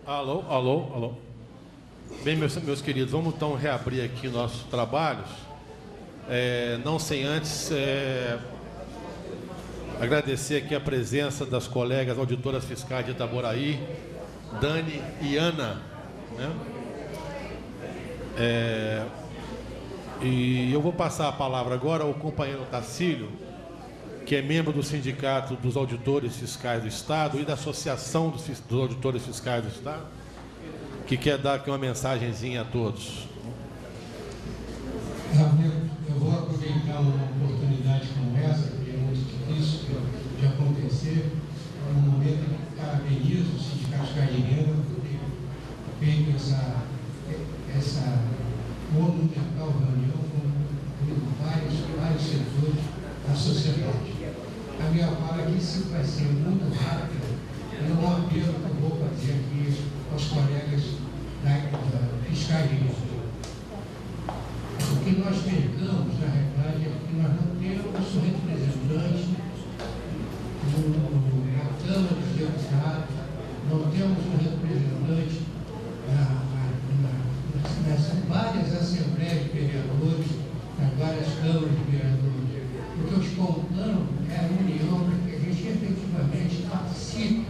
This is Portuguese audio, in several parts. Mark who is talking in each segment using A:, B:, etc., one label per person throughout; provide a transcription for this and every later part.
A: Alô, alô, alô. Bem, meus queridos, vamos então reabrir aqui nossos trabalhos. Não sem antes agradecer aqui a presença das colegas auditoras fiscais de Itaboraí, Dani e Ana, né? E eu vou passar a palavra agora ao companheiro Tacílio, que é membro do Sindicato dos Auditores Fiscais do Estado e da Associação dos Auditores Fiscais do Estado, que quer dar aqui uma mensagenzinha a todos.
B: Eu vou aproveitar uma oportunidade como essa, que é muito difícil de acontecer, no momento em que parabenizo os sindicatos carreirenses por ter feito essa monumental reunião com vários setores da sociedade. A minha fala aqui vai ser muito rápida, e é um apelo que eu vou fazer aqui aos colegas da fiscalia. O que nós pegamos, na realidade, é que nós não temos um representante na Câmara dos Deputados, não temos um representante nas várias assembleias de vereadores, nas várias câmaras de vereadores. O que eu estou contando é a união para que a gente efetivamente participe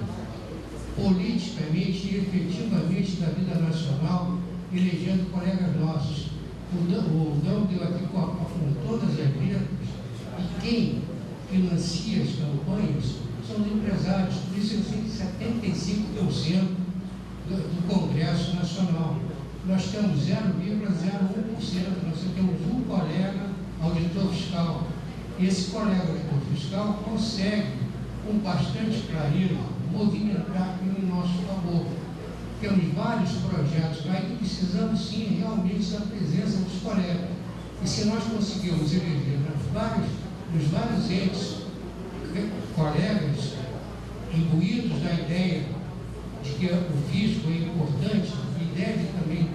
B: politicamente e efetivamente da vida nacional, elegendo colegas nossos. O Dão deu aqui com todas as letras, e quem financia as campanhas são os empresários, por isso eu sei que 75% do Congresso Nacional. Nós temos 0,01%, nós temos um colega auditor fiscal. Esse colega auditor fiscal consegue, com bastante clareza, movimentar em nosso favor. Temos vários projetos lá e precisamos sim realmente da presença dos colegas. E se nós conseguirmos eleger nos vários entes colegas imbuídos da ideia de que o fisco é importante e deve também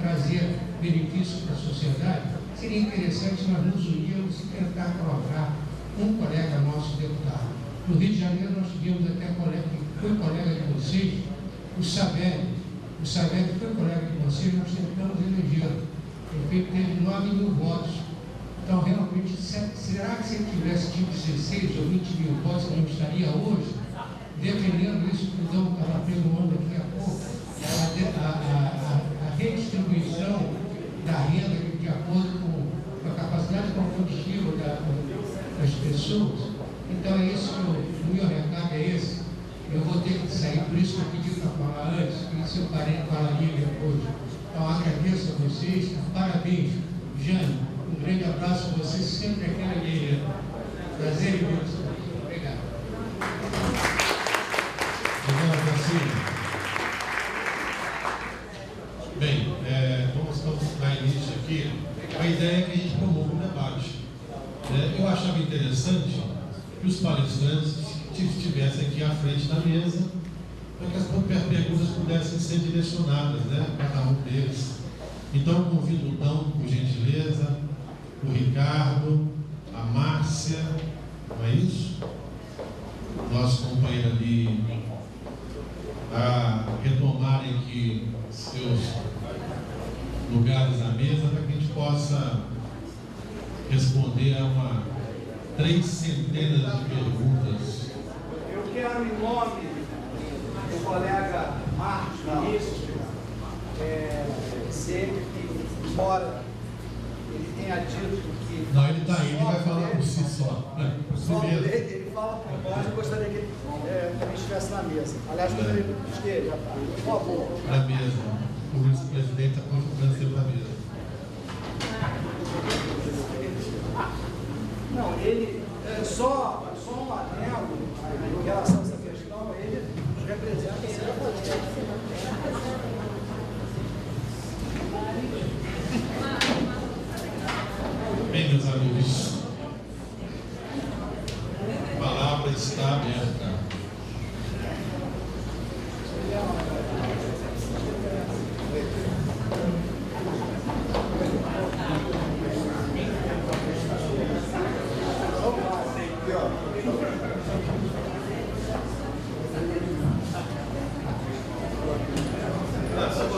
B: trazer benefícios para a sociedade, seria interessante nós nos unirmos e tentar colocar um colega nosso deputado. No Rio de Janeiro nós tivemos até colega que foi colega de vocês, o Savelli. O Savelli foi colega de vocês, nós tentamos elegê-lo. Ele teve 9 mil votos. Então, realmente, será que se ele tivesse tido 16 ou 20 mil votos, não estaria hoje? Dependendo disso que o Dão estava perguntando daqui a pouco, a redistribuição da renda de acordo com a capacidade contributiva das pessoas. Então, é isso que o meu recado é esse. Eu vou ter que sair, por isso que eu pedi para falar antes, e seu parente falaria depois. Então, agradeço a vocês, parabéns, Jane, um grande abraço a vocês, sempre aquela guerreira. Prazer imenso. Obrigado.
C: Obrigado, Garcia. Bem, vamos dar início aqui. A ideia é que a gente promova um debate. Eu achava interessante que os palestrantes estivessem aqui à frente da mesa, para que as perguntas pudessem ser direcionadas, para cada um deles. Então, eu convido o Dão, por gentileza, o Ricardo, a Márcia, não é isso? Nosso companheiro ali, a retomarem aqui seus lugares na mesa, para que a gente possa responder a 3 centenas de perguntas.
D: Eu quero, em nome do colega Marcos Vinícius, dizer que, embora ele tenha dito que...
C: Não, ele está aí, ele vai falar por si só. Por si mesmo.
D: Ele fala por nós, eu gostaria que ele também estivesse na mesa. Aliás, gostaria que esteja, por favor.
C: Na mesa. O vice-presidente está procurando ser para a mesa.
D: Não, ele, só um adendo em relação a essa questão, ele nos representa
C: Bem, meus amigos, a palavra está aberta.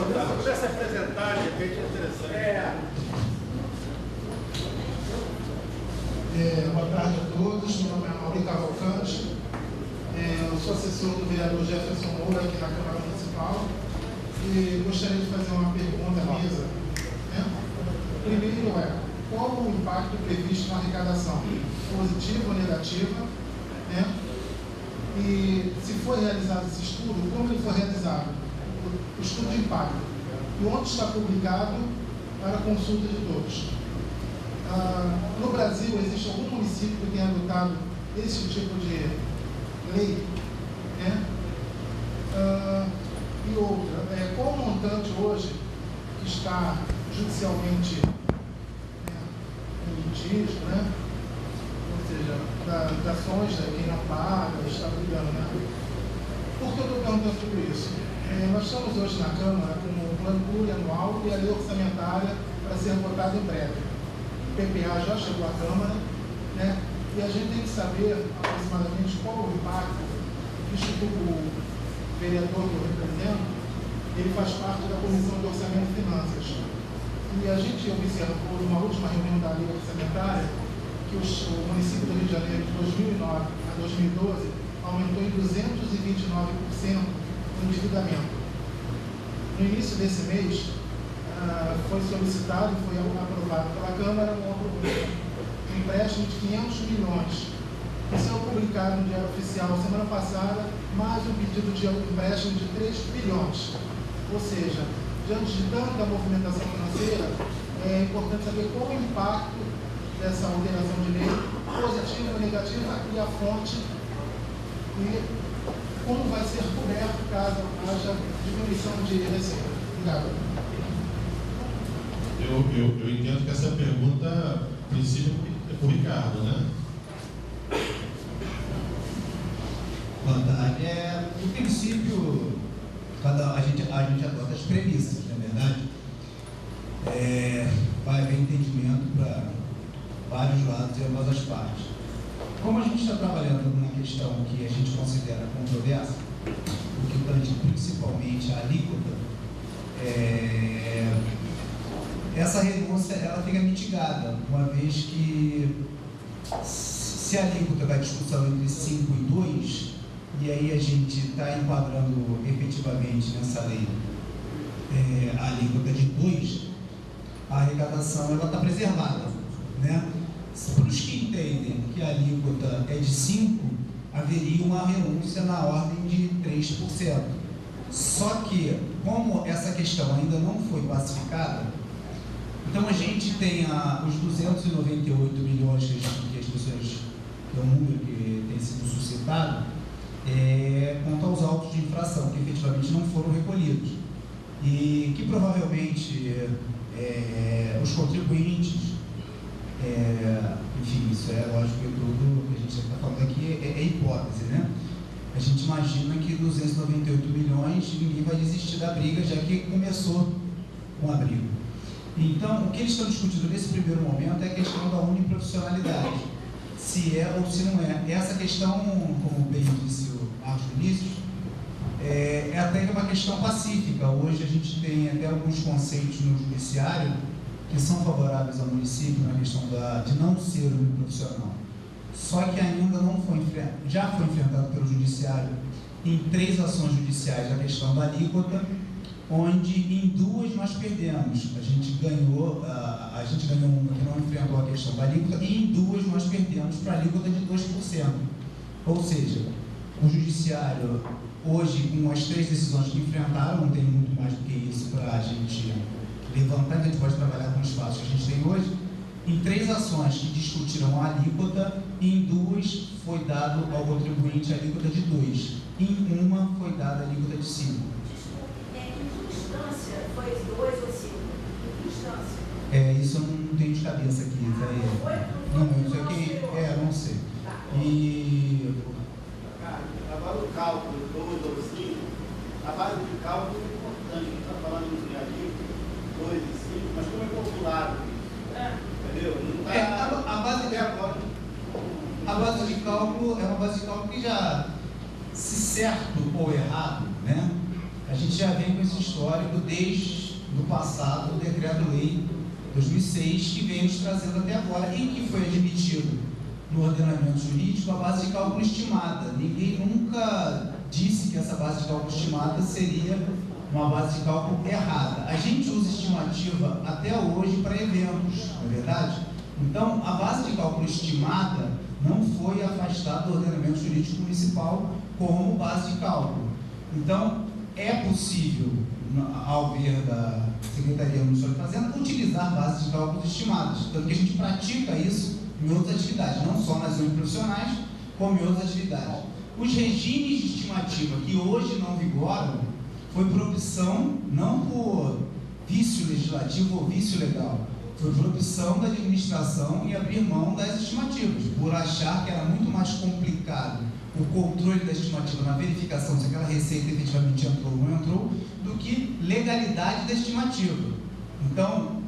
A: Se pudesse apresentar, de repente, é interessante.
E: Boa tarde a todos, meu nome é Mauri Cavalcante, eu sou assessor do vereador Jefferson Moura aqui na Câmara Municipal e gostaria de fazer uma pergunta à mesa. Primeiro qual o impacto previsto na arrecadação? Positiva ou negativa? E se foi realizado esse estudo, como ele foi realizado? O estudo de impacto. E onde está publicado para consulta de todos? No Brasil, existe algum município que tenha adotado esse tipo de lei? E outra, qual o montante hoje que está judicialmente em litígio, ou seja, das ações de quem não paga, está brigando, Por que eu estou perguntando tudo isso? Nós estamos hoje na Câmara com o plano plurianual e a lei orçamentária para ser votada em breve. O PPA já chegou à Câmara, e a gente tem que saber aproximadamente qual o impacto. O vereador que eu represento, ele faz parte da Comissão de Orçamento e Finanças. E a gente observou numa última reunião da lei orçamentária que o município do Rio de Janeiro, de 2009 a 2012, aumentou em 229% o endividamento. No início desse mês, foi solicitado e foi aprovado pela Câmara um empréstimo de 500 milhões. Isso é publicado no Diário Oficial semana passada, mais um pedido de empréstimo de 3 bilhões. Ou seja, diante de tanta movimentação financeira, é importante saber qual o impacto dessa alteração de lei, positiva ou negativa, e a fonte, e como vai ser coberto caso haja diminuição de receita. Obrigado.
C: Eu entendo que essa pergunta, a princípio, é para o Ricardo,
F: Boa tarde. No princípio, a gente adota as premissas, não é verdade? Vai haver entendimento para vários lados e ambas as partes. Como a gente está trabalhando numa questão que a gente considera controversa, o que tange principalmente a alíquota, essa renúncia ela fica mitigada, uma vez que se a alíquota vai discussão entre 5 e 2, e aí a gente está enquadrando efetivamente nessa lei a alíquota de 2, a arrecadação está preservada. Para os que entendem que a alíquota é de 5, haveria uma renúncia na ordem de 3%. Só que, como essa questão ainda não foi pacificada, então a gente tem os 298 milhões que as pessoas, que é um número que tem sido suscitado, quanto aos autos de infração, que efetivamente não foram recolhidos. E que provavelmente os contribuintes, enfim, isso é lógico que tudo que a gente está falando aqui é hipótese, A gente imagina que 298 milhões ninguém vai desistir da briga, já que começou com a briga. Então, o que eles estão discutindo nesse primeiro momento é a questão da uniprofissionalidade, se é ou se não é. Essa questão, como bem disse o Marcos Vinícius, é até uma questão pacífica. Hoje a gente tem até alguns conceitos no judiciário que são favoráveis ao município na questão de não ser uniprofissional. Só que ainda não foi já foi enfrentado pelo judiciário em 3 ações judiciais a questão da alíquota, onde em 2 nós perdemos. A gente ganhou uma que não enfrentou a questão da alíquota, e em 2 nós perdemos para a alíquota de 2%. Ou seja, o judiciário, hoje, com as 3 decisões que enfrentaram, não tem muito mais do que isso para a gente levantar, que a gente pode trabalhar com os fatos que a gente tem hoje. Em 3 ações que discutiram a alíquota, em 2 foi dado ao contribuinte a alíquota de 2, em uma foi dada a alíquota de 5.
G: Foi 2 ou 5? Em que instância?
F: Isso eu não tenho de cabeça aqui. Não, isso aqui, não sei. E...
H: Agora o cálculo 2 ou 5, a base de cálculo é importante. A gente está falando no dia a dia, 2 e 5, mas como é calculado? Entendeu? Não tá,
F: a base de agora. A base de cálculo é uma base de cálculo que já, se certo ou errado, gente já vem com esse histórico desde o passado, o Decreto-Lei 2006, que vem nos trazendo até agora, e que foi admitido no ordenamento jurídico a base de cálculo estimada. Ninguém nunca disse que essa base de cálculo estimada seria uma base de cálculo errada. A gente usa estimativa até hoje para eventos, não é verdade? Então, a base de cálculo estimada não foi afastada do ordenamento jurídico municipal como base de cálculo. Então, é possível, ao ver da Secretaria Municipal de Fazenda, utilizar bases de cálculos estimadas. Tanto que a gente pratica isso em outras atividades, não só nas uniprofissionais, como em outras atividades. Os regimes de estimativa que hoje não vigoram foi por opção, não por vício legislativo ou vício legal, foi por opção da administração em abrir mão das estimativas, por achar que era muito mais complicado o controle da estimativa na verificação se aquela receita efetivamente entrou ou não entrou, do que legalidade da estimativa. Então,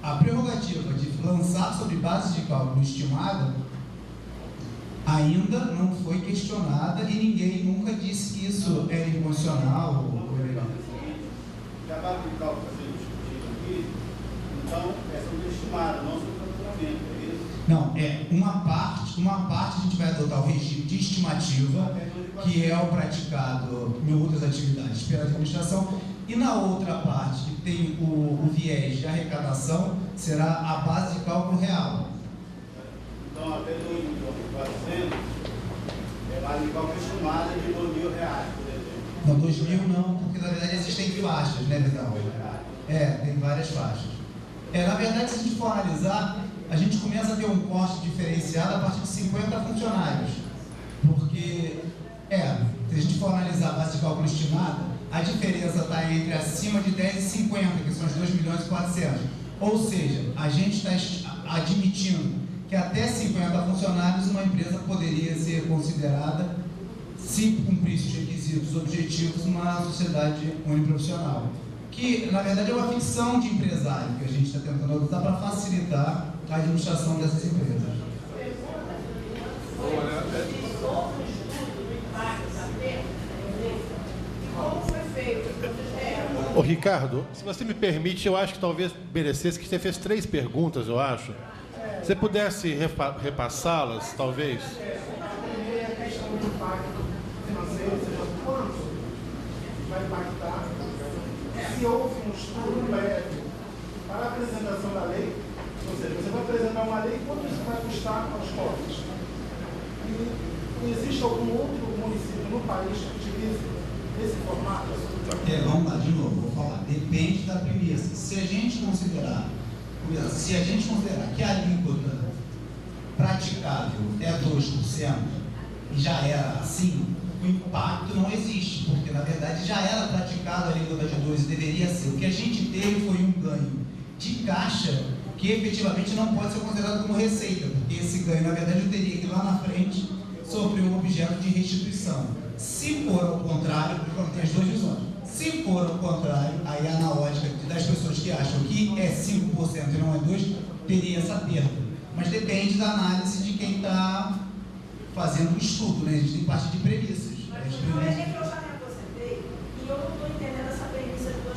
F: a prerrogativa de lançar sobre base de cálculo estimada ainda não foi questionada e ninguém nunca disse que isso era inconstitucional ou ilegal.
H: Se a base de cálculo está sendo discutida aqui, então é sobre estimada, não sobre faturamento, é isso?
F: Não, é uma parte a gente vai adotar o regime de estimativa, que é o praticado em outras atividades pela administração, e na outra parte, que tem o viés de arrecadação, será a base de cálculo real.
H: Então, até 2.400 é base de cálculo estimada de R$2.000, por exemplo.
F: Não, 2.000 não, porque na verdade existem faixas, né, Vidal? Tem várias faixas. Na verdade, se a gente for analisar, a gente começa a ter um corte diferenciado a partir de 50 funcionários. Porque, se a gente for analisar a base de cálculo estimada, a diferença está entre acima de 10 e 50, que são os 2.400.000. Ou seja, a gente está admitindo que até 50 funcionários uma empresa poderia ser considerada, se cumprisse os requisitos objetivos, uma sociedade uniprofissional. Que, na verdade, é uma ficção de empresário que a gente está tentando adotar para facilitar a administração dessas empresas.
A: Ô Ricardo, se você me permite, eu acho que talvez merecesse, que você fez 3 perguntas, eu acho. Se você pudesse repassá-las, talvez.
E: A primeira questão do impacto financeiro, ou seja, quanto vai impactar, se houve um estudo prévio para a apresentação da lei, ou seja, você vai apresentar uma lei, quanto isso vai custar aos cofres? E existe algum outro município no país que utilize esse formato?
F: Vamos lá, de novo, vou falar. Depende da premissa. Se a gente considerar que a alíquota praticável é 2%, e já era assim, o impacto não existe, porque na verdade já era praticado a alíquota de 2% e deveria ser. O que a gente teve foi um ganho de caixa que efetivamente não pode ser considerado como receita, porque esse ganho, na verdade, eu teria que lá na frente sofrer um objeto de restituição. Se for ao contrário, tem as duas visões. Se for ao contrário, aí a analógica das pessoas que acham que é 5% e não é 2%, teria essa perda. Mas depende da análise de quem está fazendo o estudo, né? A gente tem parte de premissas.
G: Mas o problema é que eu já me aposentei e eu não estou entendendo essa premissa de 2%.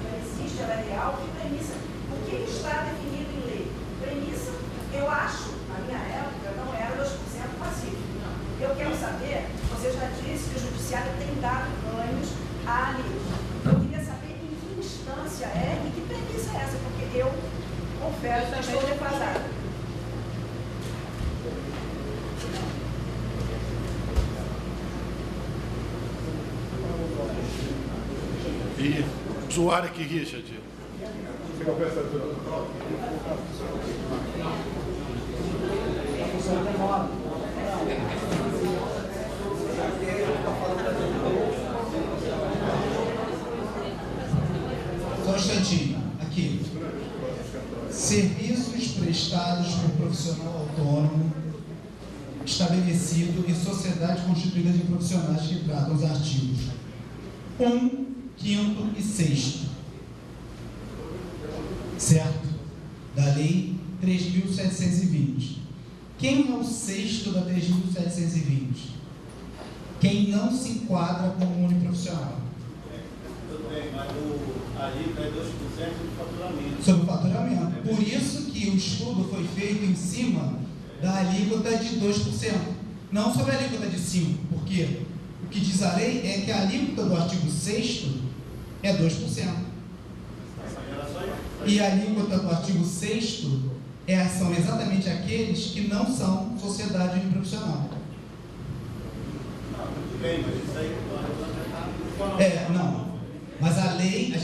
G: Ela existe, ela é real? Que premissa? O que está definido em lei? Premissa, eu acho, na minha época, não era 2% pacífico. Eu quero saber, você já disse que o judiciário tem dado ganhos à lei. Eu queria saber em que instância é e que premissa é essa, porque eu confesso que estou defasada.
A: E usuário aqui, Richard.
F: Só um instantinho, aqui. Serviços prestados por profissional autônomo estabelecido em sociedade constituída de profissionais que tratam os artigos 1, 5º e 6º, certo? Da Lei 3.720. Quem é o 6º da 3.720? Quem não se enquadra como uniprofissional.
H: Bem, mas a alíquota é 2% do faturamento.
F: Sobre o faturamento. Por isso que o estudo foi feito em cima da alíquota de 2%, não sobre a alíquota de 5%. Por quê? O que diz a lei é que a alíquota do artigo 6º é 2%. E a alíquota do artigo 6º são exatamente aqueles que não são sociedade uniprofissional.
H: Não, muito bem, mas isso aí
F: não. Mas a lei, as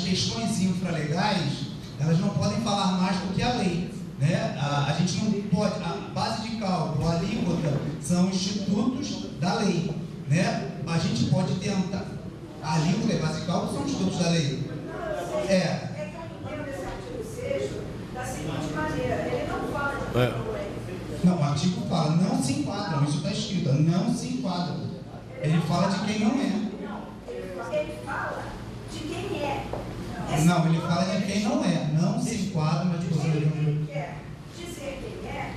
F: questões infralegais, elas não podem falar mais do que a lei, né? A gente não pode, a base de cálculo, a alíquota, são institutos da lei, né? A gente pode tentar, a alíquota e a base de cálculo são institutos da lei.
G: É que eu entendo esse artigo 6º da seguinte maneira, ele não fala de quem
F: não, o artigo fala, não se enquadram, isso está escrito, não se enquadram. Ele fala de quem não é.
G: Ele fala de quem é.
F: Não, ele fala de quem não é, não se enquadra, mas tipo,
G: ele quer dizer quem é,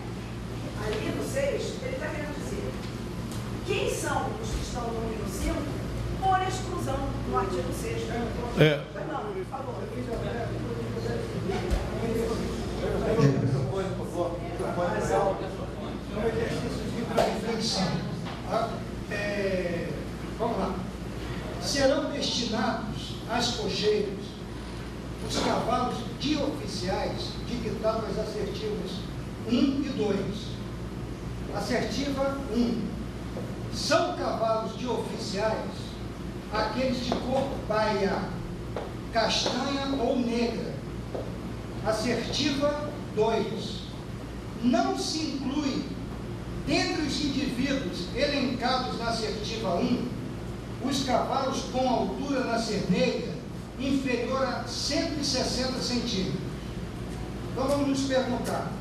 G: ali no 6, ele está querendo dizer quem são os que estão no número 5 por exclusão no artigo 6. Não, por favor.
D: Um exercício para reflexão. Vamos lá. Serão destinados às cocheiras os cavalos de oficiais dictados às assertivas 1 e 2. Assertiva 1. São cavalos de oficiais aqueles de cor paia, castanha ou negra. Assertiva 2. Não se inclui, dentre os indivíduos elencados na assertiva 1, os cavalos com altura na cerneira inferior a 160 centímetros. Então vamos nos perguntar,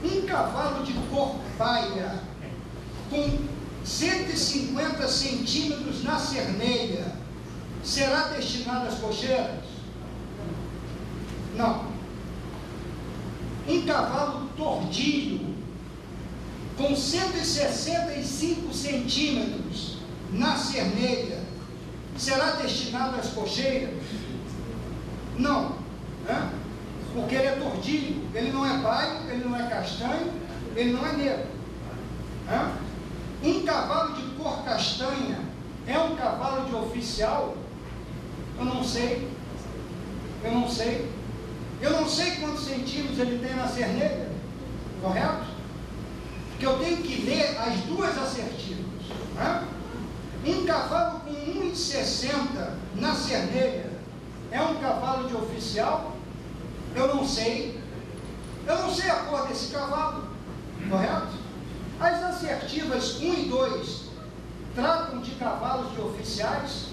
D: um cavalo de cor paia com 150 centímetros na cerneira será destinado às cocheiras? Não. Um cavalo tordilho com 165 centímetros na cerneira será destinado às cocheiras? Não, né? Porque ele é tordilho, ele não é baio, ele não é castanho, ele não é negro, né? Um cavalo de cor castanha é um cavalo de oficial? Eu não sei quantos centímetros ele tem na cerneira, correto? Porque eu tenho que ler as duas assertivas, né? Um cavalo com 1,60 na cerneira é um cavalo de oficial? Eu não sei a cor desse cavalo, correto? As assertivas 1 e 2 tratam de cavalos de oficiais?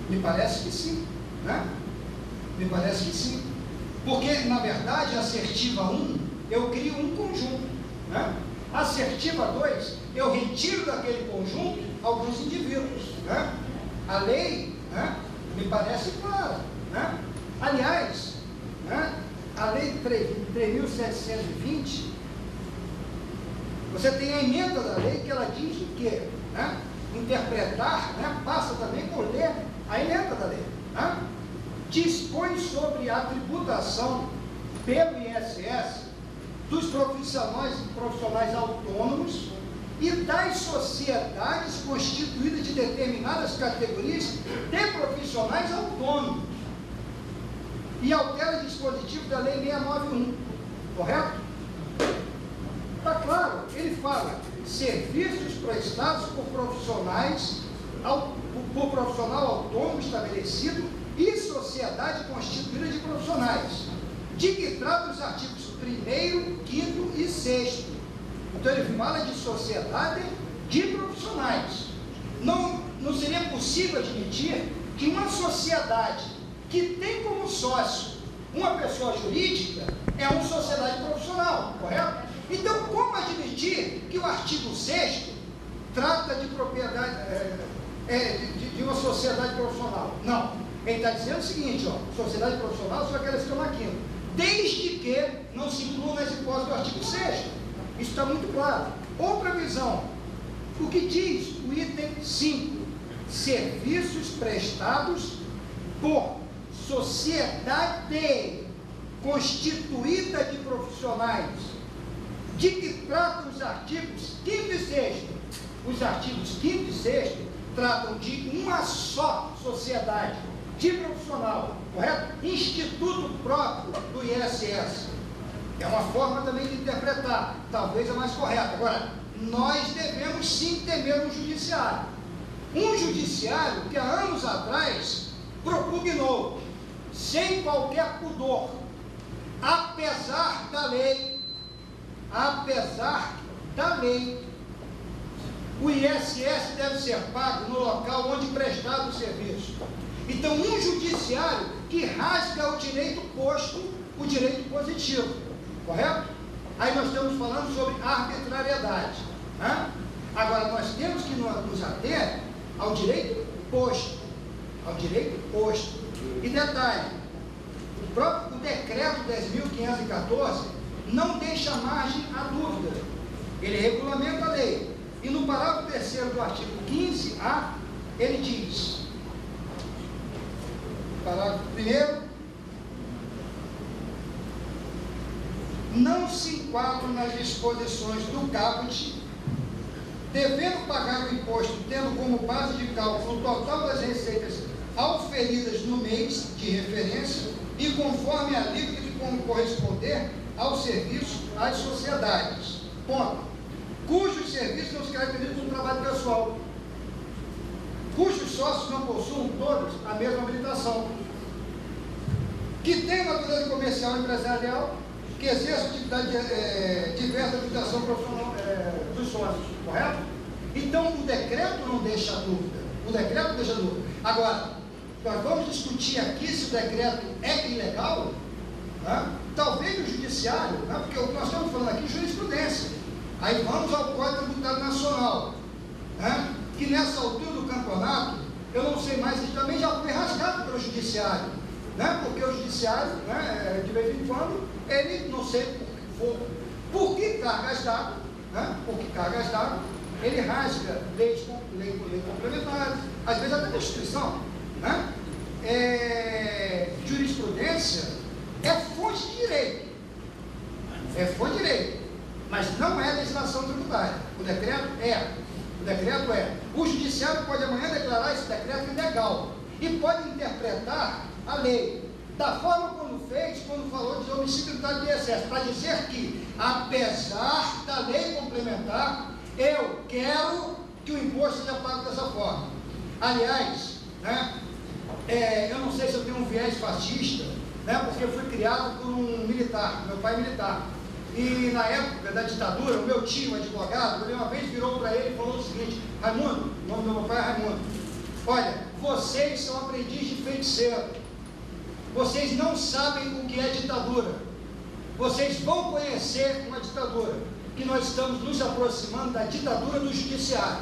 D: Me parece que sim, né? Me parece que sim. Porque, na verdade, a assertiva 1, eu crio um conjunto, né? A assertiva 2, eu retiro daquele conjunto alguns indivíduos, né? A lei, né, me parece clara, né? Aliás, né, a lei 3.720, você tem a emenda da lei que ela diz o quê? Né? Interpretar, né, passa também por ler a emenda da lei, né? Dispõe sobre a tributação pelo ISS dos profissionais autônomos e das sociedades constituídas de determinadas categorias de profissionais autônomos. E altera o dispositivo da Lei 691, correto? Está claro, ele fala serviços prestados por profissional autônomo estabelecido e sociedade constituída de profissionais, de que trata os artigos 1º, 5º e 6º. Então ele fala de sociedade de profissionais. Não seria possível admitir que uma sociedade que tem como sócio uma pessoa jurídica é uma sociedade profissional, correto? Então, como admitir que o artigo 6º trata de propriedade, de uma sociedade profissional? Não. Ele está dizendo o seguinte, ó, sociedade profissional são aquelas que estão na quinta, desde que não se incluam nas hipóteses do artigo 6º. Isso está muito claro. Outra visão, o que diz o item 5? serviços prestados por sociedade constituída de profissionais, de que tratam os artigos 5º e 6º. Os artigos 5º e 6º tratam de uma só sociedade, de profissional, correto? Instituto próprio do ISS. É uma forma também de interpretar, talvez a mais correta. Agora, nós devemos sim temer um judiciário. Um judiciário que há anos atrás propugnou, sem qualquer pudor, apesar da lei, o ISS deve ser pago no local onde prestado o serviço. Então, um judiciário que rasga o direito posto, o direito positivo, correto? Aí nós estamos falando sobre arbitrariedade, né? Agora, nós temos que nos ater ao direito posto, E detalhe, o próprio decreto 10.514 não deixa margem à dúvida. Ele regulamenta a lei. E no parágrafo 3º do artigo 15A, ele diz, parágrafo 1º, não se enquadram nas disposições do caput, devendo pagar o imposto, tendo como base de cálculo o total das receitas auferidas no mês de referência e conforme a alíquota de como corresponder ao serviço às sociedades. Ponto. Cujos serviços não se caracterizam como trabalho pessoal, cujos sócios não possuam todos a mesma habilitação, que tem natureza comercial e empresarial, que exerce atividade diversa da habilitação profissional dos sócios, correto? Então, o decreto não deixa dúvida. Agora, nós vamos discutir aqui se o decreto é ilegal, né? Talvez o judiciário, né? Porque nós estamos falando aqui de jurisprudência. Aí vamos ao Código Tributário Nacional, né? Que nessa altura do campeonato, eu não sei mais, ele também já foi rasgado pelo judiciário, né? Porque o judiciário, né, de vez em quando, ele, não sei por que cargas d'água, né? Ele rasga lei complementares, às vezes até Constituição, né? Jurisprudência é fonte de direito, mas não é legislação tributária. O decreto é. O judiciário pode amanhã declarar esse decreto ilegal e pode interpretar a lei da forma como fez quando falou de homicídio tributário de excesso, para dizer que, apesar da lei complementar, eu quero que o imposto seja pago dessa forma. Aliás, né, eu não sei se eu tenho um viés fascista, né, porque eu fui criado por um militar, meu pai é militar. E na época da ditadura, o meu tio, advogado, ele uma vez virou para ele e falou o seguinte: Raimundo, o nome do meu pai é Raimundo, olha, vocês são aprendizes de feiticeiro, vocês não sabem o que é ditadura, vocês vão conhecer uma ditadura, que nós estamos nos aproximando da ditadura do judiciário,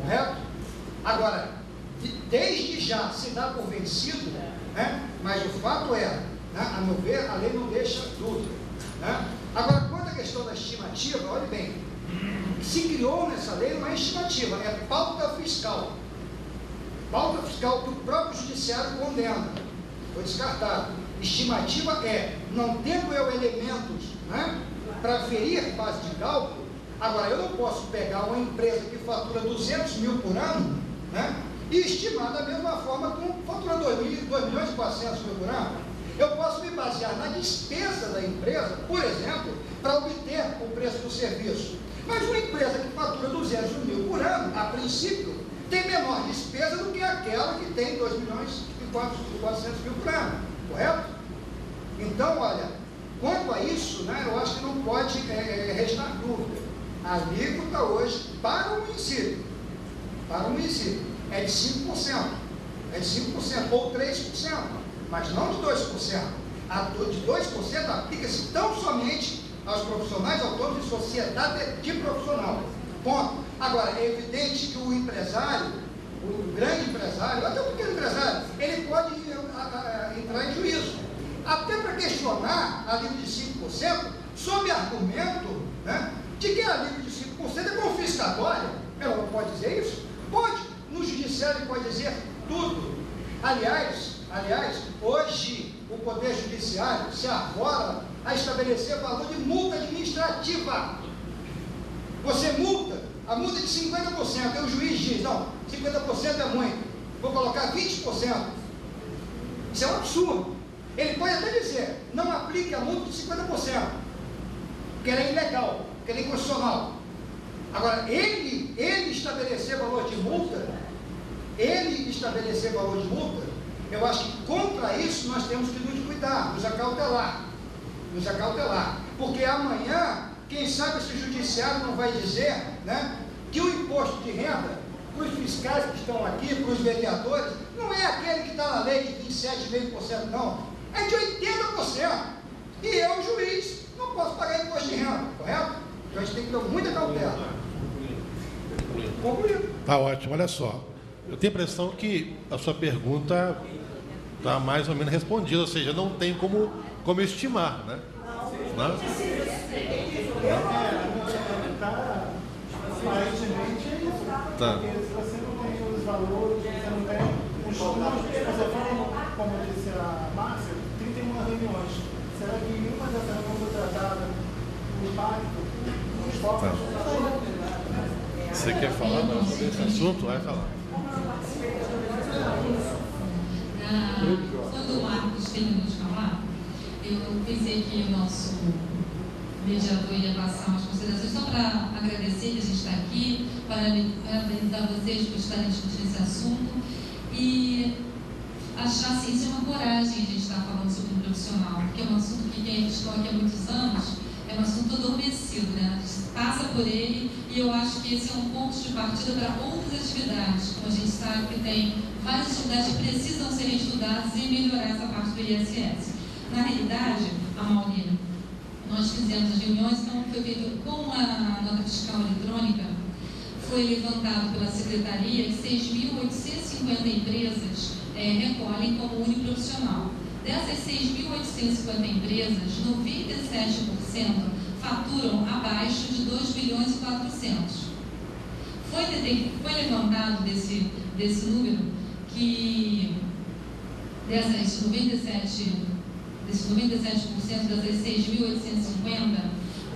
D: correto? Agora, desde já se dá por vencido, né? Mas o fato é, né, a meu ver, a lei não deixa dúvida, né? Agora, quanto à questão da estimativa, olhe bem, se criou nessa lei uma estimativa, é pauta fiscal que o próprio judiciário condena, foi descartado. Estimativa é, não tendo eu elementos, né, para ferir base de cálculo. Agora, eu não posso pegar uma empresa que fatura 200 mil por ano, né, e estimar da mesma forma como fatura 2 milhões e 400 mil por ano. Eu posso me basear na despesa da empresa, por exemplo, para obter o preço do serviço. Mas uma empresa que fatura 200 mil por ano, a princípio, tem menor despesa do que aquela que tem 2 milhões e 400 mil por ano, correto? Então, olha, quanto a isso, né, eu acho que não pode restar dúvida. A alíquota hoje, para o município, é de 5%, ou 3%, mas não de 2%. A de 2% aplica-se tão somente aos profissionais autônomos de sociedade de profissional. Ponto. Agora, é evidente que o empresário, o grande empresário, até o pequeno empresário, ele pode entrar em juízo, até para questionar a alíquota de 5%, sob argumento, né, de que a alíquota de 5% é confiscatória. Ela não pode dizer isso? Pode, no judiciário ele pode dizer tudo. Aliás, hoje o Poder Judiciário se arvora a estabelecer valor de multa administrativa. Você multa, a multa é de 50%, aí o juiz diz, não, 50% é muito, vou colocar 20%. Isso é um absurdo. Ele pode até dizer, não aplique a multa de 50%, porque ela é ilegal, porque ela é inconstitucional. Agora, ele estabelecer valor de multa, eu acho que contra isso nós temos que nos cuidar, nos acautelar. Porque amanhã, quem sabe esse judiciário não vai dizer, né, que o imposto de renda, para os fiscais que estão aqui, para os vereadores, não é aquele que está na lei de 27,5%, não. É de 80%. E eu, juiz, não posso pagar imposto de renda, correto? Então a gente tem que ter muita cautela. Concluído.
A: Tá ótimo, olha só. Eu tenho a impressão que a sua pergunta está mais ou menos respondida, ou seja, não tem como estimar, né? Não?
E: Aparentemente é isso.
A: Tá.
E: Porque se você não tem os valores, você não tem os números, você fala, como disse a Márcia, 31 reuniões. Será que nenhuma dessas reuniões foi tratada o impacto dos focos?
A: Você quer falar sobre esse assunto? Vai falar.
I: Quando o Marcos terminou de falar, eu pensei que o nosso mediador ia passar umas considerações só para agradecer que a gente está aqui, parabenizar vocês por estarem discutindo esse assunto e achar assim, isso é uma coragem a gente estar falando sobre o profissional, porque é um assunto que quem estou aqui há muitos anos é um assunto adormecido, né? A gente passa por ele e eu acho que esse é um ponto de partida para outras atividades, como a gente sabe que tem várias atividades que precisam ser estudadas e melhorar essa parte do ISS. Na realidade, a maioria, nós fizemos as reuniões, então foi feito com a nota fiscal eletrônica, foi levantado pela Secretaria que 6.850 empresas recolhem como uniprofissional. Dessas 6.850 empresas, 97% faturam abaixo de 2 bilhões e 400. Foi levantado desse número que desses 97% dessas 6.850,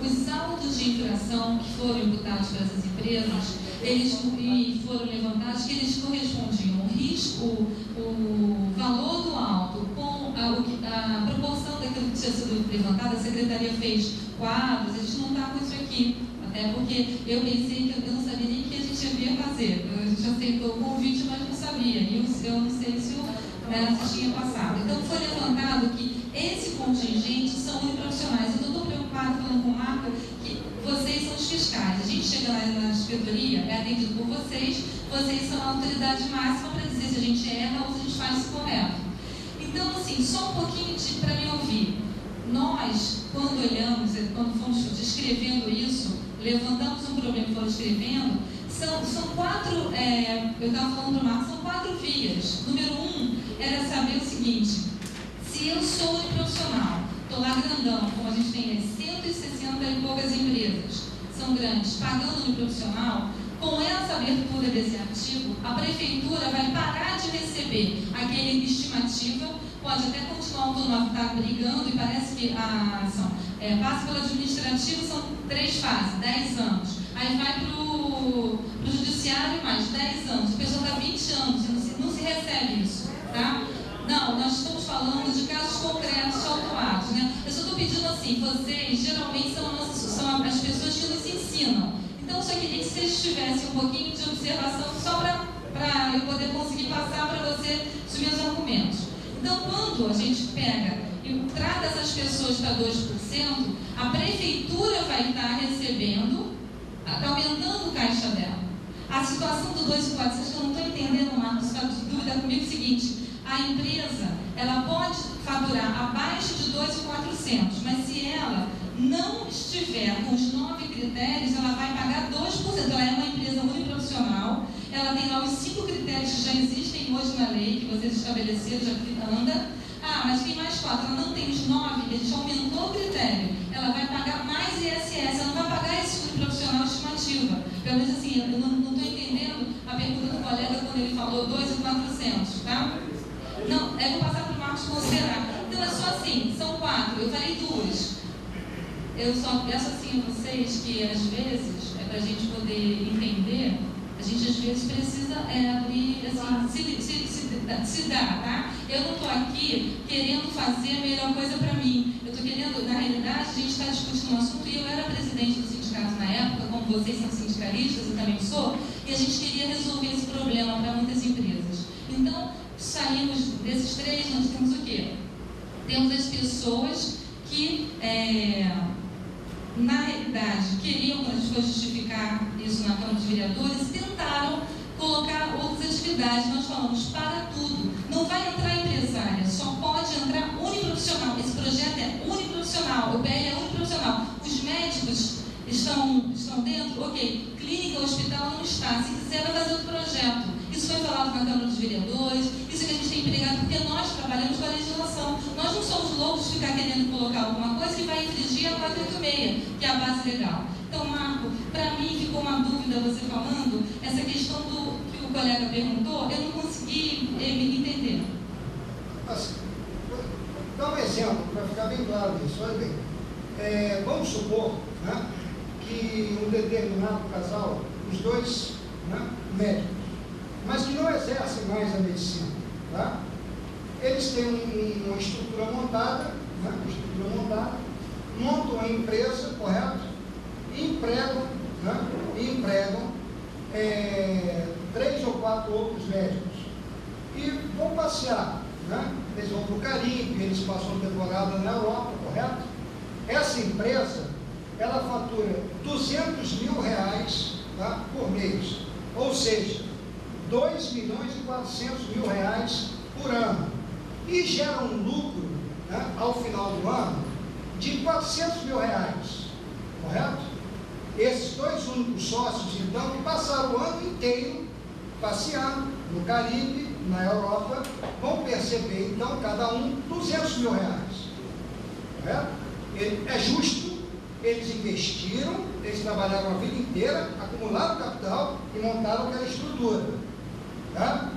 I: os saldos de infração que foram imputados para essas empresas, eles foram levantados que eles correspondiam ao risco, o valor do auto com a proporção daquilo que tinha sido levantado. A Secretaria fez quadros, a gente não está com isso aqui, até porque eu pensei que eu não sabia nem o que a gente ia fazer. A gente aceitou o convite, mas não sabia, e eu não sei se tinha passado. Então foi levantado que esse contingente são uniprofissionais. Eu estou preocupada falando com o Marco que vocês são os fiscais. A gente chega lá na inspetoria, é atendido por vocês são a autoridade máxima para dizer se a gente erra ou se a gente faz isso correto. Então, assim, só um pouquinho para me ouvir. Nós, quando olhamos, quando fomos descrevendo isso, levantamos um problema e fomos escrevendo, são quatro, eu estava falando para o Marcos, são 4 vias. Número 1 era saber o seguinte: se eu sou uniprofissional, estou lá grandão, como a gente tem 160 e poucas empresas, são grandes, pagando uniprofissional, com essa abertura desse artigo, a prefeitura vai parar de receber aquele estimativa, pode até continuar o autônomo estar brigando, e parece que a ação passa pelo administrativo, são 3 fases, 10 anos. Aí vai para o judiciário mais 10 anos, a pessoa está 20 anos e não se recebe isso, tá? Não, nós estamos falando de casos concretos, autuados, né? Eu só estou pedindo assim, vocês geralmente são as pessoas que nos ensinam. Então, eu só queria que vocês tivessem um pouquinho de observação só para eu poder conseguir passar para você os meus argumentos. Então, quando a gente pega e trata essas pessoas para 2%, a prefeitura vai estar recebendo, está aumentando o caixa dela. A situação do 2.400, que eu não estou entendendo, Marcos, está dúvida comigo, é o seguinte: a empresa, ela pode faturar abaixo de 2.400, mas se ela não estiver com os 9 critérios, ela vai pagar 2%. Ela é uma empresa uniprofissional, ela tem lá os 5 critérios que já existem hoje na lei, que vocês estabeleceram, já anda. Ah, mas tem mais 4, ela não tem os 9, que a gente aumentou o critério. Ela vai pagar mais ISS, ela não vai pagar esse uniprofissional estimativa. Pelo menos assim, eu não estou entendendo a pergunta do colega quando ele falou 2.400, tá? Não, eu vou passar para o Marcos considerar. Então é só assim, são 4, eu falei 2. Eu só peço assim a vocês que às vezes, para a gente poder entender, a gente às vezes precisa abrir, assim, se dar, tá? Eu não estou aqui querendo fazer a melhor coisa para mim. Eu estou querendo, na realidade, a gente está discutindo um assunto e eu era presidente do sindicato na época, como vocês são sindicalistas, eu também sou, e a gente queria resolver esse problema para muitas empresas. Então, saímos desses 3, nós temos o quê? Temos as pessoas que, na realidade, queriam, quando a gente foi justificar isso na Câmara dos Vereadores, tentaram colocar outras atividades. Nós falamos para tudo. Não vai entrar empresária, só pode entrar uniprofissional. Esse projeto é uniprofissional, o PL é uniprofissional. Os médicos estão dentro? Ok. Clínica, hospital não está. Se quiser, vai fazer outro projeto. Isso foi falado na Câmara dos Vereadores, isso que a gente tem empregado, porque nós trabalhamos com a legislação. Nós não somos loucos de ficar querendo colocar alguma coisa que vai infringir a 486, que é a base legal. Então, Marco, para mim ficou uma dúvida você falando, essa questão do que o colega perguntou, eu não consegui me entender.
D: Assim, vou dar um exemplo, para ficar bem claro isso. Olha bem, vamos supor, né, que um determinado casal, os dois, né, médicos, mas que não exercem mais a medicina, tá? Eles têm uma estrutura montada, né? Montam a empresa, correto? E empregam 3 ou 4 outros médicos e vão passear, né? Eles vão para o Caribe, eles passam temporada na Europa, correto? Essa empresa, ela fatura R$200.000, tá? Por mês, ou seja, R$2.400.000 por ano, e gera um lucro, né, ao final do ano de R$400.000, correto? Esses 2 únicos sócios, então, que passaram o ano inteiro passeando no Caribe, na Europa, vão perceber, então, cada um R$200.000, correto? É justo, eles investiram, eles trabalharam a vida inteira, acumularam capital e montaram aquela estrutura. Tá?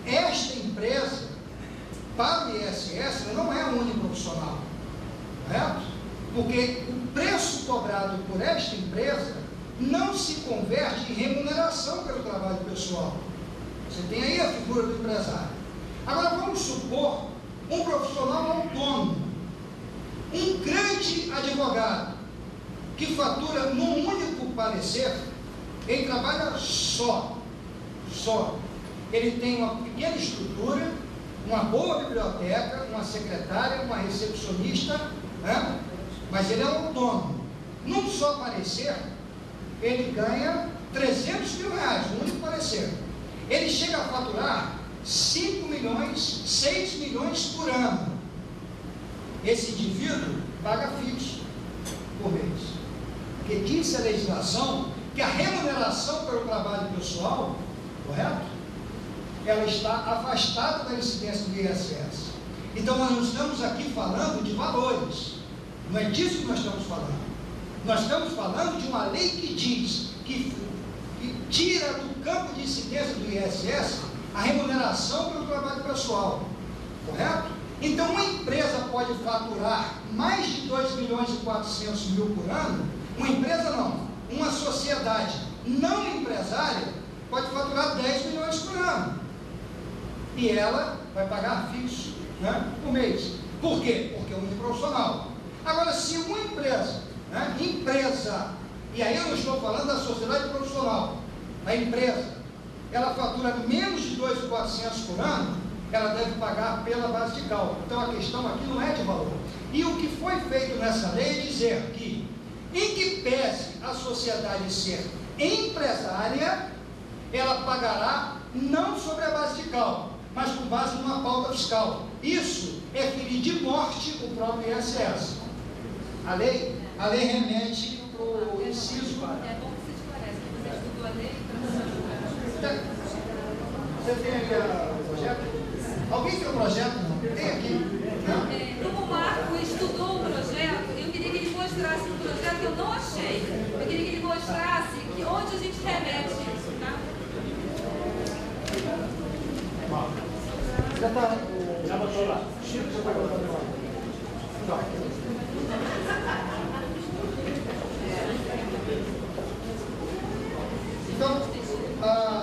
D: Esta empresa, para o ISS, não é uniprofissional, correto? Porque o preço cobrado por esta empresa não se converte em remuneração pelo trabalho pessoal. Você tem aí a figura do empresário. Agora vamos supor um profissional autônomo, um grande advogado, que fatura num único parecer, ele trabalha só. Ele tem uma pequena estrutura, uma boa biblioteca, uma secretária, uma recepcionista, né? Mas ele é autônomo. Num só parecer, ele ganha R$300.000, no único parecer. Ele chega a faturar 5 milhões, 6 milhões por ano. Esse indivíduo paga fixo por mês. Porque diz a legislação que a remuneração pelo trabalho pessoal, correto? Ela está afastada da incidência do ISS. Então, nós não estamos aqui falando de valores. Não é disso que nós estamos falando. Nós estamos falando de uma lei que diz que tira do campo de incidência do ISS a remuneração pelo trabalho pessoal. Correto? Então, uma empresa pode faturar mais de 2.400.000 por ano. Uma empresa não. Uma sociedade não empresária pode faturar 10 milhões por ano. E ela vai pagar fixo, né, por mês. Por quê? Porque é uniprofissional. Agora, se uma empresa, né, e aí eu não estou falando da sociedade profissional, a empresa, ela fatura menos de 2.400 por ano, ela deve pagar pela base de cálculo. Então a questão aqui não é de valor. E o que foi feito nessa lei é dizer que, em que pese a sociedade ser empresária, ela pagará não sobre a base de cálculo, mas com base numa pauta fiscal. Isso é ferir de morte o próprio ISS. A lei remete para o inciso.
I: É bom que você esclarece, que você estudou a lei,
D: Você tem aí o projeto? Alguém tem o projeto? Não? Tem aqui.
J: Como o Marco estudou o projeto, eu queria que ele mostrasse o projeto que eu não achei. Eu queria que ele mostrasse que onde a gente remete isso, tá?
D: Já está. Já botou lá. Chico já está botando lá. Então,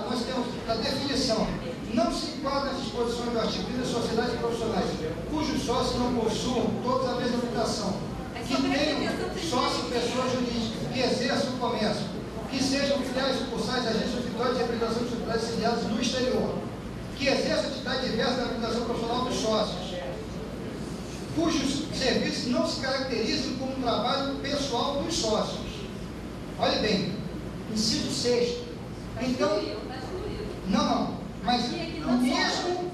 D: nós temos a definição. Não se enquadra as disposições do artigo 1 das sociedades profissionais, cujos sócios não possuam todos a mesma habilitação, que tenham sócio pessoa jurídica, que exerçam o comércio, que sejam filiais sucursais, agentes escritórios de representação de sociedades sediadas no exterior, que exerçam atividade diversa da habilitação profissional dos sócios, cujos serviços não se caracterizem como trabalho pessoal dos sócios. Olhe bem, inciso 6. Então, não, mas mesmo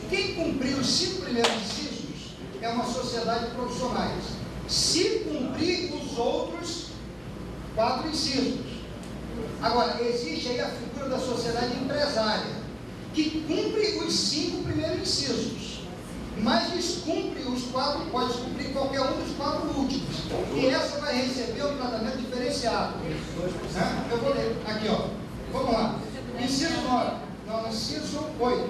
D: quem cumprir os 5 primeiros incisos é uma sociedade de profissionais. Se cumprir os outros 4 incisos. Agora, existe aí a figura da sociedade empresária, que cumpre os 5 primeiros incisos, mas descumpre os 4, pode descumprir qualquer um dos 4 últimos. E essa vai receber um tratamento diferenciado. Eu vou ler aqui, ó. Vamos lá. Inciso 9. Não, inciso 8.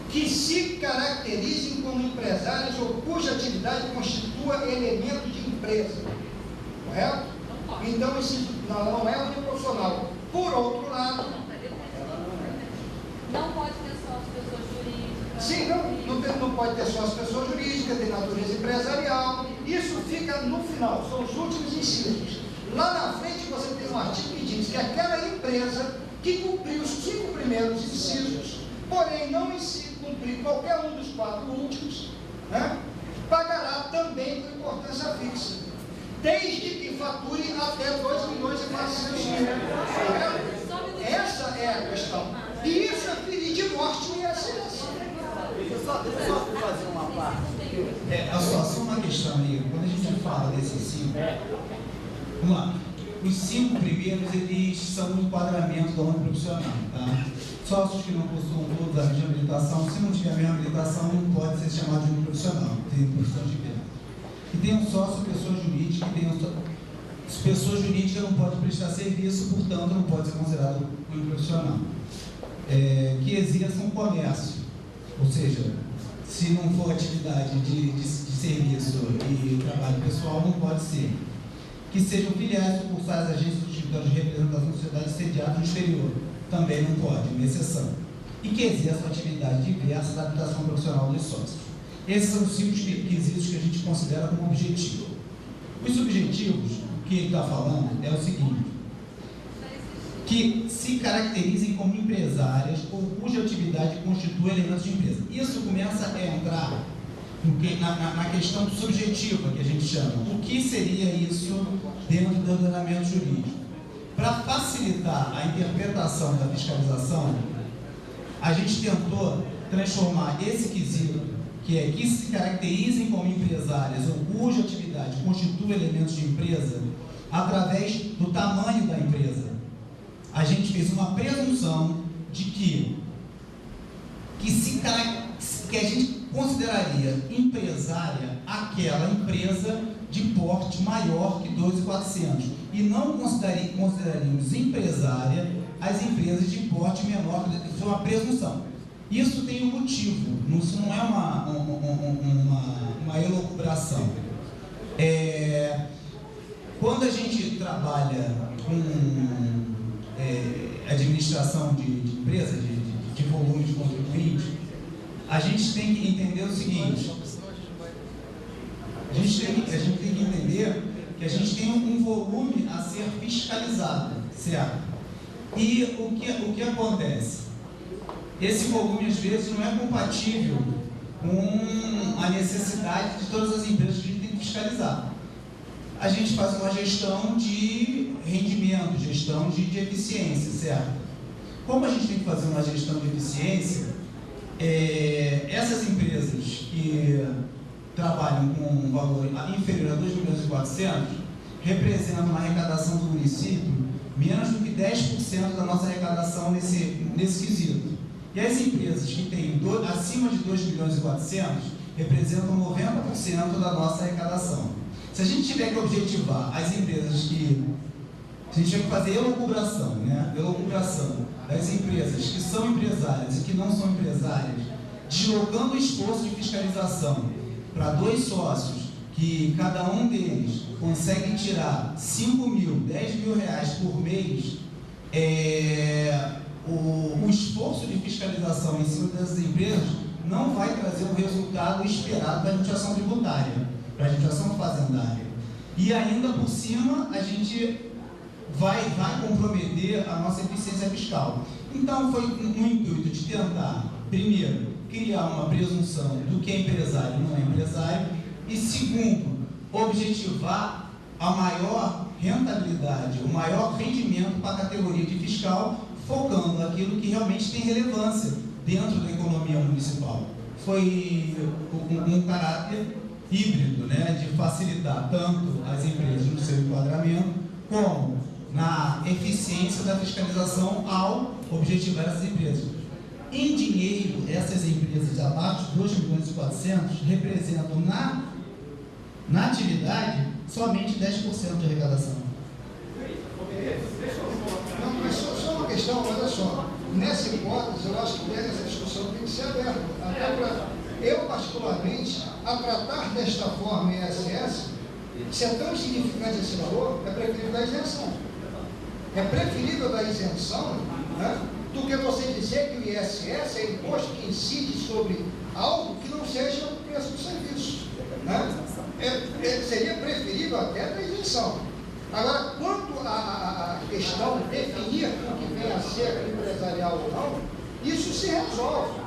D: Que se caracterizem como empresários ou cuja atividade constitua elemento de empresa. Correto? Então, inciso não é uniprofissional. Por outro lado,
J: não pode ter sócio pessoa jurídica.
D: Sim, não pode ter sócio pessoa jurídica, de natureza empresarial. Isso fica no final, são os últimos incisos. Lá na frente você tem um artigo que diz que aquela empresa que cumpriu os 5 primeiros incisos, porém não cumprir qualquer um dos 4 últimos, né, pagará também com importância fixa, desde que fature até 2 milhões e 400 mil. Essa é a questão. E isso é ferir de morte o ISS.
H: Deixa eu só fazer uma parte.
F: Só uma questão aí, quando a gente fala desses 5, vamos lá, os 5 primeiros, eles são um enquadramento da profissional, tá? Sócios que não possuam todos a mesma habilitação, se não tiver a mesma habilitação, não pode ser chamado de profissional, tem profissão de pé. E tem um sócio, pessoa jurídica, pessoa jurídica não pode prestar serviço, portanto, não pode ser considerado um profissional. Que exerçam comércio, ou seja, se não for atividade de serviço e trabalho pessoal, não pode ser. Que sejam filiais, sucursais, agências ou escritórios de representação da sociedade sediados no exterior, também não pode, uma exceção. E que exerçam atividade diversa da habilitação profissional dos sócios. Esses são os 5 quesitos que a gente considera como objetivo. Os subjetivos, o que ele está falando, é o seguinte: que se caracterizem como empresárias ou cuja atividade constitui elementos de empresa. Isso começa a entrar na questão subjetiva, que a gente chama. O que seria isso dentro do ordenamento jurídico? Para facilitar a interpretação da fiscalização, a gente tentou transformar esse quesito, que é que se caracterizem como empresárias ou cuja atividade constitui elementos de empresa, através do tamanho da empresa. A gente fez uma presunção de que a gente consideraria empresária aquela empresa de porte maior que 2.400 e não consideraríamos empresária as empresas de porte menor. Isso é uma presunção. Isso tem um motivo, isso não é uma elucubração. Quando a gente trabalha com administração de empresa, de volume de contribuinte, a gente tem que entender o seguinte: a gente tem que entender que a gente tem um volume a ser fiscalizado, certo? E o que acontece? Esse volume, às vezes, não é compatível com a necessidade de todas as empresas que a gente tem que fiscalizar. A gente faz uma gestão de rendimento, gestão de eficiência, certo? Como a gente tem que fazer uma gestão de eficiência, essas empresas que trabalham com um valor inferior a 2.400.000 representam uma arrecadação do município menos do que 10% da nossa arrecadação nesse quesito. E as empresas que têm acima de 2.400.000 representam 90% da nossa arrecadação. Se a gente tiver que objetivar as empresas que a gente tinha que fazer elucubração, né? Elucubração das empresas que são empresárias e que não são empresárias, deslocando o esforço de fiscalização para 2 sócios, que cada um deles consegue tirar 5 mil, 10 mil reais por mês, o esforço de fiscalização em cima dessas empresas não vai trazer o resultado esperado para a administração tributária, para a administração fazendária. E ainda por cima, a gente vai comprometer a nossa eficiência fiscal. Então, foi um intuito de tentar, primeiro, criar uma presunção do que é empresário e não é empresário, e segundo, objetivar a maior rentabilidade, o maior rendimento para a categoria de fiscal, focando naquilo que realmente tem relevância dentro da economia municipal. Foi um caráter híbrido, né, de facilitar tanto as empresas no seu enquadramento, como na eficiência da fiscalização ao objetivar essas empresas. Em dinheiro, essas empresas abaixo de 2.400.000 representam na atividade somente 10% de arrecadação.
D: Não, mas só uma questão, olha só. Nessa hipótese, eu acho que essa discussão tem que ser aberta. Até para eu, particularmente, a tratar desta forma ISS, se é tão insignificante esse valor, é preferível da isenção. É preferível da isenção, né, do que você dizer que o ISS é imposto que incide sobre algo que não seja o preço do serviço. Né? Seria preferível até da isenção. Agora, quanto à questão de definir o que vem a ser empresarial ou não, isso se resolve.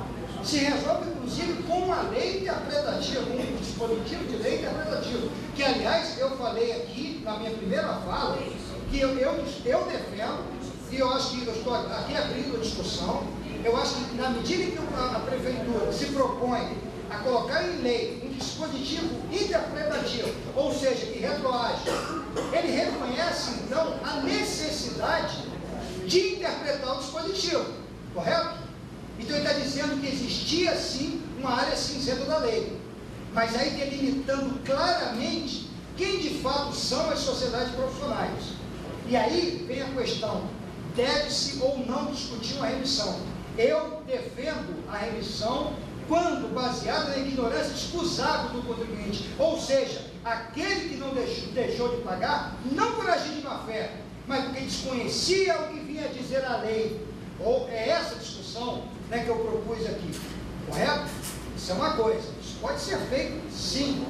D: Se resolve, inclusive, com uma lei interpretativa, com um dispositivo de lei interpretativo, que, aliás, eu falei aqui, na minha primeira fala, que eu defendo, e eu acho que eu estou aqui abrindo a discussão, eu acho que, na medida que a Prefeitura se propõe a colocar em lei um dispositivo interpretativo, ou seja, que retroage, ele reconhece, então, a necessidade de interpretar o dispositivo, correto? Então ele está dizendo que existia, sim, uma área cinzenta da lei, mas aí delimitando claramente quem de fato são as sociedades profissionais. E aí vem a questão, deve-se ou não discutir uma remissão? Eu defendo a remissão quando baseada na ignorância excusável do contribuinte, ou seja, aquele que não deixou de pagar, não por agir de má fé, mas porque desconhecia o que vinha dizer a lei. Ou é essa discussão, né, que eu propus aqui, correto? Isso é uma coisa, isso pode ser feito sim,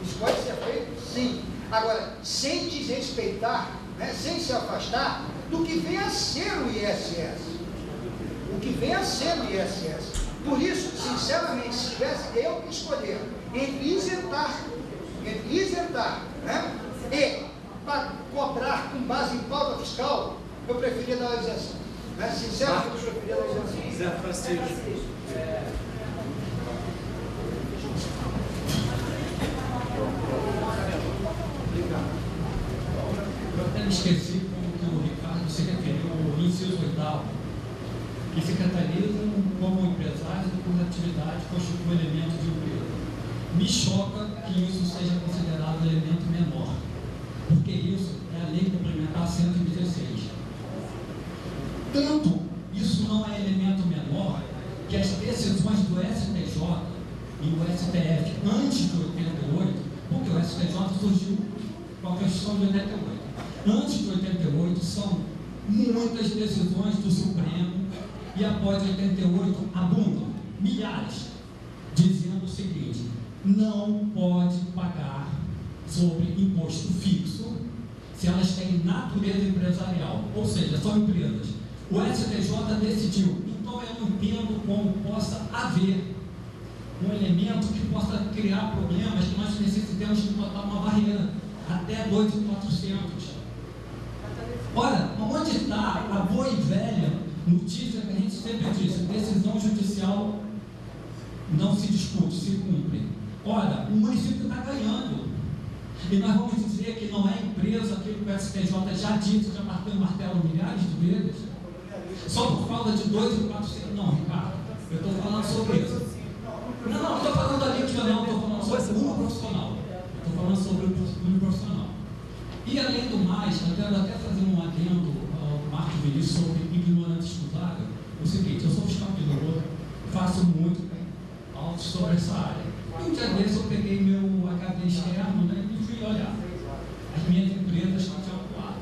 D: isso pode ser feito sim, agora, sem desrespeitar, né, sem se afastar do que vem a ser o ISS, o que vem a ser o ISS. Por isso, sinceramente, se tivesse eu que escolher entre isentar, né, e para cobrar com base em pauta fiscal, eu preferia dar a isenção. Né? Sinceramente, eu preferia dar a isenção.
K: Zé Francisco.
L: Eu até me esqueci como o Ricardo se referiu ao inciso 8º, que secretarizam como empresários e cuja atividade constitui um elemento de empresa. Me choca que isso seja considerado elemento menor, porque isso é a lei complementar 116. Tanto isso não é elemento menor que as decisões do STJ e o STF antes de 88, porque o STJ surgiu com a Constituição de 88, antes de 88 são muitas decisões do Supremo e após 88 abundam milhares, dizendo o seguinte: não pode pagar sobre imposto fixo se elas têm natureza empresarial, ou seja, são empresas. O STJ decidiu, então eu não entendo como possa haver um elemento que possa criar problemas que nós necessitamos de botar uma barreira até 2.400. Ora, onde está a boa e velha notícia que a gente sempre diz: decisão judicial não se discute, se cumpre. Ora, o município está ganhando. E nós vamos dizer que não é empresa aquilo que o STJ já disse, já bateu o martelo milhares de vezes, só por falta de 2.400. Não, Ricardo, eu estou falando sobre isso. Não estou falando da vítima, não, estou falando sobre o profissional. Estou falando sobre o profissional. E, além do mais, eu quero até fazer um adendo ao Marcos Vinícius sobre ignorante escutável. O seguinte, eu sou fiscal piloto, faço muito autos sobre essa área. E um dia desses eu peguei meu HD externo, né, e fui olhar as minhas empresas que tinham atuado.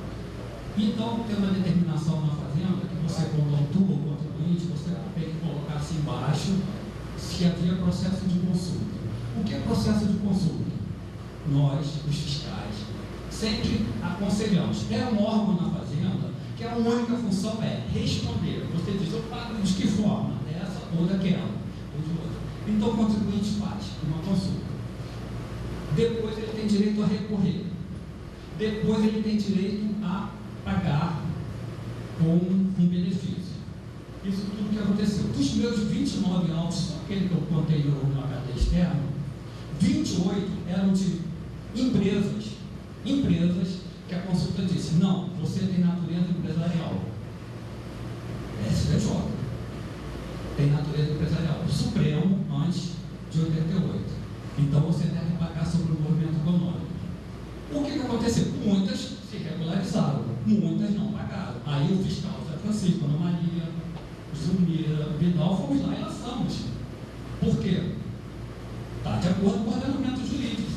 L: Então, tem uma determinação na fazenda que você, quando autua o contribuinte, você tem que colocar assim embaixo se havia processo de consulta. O que é processo de consulta? Nós, os fiscais, sempre aconselhamos. É um órgão na fazenda que a única função é responder. Você diz, eu pago de que forma? Dessa ou daquela, ou de outra. Então o contribuinte faz uma consulta. Depois ele tem direito a recorrer. Depois ele tem direito a pagar com um benefício. Isso tudo que aconteceu. Dos meus 29 autos, só aquele que eu contei no HD externo, 28 eram de empresas que a consulta disse, não, você tem natureza empresarial. STJ tem natureza empresarial. O Supremo, antes de 88. Então você deve pagar sobre o movimento econômico. O que aconteceu? Muitas se regularizaram, muitas não pagaram. Aí o fiscal Zé Francisco, Ana Maria, Zumira, Vidal, fomos lá e lançamos. Por quê? Está de acordo com o ordenamento jurídico.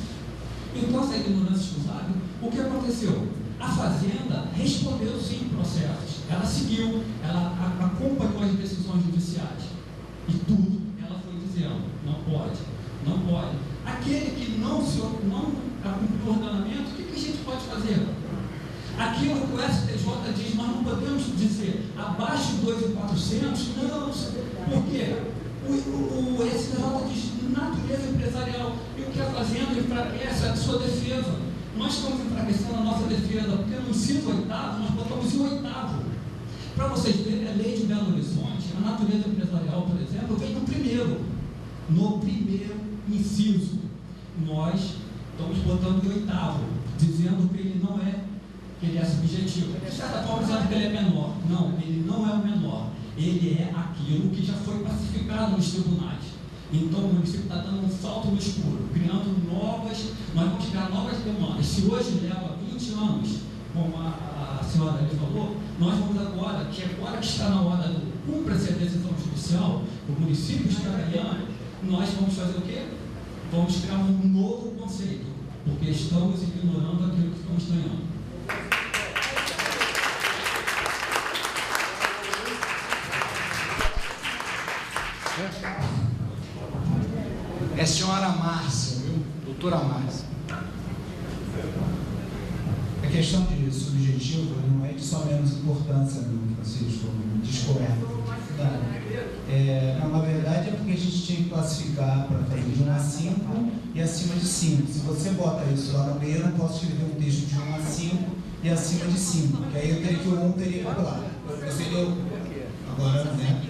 L: Então, essa ignorância escusável, o que aconteceu? A Fazenda respondeu sim processos. Ela seguiu, ela acompanhou as decisões judiciais. E tudo ela foi dizendo, não pode, não pode. Aquele que não cumpriu o ordenamento, o que a gente pode fazer? Aquilo que o STJ diz, nós não podemos dizer abaixo de 2.400, não, por quê? O STJ diz natureza empresarial, e o que a Fazenda enfraquece é a sua defesa. Nós estamos enfraquecendo a nossa defesa, porque no inciso 8º, nós botamos em 8º. Para vocês verem, a lei de Belo Horizonte, a natureza empresarial, por exemplo, vem no primeiro inciso. Nós estamos botando em 8º, dizendo que ele não é, que ele é subjetivo. De certa forma, dizendo que ele é menor. Não, ele não é o menor. Ele é aquilo que já foi pacificado nos tribunais. Então o município está dando um salto no escuro, criando nós vamos criar novas demandas. Se hoje leva 20 anos, como a senhora ali falou, nós vamos agora que está na hora do cumpra-se a decisão judicial, o município está ganhando, nós vamos fazer o quê? Vamos criar um novo conceito, porque estamos ignorando aquilo que estamos ganhando.
F: É a senhora Márcia, viu? Doutora Márcia. A questão de subjetivo não é de só menos importância, não, Francisco, discordo. Na verdade é porque a gente tinha que classificar para fazer de 1 a 5 e acima de 5. Se você bota isso lá no meio, eu não posso escrever um texto de 1 a 5 e acima de 5, porque aí eu teria que o 1 teria que pular. Agora, né?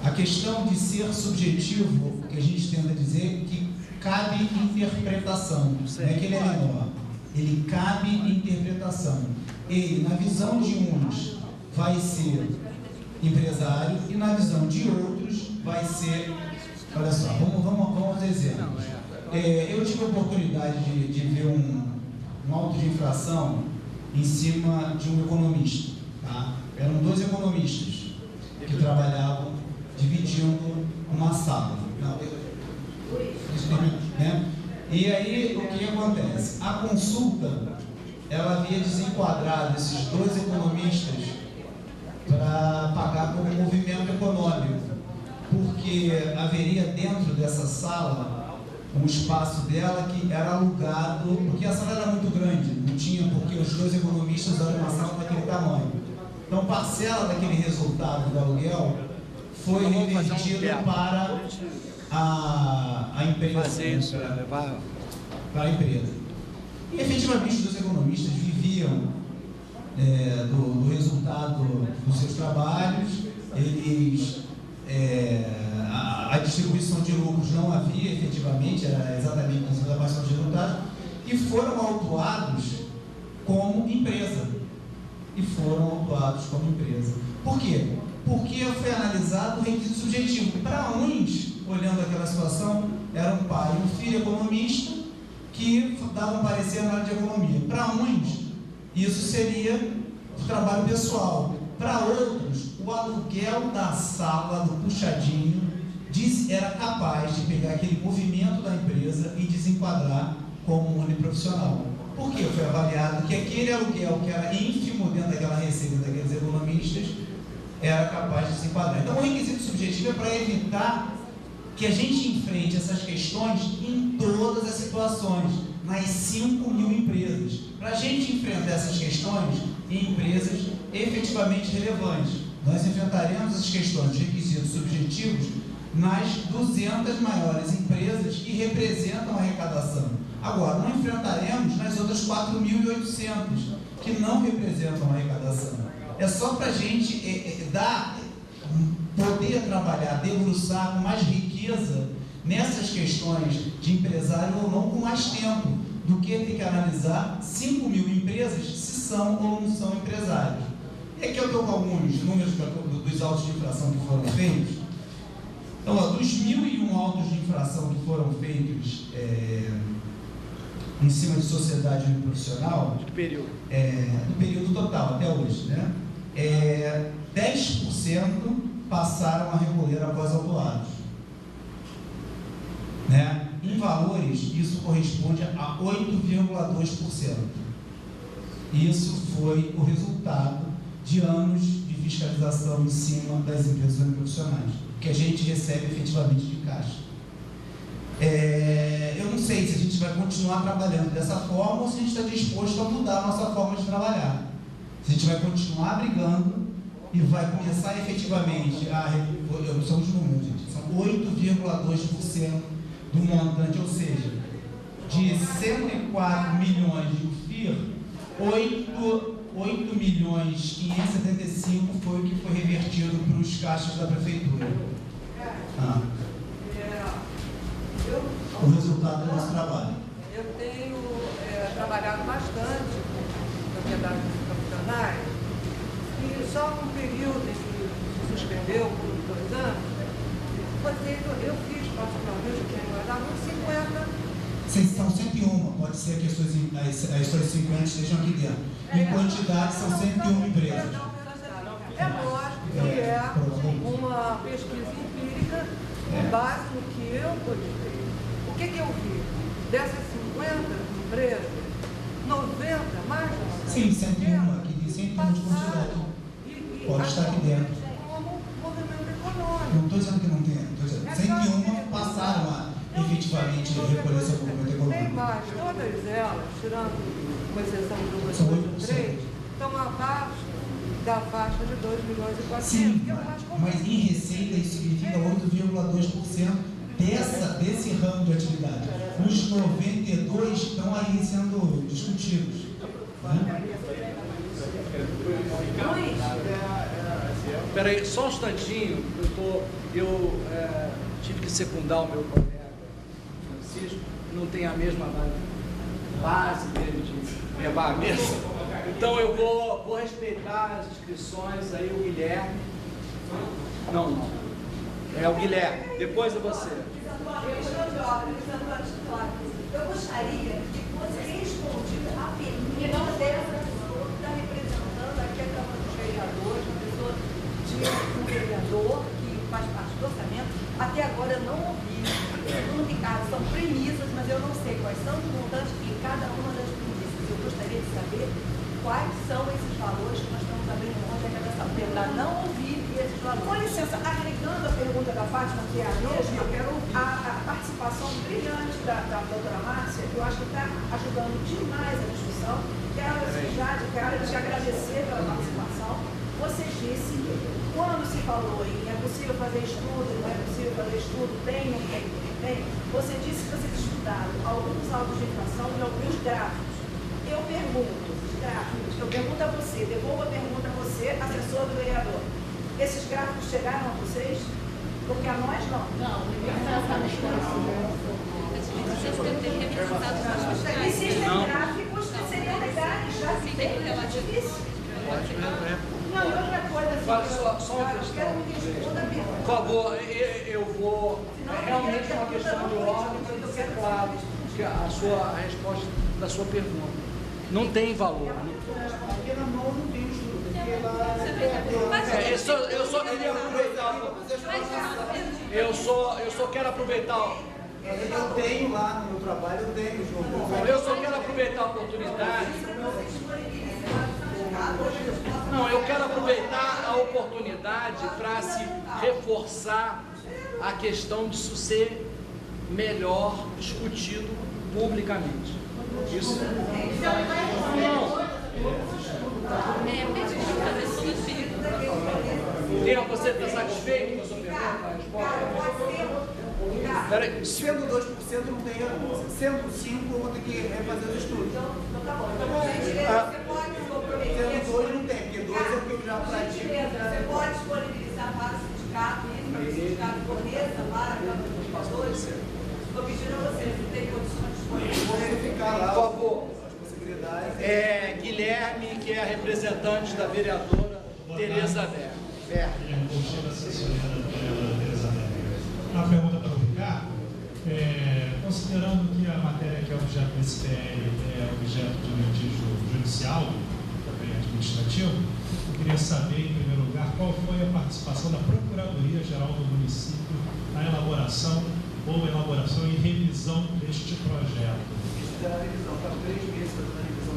F: A questão de ser subjetivo, o que a gente tenta dizer, que cabe interpretação. Não é que ele é menor. Ele cabe interpretação. Ele, na visão de uns, vai ser empresário e na visão de outros vai ser... Olha só, vamos exemplos. Eu tive a oportunidade de ver um auto de infração em cima de um economista. Tá? Eram 2 economistas que trabalhavam dividindo uma sala. Né? E aí, o que acontece? A consulta, ela havia desenquadrado esses 2 economistas para pagar como movimento econômico, porque haveria dentro dessa sala um espaço dela que era alugado, porque a sala era muito grande, não tinha porque os 2 economistas eram uma sala daquele tamanho. Então, parcela daquele resultado do aluguel foi revertido para a empresa. Para a empresa. E efetivamente os economistas viviam do resultado dos seus trabalhos, a distribuição de lucros não havia efetivamente, era exatamente a participação de resultados, e foram autuados como empresa. Por quê? Porque foi analisado o requisito subjetivo. Para uns, olhando aquela situação, era um pai e um filho economista que davam parecer na área de economia. Para uns, isso seria o trabalho pessoal. Para outros, o aluguel da sala do puxadinho era capaz de pegar aquele movimento da empresa e desenquadrar como uniprofissional. Por quê? Foi avaliado que aquele aluguel que era ínfimo dentro daquela receita daqueles economistas era capaz de se enquadrar. Então, o requisito subjetivo é para evitar que a gente enfrente essas questões em todas as situações, nas 5.000 empresas. Para a gente enfrentar essas questões em empresas efetivamente relevantes, nós enfrentaremos essas questões de requisitos subjetivos nas 200 maiores empresas que representam a arrecadação. Agora, não enfrentaremos nas outras 4.800 que não representam a arrecadação. É só para a gente poder trabalhar, debruçar com mais riqueza nessas questões de empresário ou não, com mais tempo, do que ter que analisar 5.000 empresas se são ou não são empresários. E aqui eu estou com alguns números dos autos de infração que foram feitos. Então, dos 1.001 autos de infração que foram feitos em cima de sociedade uniprofissional,
K: do período?
F: Do período total, até hoje, né? 10% passaram a recolher após autuados. Né? Em valores, isso corresponde a 8,2%. Isso foi o resultado de anos de fiscalização em cima das empresas uniprofissionais, que a gente recebe efetivamente de caixa. Eu não sei se a gente vai continuar trabalhando dessa forma ou se a gente está disposto a mudar a nossa forma de trabalhar. Se a gente vai continuar brigando e vai começar efetivamente são os números, gente, são 8,2% do montante, ou seja, de 104 milhões de UFIR, 8.575 foi o que foi revertido para os caixas da prefeitura. O resultado do nosso trabalho.
M: Eu tenho trabalhado bastante com propriedades profissionais e só num período em que se suspendeu por 2 anos, eu fiz particularmente o que eu dava uns 50.
F: São 101, pode ser que as suas 50 estejam aqui dentro. Em quantidade, são 101 empresas.
M: É lógico que uma pesquisa empírica com base no que eu pude. O que eu vi? Dessas 50 empresas, 90, mais de 90.
F: Sim, 101, aqui diz 101 de quantidade. Pode estar aqui dentro.
M: Como movimento econômico.
F: Não estou dizendo que não tem, estou dizendo 101 passaram a efetivamente recolher seu movimento econômico.
M: Tem mais, todas elas, tirando com exceção do 2,3, estão abaixo da faixa de 2.400.000.
F: Sim, mas em receita isso significa 8,2% desse ramo de atividade. Os 92 estão aí sendo discutidos. Né?
K: Espera aí, só um instantinho. Eu tive que secundar o meu colega Francisco, não tem a mesma base dele de levar a mesa. Então eu vou respeitar as inscrições aí, o Guilherme. Não. É o Guilherme, depois é você.
G: Eu gostaria que fosse respondida a pergunta dessa pessoa que está representando aqui a Câmara dos Vereadores, uma pessoa de um vereador que faz parte do orçamento. Até agora eu não ouvi. Segundo Ricardo, são premissas, mas eu não sei quais são os montantes em cada uma das premissas. Eu gostaria de saber quais são esses valores que nós estamos abrindo mão de arrecadação. Tentar não ouvir esses valores. Com licença, agregando a pergunta da Fátima, que é a mesma, eu quero a participação brilhante da doutora Márcia, que eu acho que está ajudando demais a discussão. Quero te agradecer pela participação. Você disse que quando se falou em é possível fazer estudo, não é possível fazer estudo, tem, você disse que vocês estudaram alguns autos de infração e alguns gráficos. Eu pergunto a você, devolvo a pergunta a você, assessor do vereador. Esses gráficos chegaram a vocês? Porque a nós não. Não, existem gráficos que seriam legais, já se tem difícil. Não, e outra coisa,
K: só uma questão. Por favor, eu vou. Realmente é uma questão de ordem para ser claro a resposta da sua pergunta. Não tem valor.
F: Porque na mão não tem estudo.
K: Eu só quero aproveitar.
F: Eu tenho lá no meu trabalho, eu tenho, João.
K: Eu só quero aproveitar a oportunidade. Não, eu quero aproveitar a oportunidade para se reforçar a questão de isso ser melhor discutido publicamente. Isso. Não. Você está satisfeito com a sua pergunta?
F: Peraí. Sendo 2% não tem, sendo 5% eu vou ter que refazer os estudos. Sendo 2 não tem, porque 2 é o que eu já pratico.
G: Você pode disponibilizar para o sindicato, para que o sindicato forneça para a Câmara dos Vereadores? Estou pedindo a vocês, não tem condições disponíveis.
F: Vou verificar lá,
K: por favor.
F: As possibilidades.
K: Guilherme, que é a representante da vereadora Tereza Berg.
N: Uma pergunta para o Ricardo. Considerando que a matéria que é objeto desse PL é objeto de litígio judicial, também administrativo, eu queria saber, em primeiro lugar, qual foi a participação da Procuradoria-Geral do município na elaboração e revisão deste projeto.
F: Fizeram a revisão, está 3 meses fazendo a revisão.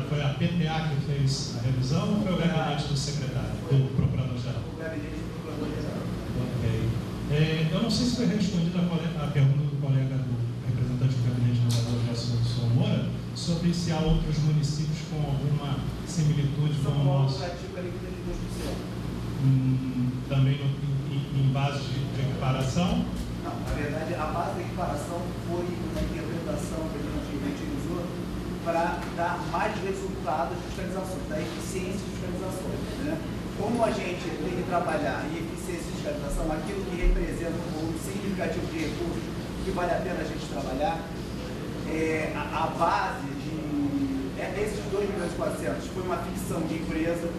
N: Foi a PTA que fez a revisão ou foi o gabinete do secretário, do Procurador-Geral?
F: O gabinete do Procurador-Geral.
N: Ok. Eu não sei se foi respondida a pergunta do colega do representante do gabinete do vereador Gerson Moura sobre se há outros municípios com alguma similitude com o nosso. Também em base de equiparação?
F: Não, na verdade, a base da equiparação foi uma interpretação que a gente utilizou para dar mais resultados de fiscalização, da eficiência de fiscalizações. Né? Como a gente tem que trabalhar em eficiência de fiscalização, aquilo que representa um volume significativo de recursos que vale a pena a gente trabalhar, a base desses 2.400.000 foi uma ficção de empresa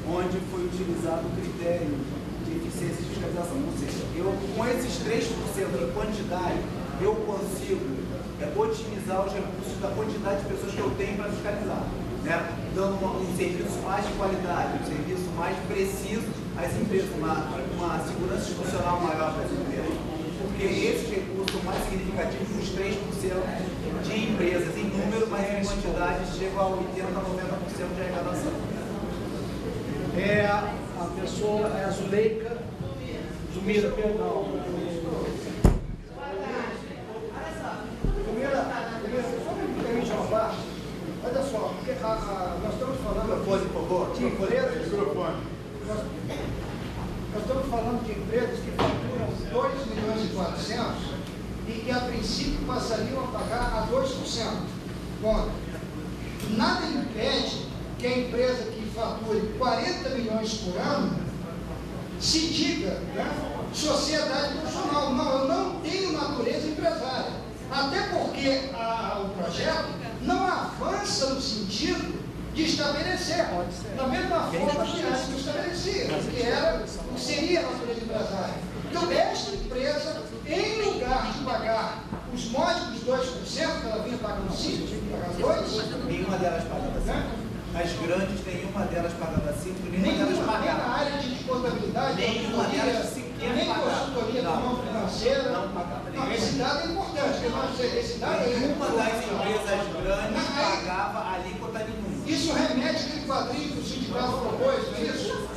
F: onde foi utilizado o critério de eficiência de fiscalização. Ou seja, com esses 3% de quantidade, eu consigo otimizar os recursos da quantidade de pessoas que eu tenho para fiscalizar, né? Dando um serviço mais de qualidade, um serviço mais preciso às empresas, uma segurança institucional maior para as empresas. Porque esses recursos são mais significativos dos 3% de empresas em número, mas em quantidade chegam a 80% a 90% de arrecadação.
K: A pessoa é a Zumira, perdão.
D: Olha só, porque nós estamos falando de empresas. Nós estamos falando de empresas que faturam 2.400.000 e que a princípio passariam a pagar a 2%. Bom, nada impede que a empresa que fature 40 milhões por ano se diga, né, sociedade profissional. Não, eu não tenho natureza empresária. Até porque o projeto não avança no sentido de estabelecer, da mesma forma que antes não estabelecia, que seria a natureza empresária. Então, esta empresa, em lugar de pagar os módicos 2%, que ela vinha pagando 5%, pagar 2%,
F: nenhuma delas pagava 5%. As grandes, nenhuma delas pagava 5%, nenhuma delas pagava. Nem na área de contabilidade,
D: nenhuma delas sequer nem consultoria financeira. Não pagava. Não, esse dado é importante, porque esse dado
F: nenhuma das empresas grandes pagava alíquota nenhuma.
D: Isso remete àquele quadrinho que o sindicato propôs, não é isso?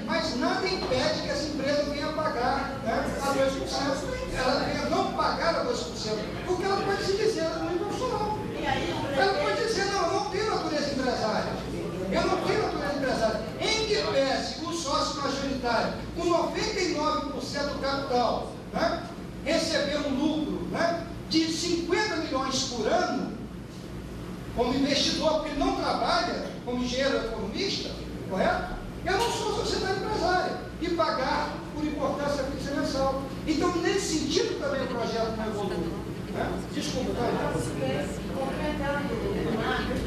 D: Mas nada impede que essa empresa venha pagar, né, a 2%. Ela venha não pagar a 2%, porque ela pode se dizer, ela não é profissional. Ela pode dizer, não, eu não tenho natureza empresária. Eu não tenho natureza empresária. Em que pese o sócio majoritário, com 99% do capital, né, receber um lucro, né, de 50 milhões por ano, como investidor, porque ele não trabalha como engenheiro economista, correto? Eu não sou sociedade empresária e pagar por importância fixa mensal. Então, nesse sentido também o projeto não evolui. Né? Desculpa, tá?
O: Complementando o Marcos,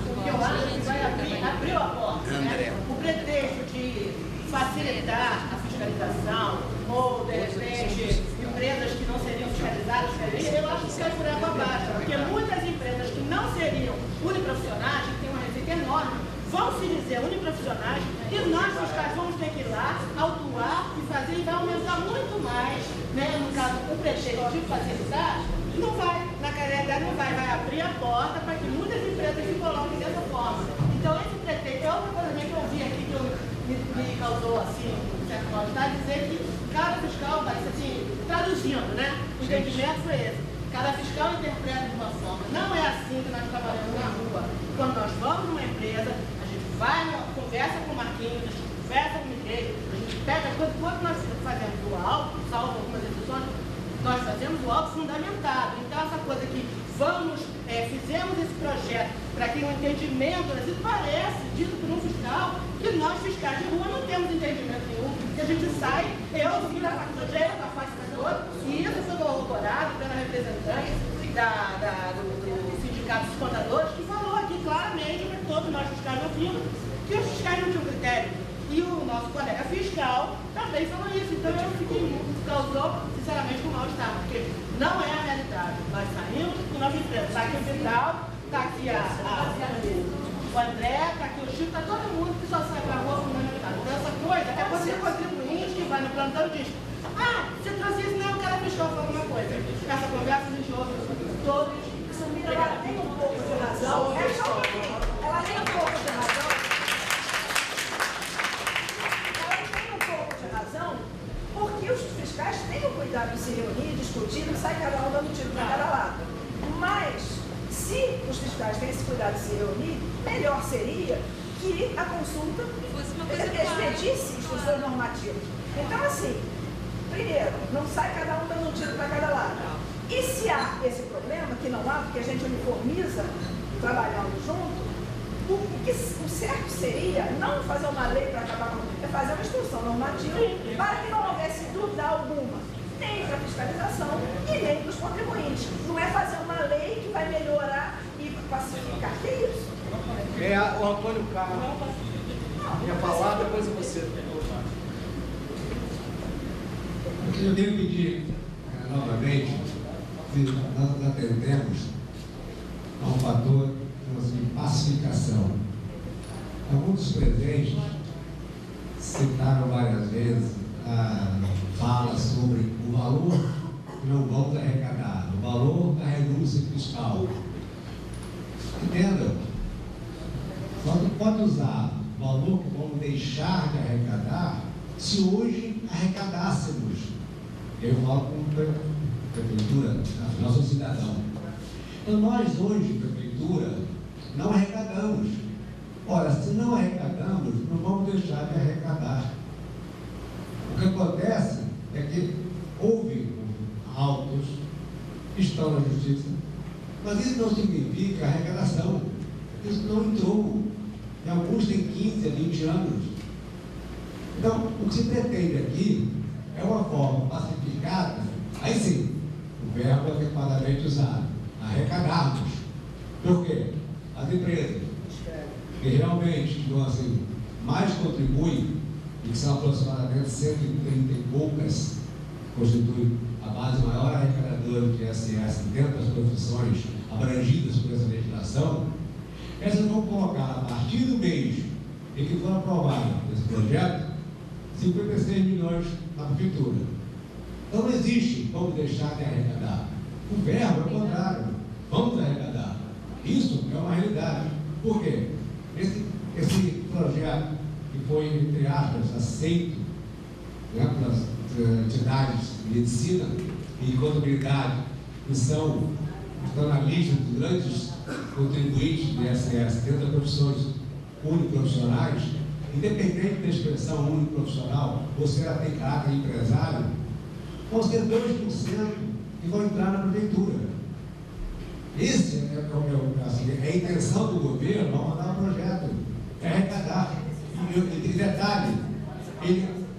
O: porque eu acho que vai abrir a porta, né? O pretexto de facilitar a fiscalização ou, de repente, empresas que não seriam fiscalizadas, eu acho que sai por água abaixo, porque muitas empresas que não seriam seriam uniprofissionais, que tem uma receita enorme, vão se dizer uniprofissionais, e nós fiscais vamos ter que ir lá, autuar e fazer, e vai aumentar muito mais, né? No caso, o prefeito de facilitar, não vai, na realidade não vai abrir a porta para que muitas empresas se coloquem dessa forma. Então, esse pretexto é outra coisa que eu vi aqui que me causou, assim, um certo mal-estar, dizer que cada fiscal, assim, traduzindo, né? O entendimento foi esse. Cada fiscal interpreta de uma forma. Não é assim que nós trabalhamos na rua. Quando nós vamos numa empresa, a gente vai, conversa com o Marquinhos, a gente conversa com o Miguel, a gente pega as coisas. Quando nós fazemos o auto, salvo algumas exceções, nós fazemos o auto fundamentado. Então, essa coisa que fizemos esse projeto para que o entendimento, assim, parece, dito por um fiscal, que nós fiscais de rua não temos entendimento nenhum, que a gente sai, eu fui da faculdade, da facilitadora, e isso foi corroborado pela representante do Sindicato dos Contadores, que falou aqui claramente, que todos nós fiscais ouvimos, que os fiscais não tinham critério. E o nosso colega fiscal também falou isso. Então eu fiquei causou, sinceramente, com mal-estar, porque não é a realidade. Nós saímos com o nosso emprego. Está aqui o Vidal, está aqui o André, está aqui o Chico, está todo mundo que só sai para a rua fundamentado. Então essa coisa é quando o contribuinte que vai no plantão e diz: ah, você trouxe isso, não, o cara fiscal falou alguma coisa. Essa conversa a gente ouve todos.
G: Ela tem um pouco de razão. Ela tem um pouco de razão. Porque os fiscais têm o cuidado de se reunir, discutir, não sai cada um dando tiro para cada lado. Mas, se os fiscais têm esse cuidado de se reunir, melhor seria que a consulta expedisse instruções normativas. Então, assim, primeiro, não sai cada um dando tiro para cada lado. E se há esse problema, que não há, porque a gente uniformiza trabalhando junto, o certo seria não fazer uma lei para acabar com é fazer uma instrução normativa para que não houvesse dúvida alguma, nem para a fiscalização e nem para os contribuintes. Não é fazer uma lei que vai melhorar e pacificar. Que é isso?
K: É o Antônio Carlos. Quer falar, depois você.
P: Eu queria pedir novamente que nós atendemos a um fator de pacificação. Alguns dos presentes citaram várias vezes a fala sobre o valor que não vamos arrecadar, o valor da renúncia fiscal. Entendam? Nós não podemos usar o valor que vamos deixar de arrecadar se hoje arrecadássemos. Eu falo como prefeitura, afinal sou cidadão. Então nós hoje, prefeitura, não arrecadamos. Ora, se não arrecadamos, não vamos deixar de arrecadar. O que acontece é que houve autos que estão na justiça, mas isso não significa arrecadação. Isso não entrou. E alguns têm 15 a 20 anos. Então, o que se pretende aqui é uma forma pacificada, aí sim, o verbo adequadamente usado, arrecadarmos. Por quê? As empresas que realmente, então, assim, mais contribuem, e que são aproximadamente 130 e poucas, constituem a base maior arrecadadora de ISS dentro das profissões abrangidas por essa legislação, essas vão colocar, a partir do mês em que for aprovado esse projeto, 56 milhões na prefeitura. Então não existe vamos deixar de arrecadar. O verbo é o contrário. Vamos arrecadar. Isso é uma realidade. Por quê? Esse projeto que foi, entre aspas, aceito, né, pelas entidades de medicina e contabilidade, que estão na lista dos grandes contribuintes do ISS dentro das profissões uniprofissionais, independente da expressão uniprofissional, ou se ela tem caráter empresário, vão ser 2% que vão entrar na prefeitura. Esse é a intenção do governo ao mandar o projeto, é arrecadar. E detalhe,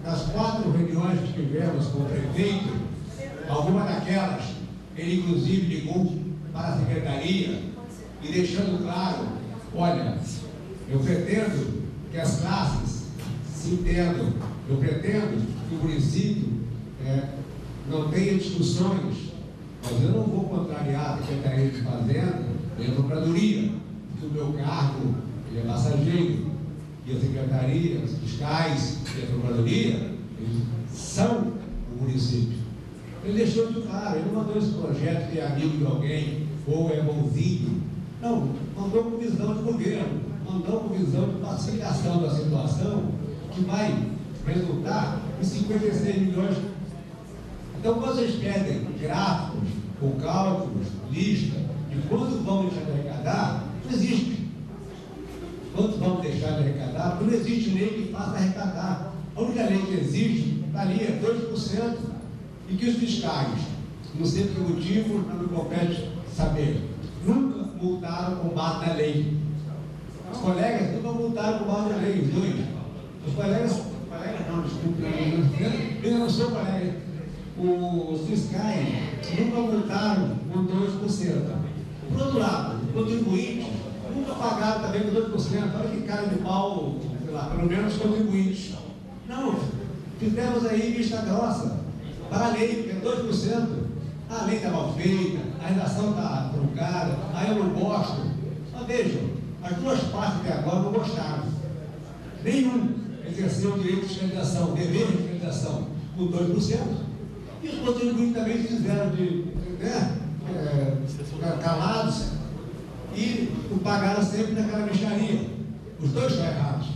P: nas 4 reuniões que tivemos com o prefeito, alguma daquelas, ele inclusive ligou para a secretaria e deixando claro, olha, eu pretendo que as classes se entendam, eu pretendo que o município não tenha discussões, mas eu não vou contrariar a Secretaria de Fazenda vem a Procuradoria, porque o meu cargo ele é passageiro, e a Secretaria, os fiscais e a Procuradoria, eles são o município. Ele deixou de claro, ele não mandou esse projeto que é amigo de alguém, ou é bonzinho. Não, mandou com visão de governo, mandou com visão de pacificação da situação, que vai resultar em 56 milhões. Então, quando vocês pedem gráficos, ou cálculos, lista, de quanto vão deixar de arrecadar, não existe. Quanto vão deixar de arrecadar? Porque não existe lei que faça arrecadar. A única lei que existe está ali, é 2%. E que os fiscais, não sei por que motivo, não me compete saber, nunca multaram com base na lei. Os colegas nunca multaram com base na lei, os dois. Os colegas não, desculpa, eu não sou colega. Os fiscais nunca multaram com 2%. Por outro lado, o contribuinte nunca pagaram também com 2%. Olha que cara de pau, sei lá, pelo menos os contribuintes. Não, fizemos aí vista grossa para a lei, porque é 2%. A lei está mal feita, a redação está truncada, aí eu não gosto. Mas vejam, as duas partes até agora não gostaram. Nenhum exerceu o direito de fiscalização, dever de fiscalização, com 2%. E os contribuintes também se fizeram de calados e o pagaram sempre naquela mexaria. Os dois estão errados.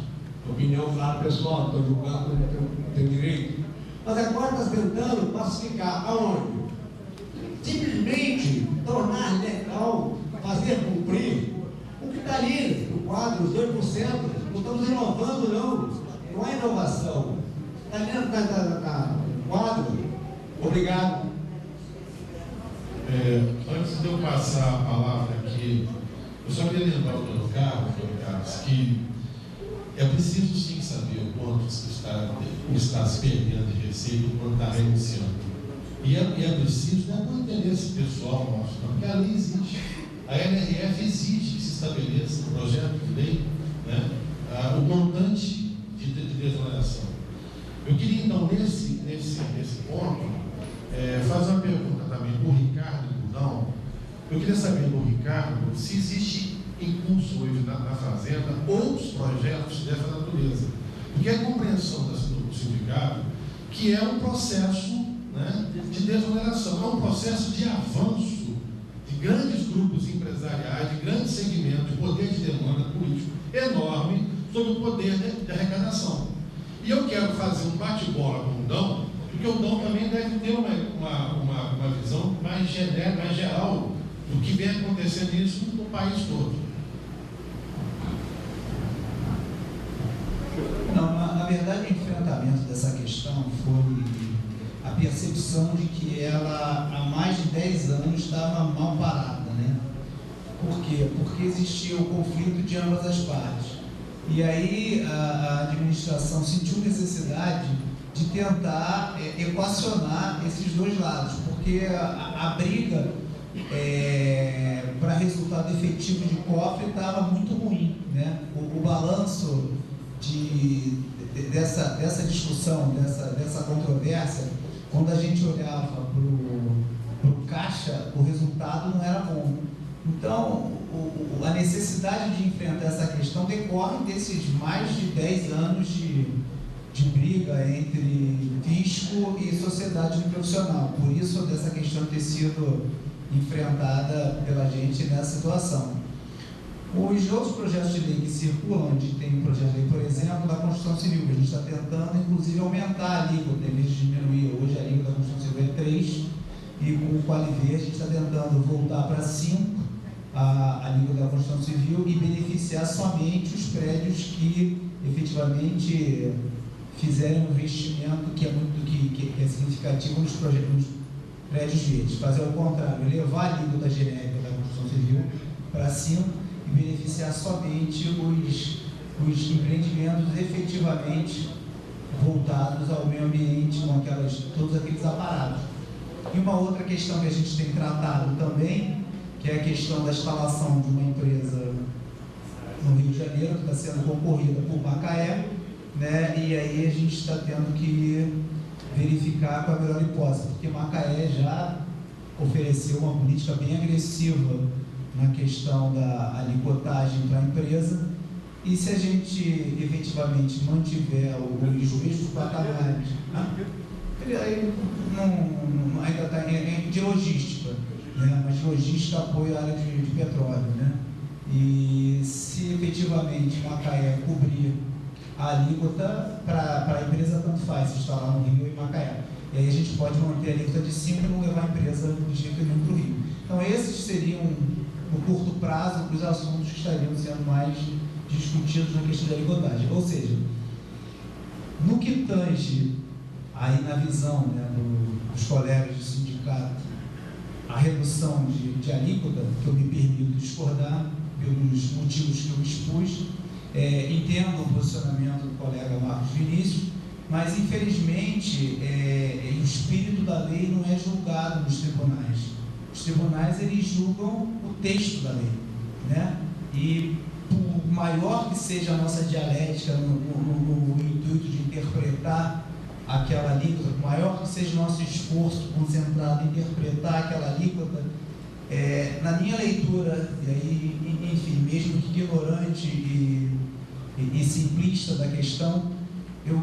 P: Opinião, claro, pessoal, não estou julgando, não tem direito. Mas agora está tentando pacificar aonde? Simplesmente tornar legal, fazer cumprir o que está ali no quadro, os 2%. Não estamos inovando, não é inovação. Está ali no quadro. Obrigado.
C: Antes de eu passar a palavra aqui, eu só queria lembrar o doutor Carlos, que é preciso sim saber o quanto está se perdendo de receita, o quanto está renunciando. E é preciso, não é por interesse pessoal nosso, não, porque a lei existe. A LRF exige que se estabeleça no projeto de lei, né, o montante de desoneração. Eu queria então, nesse ponto, fazer uma pergunta também para o Ricardo Budão. Eu queria saber do Ricardo se existe em curso hoje na Fazenda outros projetos dessa natureza. Porque a compreensão do sindicato que é um processo, né, de desoneração, é um processo de avanço de grandes grupos empresariais, de grandes segmentos, de poder de demanda político enorme sobre o poder de arrecadação. E eu quero fazer um bate-bola com o Dão, porque o Dão também deve ter uma visão mais genérica, mais geral do que vem acontecendo isso no país todo.
F: Não, na verdade, o enfrentamento dessa questão foi a percepção de que ela, há mais de 10 anos, estava mal parada, né? Por quê? Porque existia o conflito de ambas as partes. E aí a administração sentiu necessidade de tentar equacionar esses dois lados, porque a briga para resultado efetivo de cofre estava muito ruim, né? O balanço dessa discussão, dessa controvérsia, quando a gente olhava para o caixa, o resultado não era bom. Então, a necessidade de enfrentar essa questão decorre desses mais de 10 anos de briga entre fisco e sociedade profissional. Por isso, dessa questão ter sido enfrentada pela gente nessa situação. Os outros projetos de lei que circulam, onde tem um projeto de lei, por exemplo, da construção civil, que a gente está tentando, inclusive, aumentar a alíquota, em vez de diminuir. Hoje a alíquota da construção civil é 3%, e com o Qualiver a gente está tentando voltar para 5%, a alíquota da construção civil, e beneficiar somente os prédios que efetivamente fizerem um investimento que é significativo nos prédios verdes. Fazer o contrário, levar a alíquota genérica da construção civil para 5% e beneficiar somente os empreendimentos efetivamente voltados ao meio ambiente, com todos aqueles aparatos. E uma outra questão que a gente tem tratado também, que é a questão da instalação de uma empresa no Rio de Janeiro, que está sendo concorrida por Macaé, né? E aí a gente está tendo que verificar qual é a melhor hipótese, porque Macaé já ofereceu uma política bem agressiva na questão da alicotagem para a empresa, e se a gente efetivamente mantiver os mesmos patamares, aí ainda está de logística, né? Mas logística apoia a área de petróleo, né? E se efetivamente Macaé cobrir a alíquota, para a empresa tanto faz, se está lá no Rio ou em Macaé. E aí a gente pode manter a alíquota de cima e não levar a empresa de jeito nenhum para o Rio. Então esses seriam, no curto prazo, os assuntos que estariam sendo mais discutidos na questão da alicotagem. Ou seja, no que tange, aí na visão, né, dos colegas do sindicato, a redução de alíquota, que eu me permito discordar, pelos motivos que eu expus, entendo o posicionamento do colega Marcos Vinícius, mas infelizmente o espírito da lei não é julgado nos tribunais. Os tribunais, eles julgam o texto da lei, né? E por maior que seja a nossa dialética no intuito de interpretar aquela alíquota, por maior que seja o nosso esforço concentrado em interpretar aquela alíquota, na minha leitura, e aí, enfim, mesmo que ignorante e simplista da questão, eu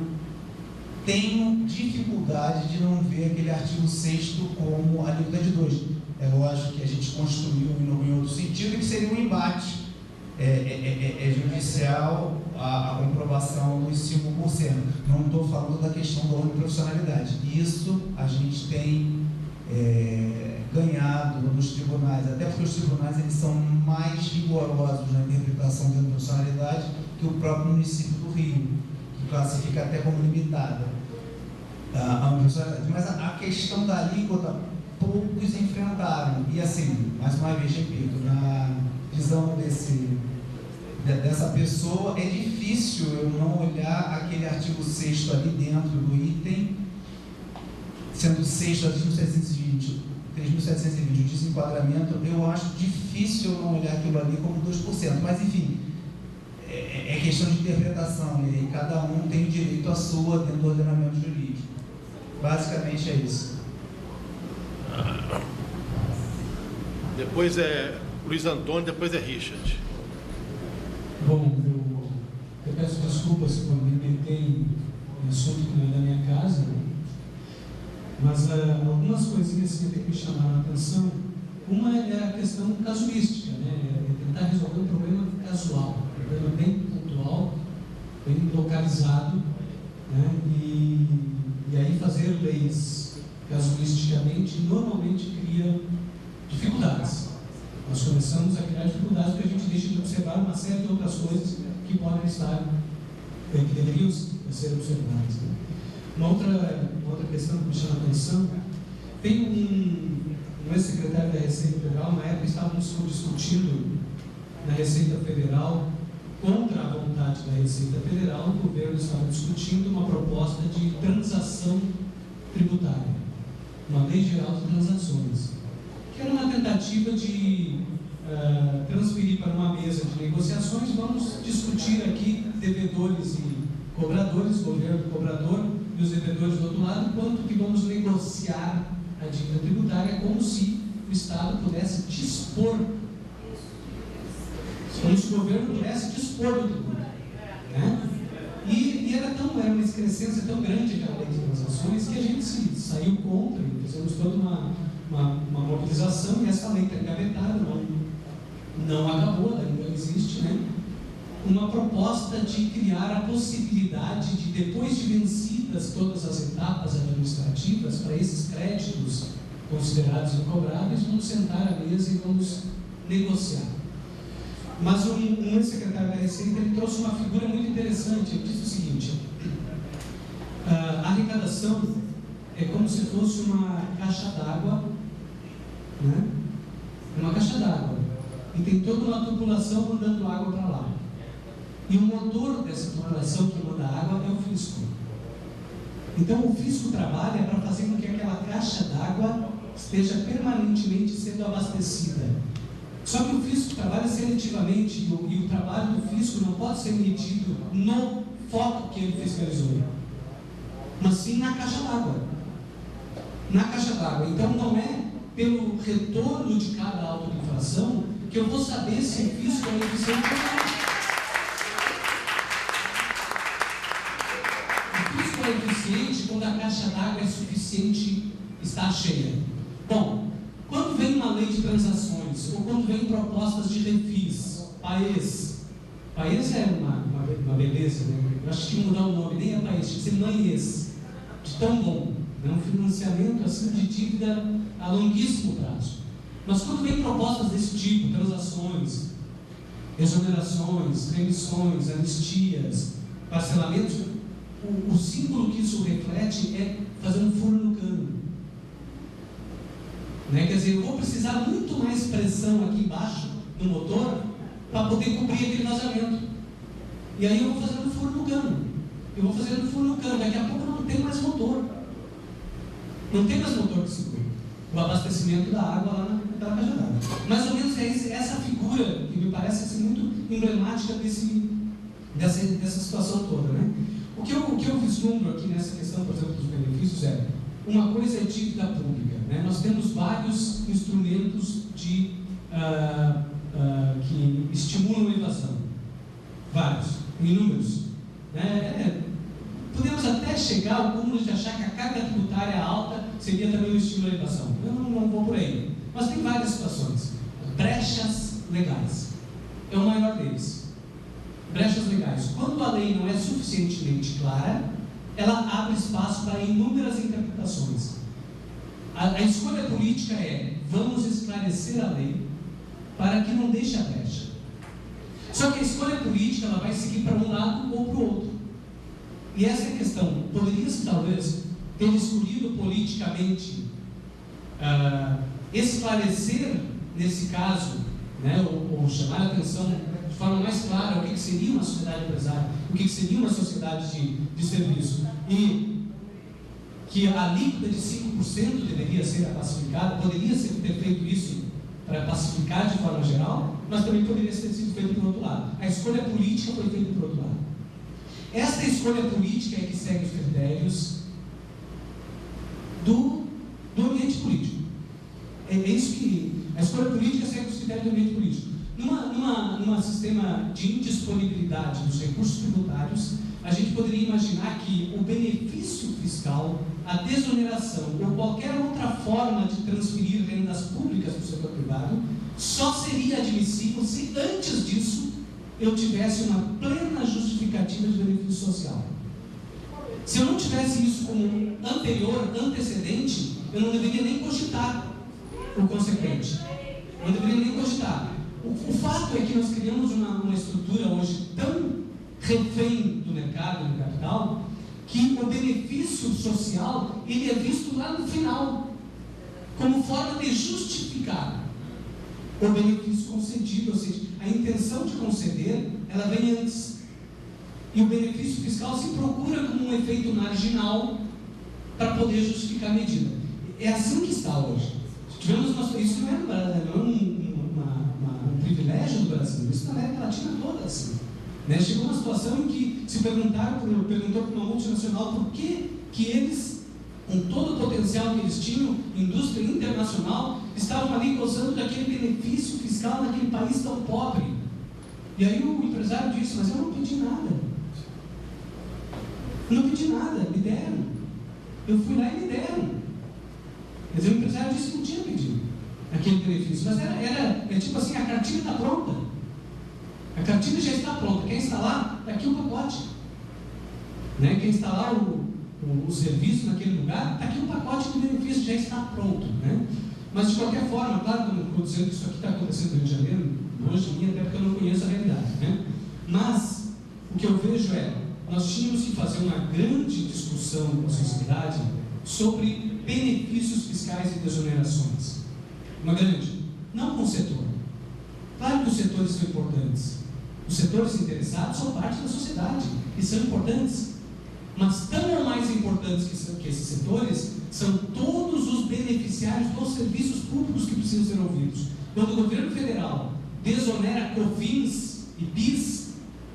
F: tenho dificuldade de não ver aquele artigo 6º como alíquota de 2. É lógico que a gente construiu em outro sentido, e que seria um embate judicial a comprovação dos 5%. Não estou falando da questão da uniprofissionalidade. Isso a gente tem ganhado nos tribunais, até porque os tribunais, eles são mais rigorosos na interpretação da uniprofissionalidade que o próprio município do Rio, que classifica até como limitada a uniprofissionalidade. Mas a questão da alíquota, poucos enfrentaram. E assim, mais uma vez, repito, na visão dessa pessoa, é difícil eu não olhar aquele artigo 6º ali dentro do item, sendo 6º, 3.720, o desenquadramento, eu acho difícil eu não olhar aquilo ali como 2%, mas enfim, é questão de interpretação, e cada um tem o direito à sua dentro do ordenamento jurídico. Basicamente é isso.
A: Depois é Luiz Antônio, depois é Richard.
L: Bom, eu peço desculpas por me meter em assunto que não é da minha casa, mas algumas coisinhas que me chamaram a atenção. Uma é a questão casuística, né? É tentar resolver um problema casual, um problema bem pontual, bem localizado, né? E aí fazer leis casuisticamente normalmente cria dificuldades. Nós começamos a criar dificuldades porque a gente deixa de observar uma série de outras coisas que podem estar, que deveriam ser observadas, né? Uma outra questão que me chama a atenção, tem um ex-secretário da Receita Federal, na época estávamos discutindo na Receita Federal, contra a vontade da Receita Federal, o governo estava discutindo uma proposta de transação tributária, uma lei geral de transações, que era uma tentativa de transferir para uma mesa de negociações. Vamos discutir aqui devedores e cobradores, governo e cobrador, e os devedores do outro lado, quanto que vamos negociar a dívida tributária, como se o Estado pudesse dispor, como se o governo pudesse dispor do tributo, né? E era uma excrescência tão grande aquela lei de transações que a gente saiu contra e fizemos toda uma mobilização, e essa lei está engavetada, não acabou, ainda existe, né? Uma proposta de criar a possibilidade de, depois de vencidas todas as etapas administrativas, para esses créditos considerados incobráveis, vamos sentar à mesa e vamos negociar. Mas um ex-secretário da Receita, ele trouxe uma figura muito interessante. Ele disse o seguinte: a arrecadação é como se fosse uma caixa d'água, né? Uma caixa d'água, e tem toda uma tubulação mandando água para lá. E o motor dessa tubulação que manda água é o fisco. Então o fisco trabalha para fazer com que aquela caixa d'água esteja permanentemente sendo abastecida. Só que o fisco trabalha seletivamente, e o trabalho do fisco não pode ser medido no foco que ele fiscalizou, mas sim na caixa d'água. Na caixa d'água. Então não é pelo retorno de cada auto de infração que que eu vou saber se o fisco é eficiente ou não. O fisco é eficiente quando a caixa d'água é suficiente, está cheia. Bom, quando vem uma lei de transações, ou quando vem propostas de refis, país é uma beleza, né? Eu acho que mudar o nome, nem é país, tinha que ser mães, de tão bom, né? Um financiamento assim de dívida a longuíssimo prazo. Mas quando vem propostas desse tipo, transações, exonerações, remissões, anistias, parcelamentos, o símbolo que isso reflete é fazer um furo no cano. Né? Quer dizer, eu vou precisar muito mais pressão aqui embaixo no motor para poder cobrir aquele vazamento. E aí eu vou fazendo um furo no cano. Daqui a pouco não tem mais motor. Não tem mais motor que segure o abastecimento da água lá naquela caixa d'água. Mais ou menos é essa figura que me parece assim, muito emblemática dessa situação toda. Né? O que eu vislumbro aqui nessa questão, por exemplo, dos benefícios é: uma coisa é dívida pública. Né? Nós temos vários instrumentos que estimulam a evasão. Vários, inúmeros. Né? Podemos até chegar ao cúmulo de achar que a carga tributária alta seria também um estímulo à evasão. Eu não vou por aí. Mas tem várias situações. Brechas legais é o maior deles. Brechas legais. Quando a lei não é suficientemente clara, ela abre espaço para inúmeras interpretações. A escolha política é: vamos esclarecer a lei para que não deixe a brecha. Só que a escolha política ela vai seguir para um lado ou para o outro. E essa é a questão. Poderia-se talvez ter escolhido politicamente esclarecer nesse caso, né, ou chamar a atenção de forma mais clara o que seria uma sociedade empresária, o que seria uma sociedade de serviço, e que a alíquota de 5% deveria ser pacificada. Poderia ter feito isso para pacificar de forma geral, mas também poderia ter sido feito por outro lado. A escolha política foi feita por outro lado. Esta escolha política é que segue os critérios do ambiente político. É isso que... A escolha política segue os critérios do ambiente político. Num sistema de indisponibilidade dos recursos tributários, a gente poderia imaginar que o benefício fiscal, a desoneração ou qualquer outra forma de transferir rendas públicas para o setor privado só seria admissível se antes disso eu tivesse uma plena justificativa de benefício social. Se eu não tivesse isso como antecedente, eu não deveria nem cogitar o consequente. Eu não deveria nem cogitar. O fato é que nós criamos uma estrutura hoje tão refém do mercado e do capital, que o benefício social ele é visto lá no final, como forma de justificar o benefício concedido, ou seja, a intenção de conceder, ela vem antes. E o benefício fiscal se procura como um efeito marginal para poder justificar a medida. É assim que está hoje. Isso não é um privilégio do Brasil, isso na América Latina toda assim. Né? Chegou uma situação em que se perguntou para uma multinacional por que eles, com todo o potencial que eles tinham, indústria internacional, estavam ali gozando daquele benefício fiscal naquele país tão pobre. E aí o empresário disse: mas eu não pedi nada. Não pedi nada, me deram. Eu fui lá e me deram. Quer dizer, o empresário disse que não tinha pedido aquele benefício, mas é tipo assim, a cartilha está pronta. A cartilha já está pronta. Quer instalar? Está aqui o pacote. Né? Quer instalar o serviço naquele lugar? Está aqui o pacote do benefício, já está pronto. Né? Mas de qualquer forma, claro que eu não estou dizendo que isso aqui está acontecendo no Rio de Janeiro, longe de mim, até porque eu não conheço a realidade. Né? Mas o que eu vejo é: nós tínhamos que fazer uma grande discussão com a sociedade sobre benefícios fiscais e desonerações. Uma grande. Não com o setor. Claro que os setores são importantes. Os setores interessados são parte da sociedade e são importantes. Mas tão ou mais importantes que esses setores são todos os beneficiários dos serviços públicos que precisam ser ouvidos. Quando o governo federal desonera COFINS e PIS,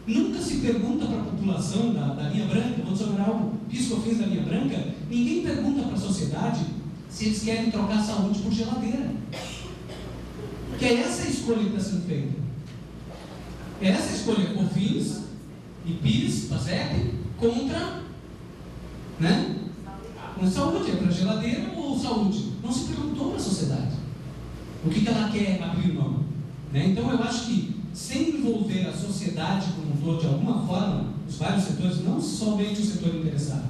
L: nunca se pergunta para a população da linha branca, vamos desonerar o PIS, COFINS da linha branca, ninguém pergunta para a sociedade se eles querem trocar saúde por geladeira. Que é essa a escolha que está sendo feita. Essa escolha é COFINS, IPIS, PASEP, contra, né? Com saúde, é para geladeira ou saúde? Não se perguntou para a sociedade o que ela quer abrir mão, né? Então eu acho que sem envolver a sociedade como um todo de alguma forma, os vários setores, não somente o setor interessado,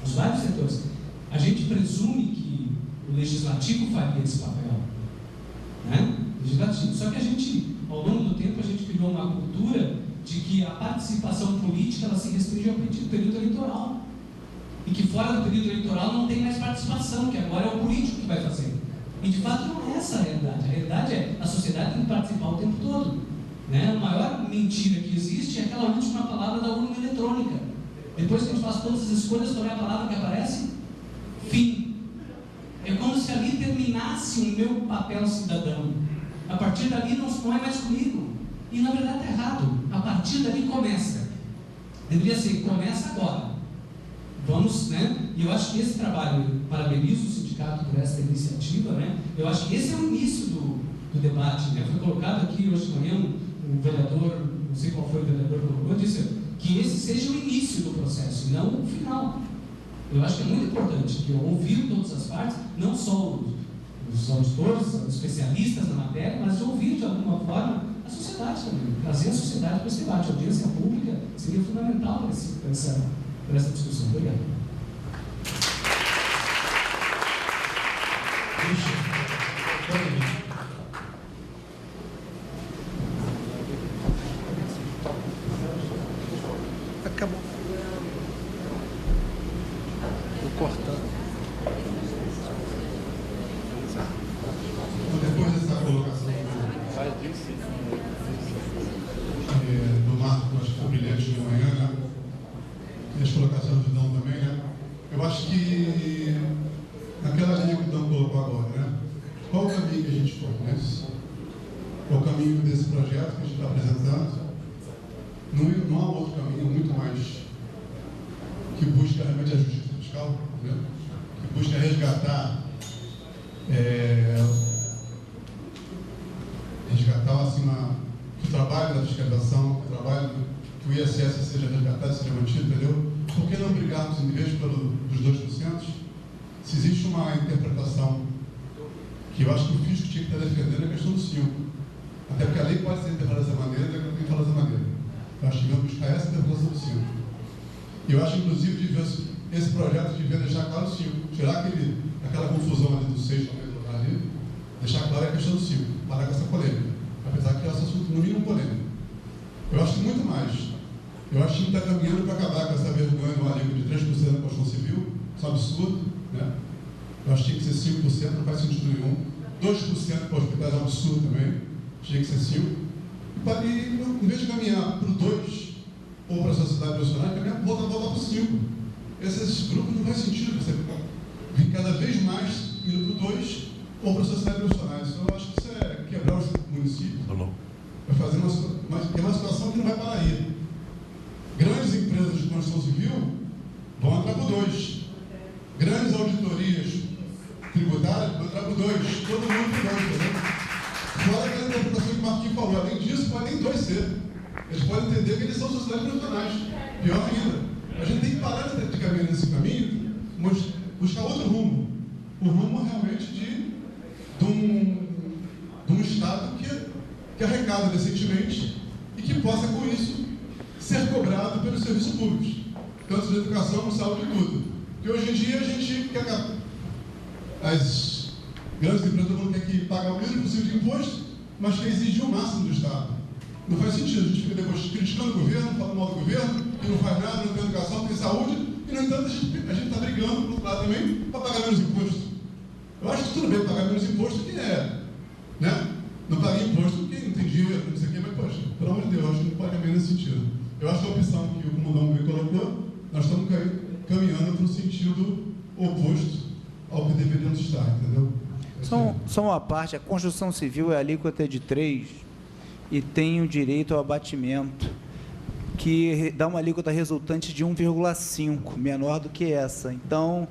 L: os vários setores, a gente presume que o legislativo faria esse papel, né? Legislativo. Só que a gente, ao longo do tempo, a gente criou uma cultura de que a participação política ela se restringe ao período eleitoral. E que fora do período eleitoral não tem mais participação, que agora é o político que vai fazer. E de fato não é essa a realidade. A realidade é a sociedade tem que participar o tempo todo, né? A maior mentira que existe é aquela última palavra da urna eletrônica. Depois que a gente faz todas as escolhas, qual é a palavra que aparece? Fim. É como se ali terminasse o meu papel cidadão. A partir dali não é mais comigo. E na verdade está errado. A partir dali começa. Deveria ser, começa agora. Vamos, né? E eu acho que esse trabalho, parabenizo o sindicato por essa iniciativa, né? Eu acho que esse é o início do debate, né? Foi colocado aqui hoje de manhã um vereador, não sei qual foi o vereador que colocou, disse que esse seja o início do processo, e não o final. Eu acho que é muito importante que eu ouvir todas as partes, não só os auditores, os especialistas na matéria, mas ouvir de alguma forma a sociedade também, trazer a sociedade para esse debate. A audiência pública seria fundamental para essa discussão. Obrigado.
K: Acabou. Estou cortando.
C: Depois dessa colocação do Marco, acho que foi brilhante de manhã, né? E as colocações do Dão também, né? Eu acho que naquela linha que o Dão colocou agora, né? Qual o caminho que a gente for, né? Qual o caminho desse projeto que a gente está apresentando? Não há outro caminho muito mais que busca realmente a justiça fiscal, né? Que busca resgatar assim, que o trabalho da fiscalização, que o ISS seja resgatado, seja mantido, entendeu? Por que não brigarmos em vez dos 2%? Se existe uma interpretação que eu acho que o fisco tinha que estar defendendo, é a questão do 5%. Até porque a lei pode ser interpretada dessa maneira, e não tem que falar dessa maneira. Eu acho que vamos buscar essa interpretação do 5%. E eu acho, inclusive, esse projeto devia deixar claro o 5%. Tirar aquela confusão ali do 6 ali, deixar claro a questão do 5%. Parar com essa polêmica. Apesar que é um assunto, no mínimo, polêmico. Eu acho que muito mais. Eu acho que está caminhando para acabar com essa vergonha do alíquota de 3% da construção civil. Isso é um absurdo, né? Eu acho que tinha que ser 5%, não faz sentido nenhum. 2% para os hospitais é um absurdo também. Tinha que ser 5%. E em vez de caminhar para o 2% ou para a sociedade profissional, caminhar voltar para o 5%. Esses grupos não faz sentido. Você vir cada vez mais indo para o 2% ou para a sociedade profissional. Então, eu acho que isso é quebrar os municípios. Vai fazer uma situação que não vai parar aí. Grandes empresas de construção civil vão entrar para o 2%. Grandes auditorias tributárias vão entrar para o 2%. Todo mundo para o 2%, entendeu? Fora aquela interpretação que o Marquinhos falou. Além disso, podem nem 2 ser. Eles podem entender que eles são sociedades profissionais. Pior ainda. A gente tem que parar de caminhar nesse caminho, mas buscar outro rumo. O rumo realmente de um Estado que arrecada decentemente e que possa, com isso, ser cobrado pelos serviços públicos, tanto de educação, saúde e tudo. Porque hoje em dia a gente quer que as grandes empresas vão ter que pagar o mínimo possível de imposto, mas quer exigir o máximo do Estado. Não faz sentido, a gente fica depois criticando o governo, falando mal do governo, que não faz nada, não tem educação, não tem saúde, e no entanto a gente está brigando, por outro lado também, para pagar menos imposto. Eu acho que tudo bem pagar menos imposto que né? Não pagar imposto porque não tem dinheiro, não sei o quê, mas poxa, pelo amor de Deus, eu acho que não pode haver nesse sentido. Eu acho que a opção que o comandante me colocou, nós estamos caminhando para o sentido oposto ao que deveríamos estar, entendeu?
Q: Só uma parte, a construção civil é a alíquota de 3% e tem o direito ao abatimento, que dá uma alíquota resultante de 1,5%, menor do que essa. Então,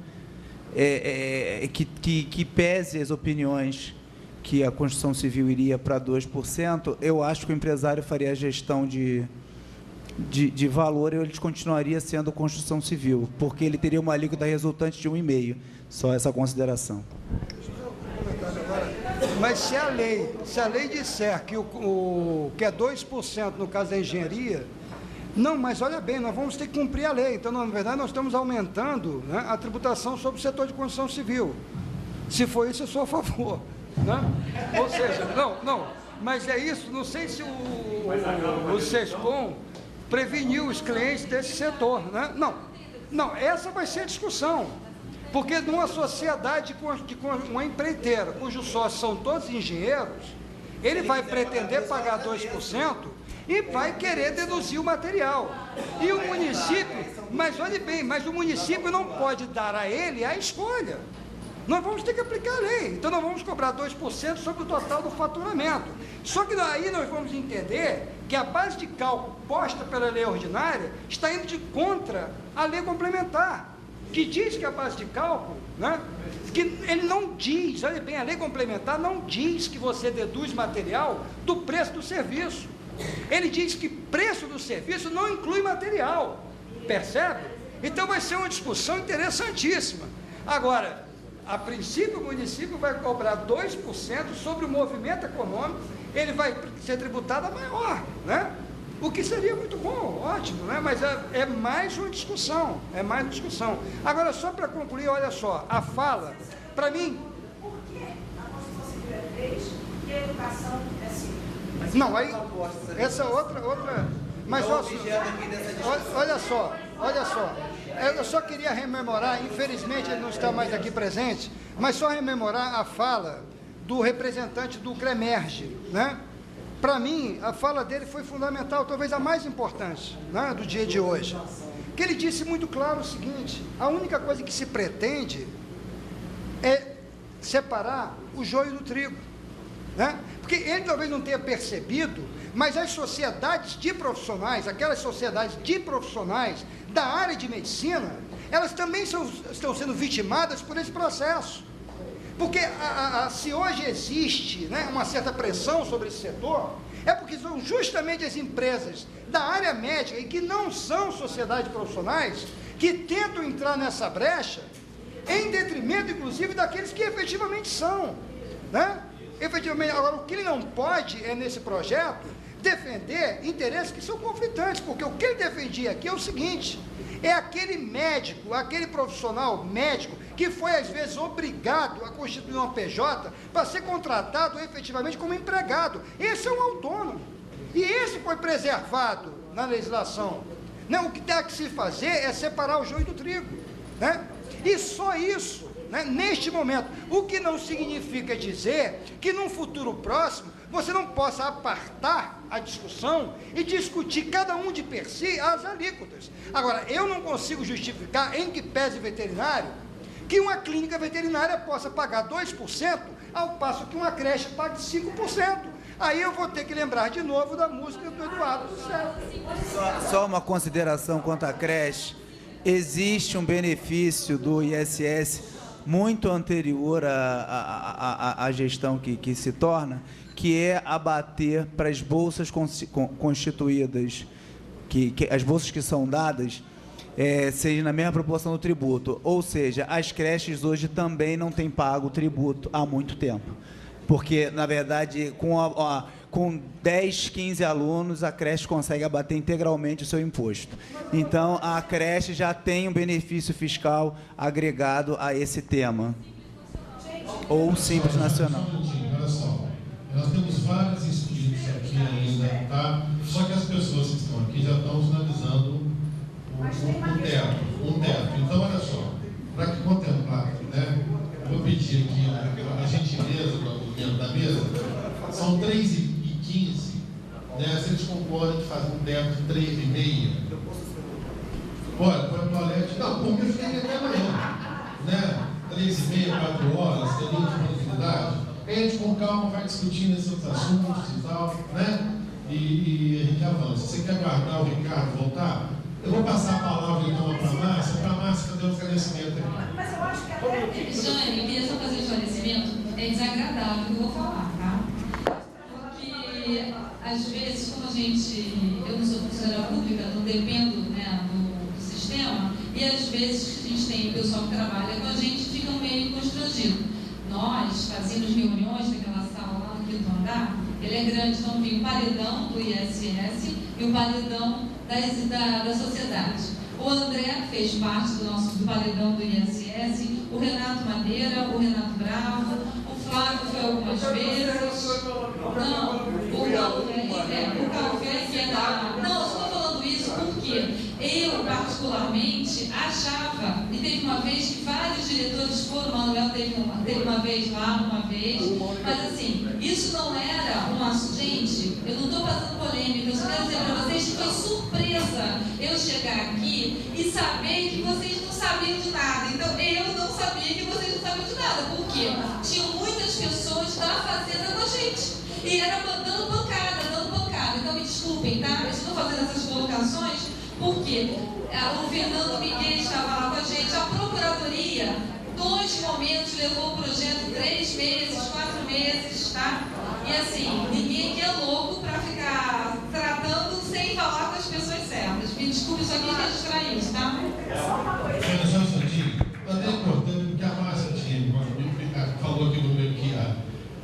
Q: que pese as opiniões que a construção civil iria para 2%, eu acho que o empresário faria a gestão de valor e ele continuaria sendo construção civil, porque ele teria uma alíquota resultante de 1,5%. Só essa consideração.
D: Mas se a lei disser que é 2% no caso da engenharia, não, mas olha bem, nós vamos ter que cumprir a lei. Então, na verdade, nós estamos aumentando, né, a tributação sobre o setor de construção civil. Se for isso, eu sou a favor. Né? Ou seja, não, mas é isso, não sei se o SESCOM preveniu os clientes desse setor. Né? Não, essa vai ser a discussão. Porque numa sociedade com uma empreiteira, cujos sócios são todos engenheiros, ele vai pretender pagar 2% e vai querer deduzir o material. E o município, mas olhe bem, mas o município não pode dar a ele a escolha. Nós vamos ter que aplicar a lei. Então nós vamos cobrar 2% sobre o total do faturamento. Só que aí nós vamos entender que a base de cálculo posta pela lei ordinária está indo de contra a lei complementar, que diz que a base de cálculo, né, que ele não diz, olha bem, a lei complementar não diz que você deduz material do preço do serviço. Ele diz que preço do serviço não inclui material, percebe? Então vai ser uma discussão interessantíssima. Agora, a princípio o município vai cobrar 2% sobre o movimento econômico, ele vai ser tributado a maior, né? O que seria muito bom, ótimo, né? Mas é mais uma discussão, Agora, só para concluir, olha só, a fala, para mim...
G: Por que a Constituição Civil é 3 e a educação é 5?
D: Não, aí, essa outra... Mas olha só, eu só queria rememorar, infelizmente ele não está mais aqui presente, mas só rememorar a fala do representante do CREMERGE, né? Para mim, a fala dele foi fundamental, talvez a mais importante, né, do dia de hoje. Que ele disse muito claro o seguinte: a única coisa que se pretende é separar o joio do trigo. Né? Porque ele talvez não tenha percebido, mas as sociedades de profissionais, aquelas sociedades de profissionais da área de medicina, elas também estão sendo vitimadas por esse processo. Porque se hoje existe, né, uma certa pressão sobre esse setor, é porque são justamente as empresas da área médica e que não são sociedades profissionais que tentam entrar nessa brecha em detrimento, inclusive, daqueles que efetivamente são. Né? Efetivamente, agora, o que ele não pode é, nesse projeto, defender interesses que são conflitantes, porque o que ele defendia aqui é o seguinte: é aquele médico, aquele profissional médico que foi, às vezes, obrigado a constituir uma PJ para ser contratado efetivamente como empregado. Esse é um autônomo. E esse foi preservado na legislação. Não, o que tem que se fazer é separar o joio do trigo. Né? E só isso, né, neste momento. O que não significa dizer que, num futuro próximo, você não possa apartar a discussão e discutir cada um de per si as alíquotas. Agora, eu não consigo justificar, em que pese veterinário, que uma clínica veterinária possa pagar 2%, ao passo que uma creche pague 5%. Aí eu vou ter que lembrar de novo da música do Eduardo do Céu.
Q: Só uma consideração quanto à creche. Existe um benefício do ISS muito anterior à gestão que se torna, que é abater para as bolsas constituídas, as bolsas que são dadas, seja na mesma proporção do tributo. Ou seja, as creches hoje também não têm pago tributo há muito tempo. Porque, na verdade, com 10, 15 alunos, a creche consegue abater integralmente o seu imposto. Então, a creche já tem um benefício fiscal agregado a esse tema. Ou Simples Nacional.
C: Olha só, nós temos vários estudos aqui ainda, tá? Só que as pessoas que estão aqui já estão finalizando um teto. Então, olha só, para que contemplar, né? Eu vou pedir aqui a gentileza do movimento da mesa. São 3h15, né? Se eles concordam de fazer um teto de 3h30, olha, põe o toalete. Não, porque eu fiquei até amanhã, né? 3h30, 4 horas, tem muita disponibilidade. Aí a gente com calma vai discutindo esses assuntos e tal, né? E a gente avança. Você quer aguardar o Ricardo voltar? Eu vou passar a palavra então para a Márcia. Para a Márcia, cadê o esclarecimento aqui?
G: Mas eu acho que até...
I: Jane, queria só fazer um esclarecimento. é desagradável que eu vou falar, tá? Porque, às vezes, como eu não sou funcionária pública, não dependo, né, do sistema, e às vezes a gente tem o pessoal que trabalha com a gente fica meio constrangido. Nós fazíamos reuniões naquela sala lá no quinto andar, ele é grande, então vinha o paredão do ISS e o paredão da sociedade. O André fez parte do paredão do ISS, o Renato Madeira, o Renato Bravo, o Flávio foi algumas vezes. Não, o Calvé que é da... Não, estou falando isso porque eu, particularmente, achava, e teve uma vez que vários diretores foram, o Manuel teve uma vez lá, uma vez, mas assim, isso não era um assunto. Gente, eu não estou fazendo polêmica, eu só quero dizer para vocês que foi surpresa eu chegar aqui e saber que vocês não sabiam de nada. Então, eu não sabia que vocês não sabiam de nada, porque tinham muitas pessoas da Fazenda com a gente, e era dando pancada. Então, me desculpem, tá? Eu estou fazendo essas colocações porque o Fernando Miguel estava lá com a gente, a Procuradoria, 2 momentos, levou o projeto 3 meses, 4 meses, tá? E assim, ninguém aqui é louco para ficar tratando sem falar com as pessoas certas. Me desculpe, só quis registrar isso, tá?
C: Só um instantinho. Até importante, porque a Márcia falou aqui no meio que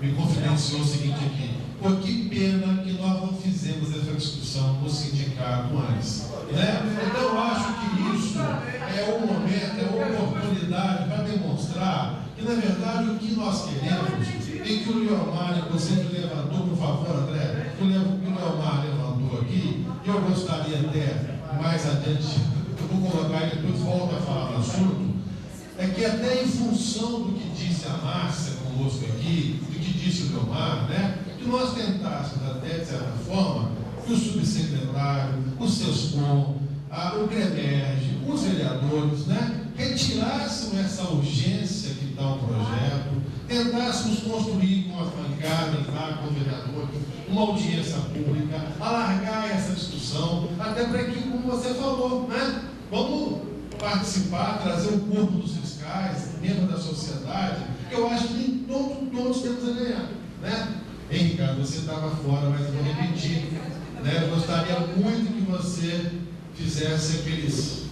C: me confidenciou o seguinte aqui. Pô, que pena que nós não fizemos essa discussão no sindicato antes. Né? Então, eu acho que isso é um momento, é uma oportunidade para demonstrar que, na verdade, o que nós queremos, e que o Leomar, inclusive, levantou, por favor, André, que o Leomar levantou aqui, e eu gostaria até, mais adiante, eu vou colocar e depois volto a falar do assunto, é que até em função do que disse a Márcia conosco aqui, do que disse o Leomar, né, que nós tentássemos até, de certa forma, que o subsecretário, o SESCOM, o CREMERGE, os vereadores, né, retirassem essa urgência que está o projeto, tentássemos construir com as bancadas lá, com o vereador, uma audiência pública, alargar essa discussão, até para que, como você falou, né, vamos participar, trazer o corpo dos fiscais, membros da sociedade, que eu acho que todos temos a ganhar, né? Hein, Ricardo, você estava fora, mas eu vou repetir, né? Eu gostaria muito que você fizesse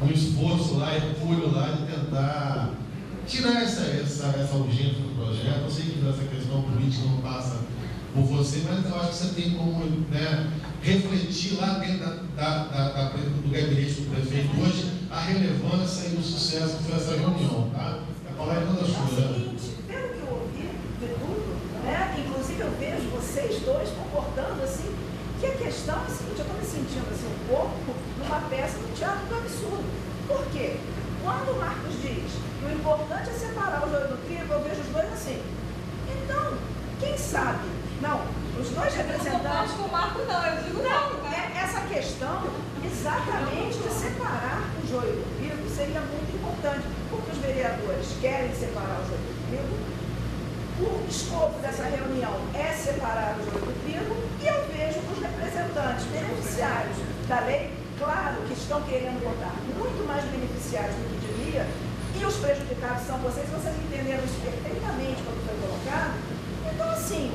C: um esforço lá, hercúleo lá, de tentar tirar essa urgência do projeto. Eu sei que essa questão política não passa por você, mas eu acho que você tem como, né, refletir lá dentro do gabinete do prefeito hoje a relevância e o sucesso que foi essa reunião, tá? A palavra é toda sua.
G: É o seguinte, pelo que eu ouvi de tudo, né, inclusive eu vejo vocês dois comportando assim, que a questão é a seguinte, eu estou me sentindo assim um pouco numa peça do teatro do absurdo. Por quê? Quando o Marcos diz que o importante é separar o joio do trigo, eu vejo os dois assim. Então, quem sabe? Não, os dois representantes...
J: com o Marco não, eu digo não.
G: Essa questão exatamente de separar o joio do trigo seria muito importante, porque os vereadores querem separar o joio do trigo, o escopo dessa reunião é separar o joio do trigo, e eu vejo os representantes beneficiários da lei, claro que estão querendo botar muito mais beneficiários do que devia, e os prejudicados são vocês entenderam isso perfeitamente quando foi colocado. Então, assim,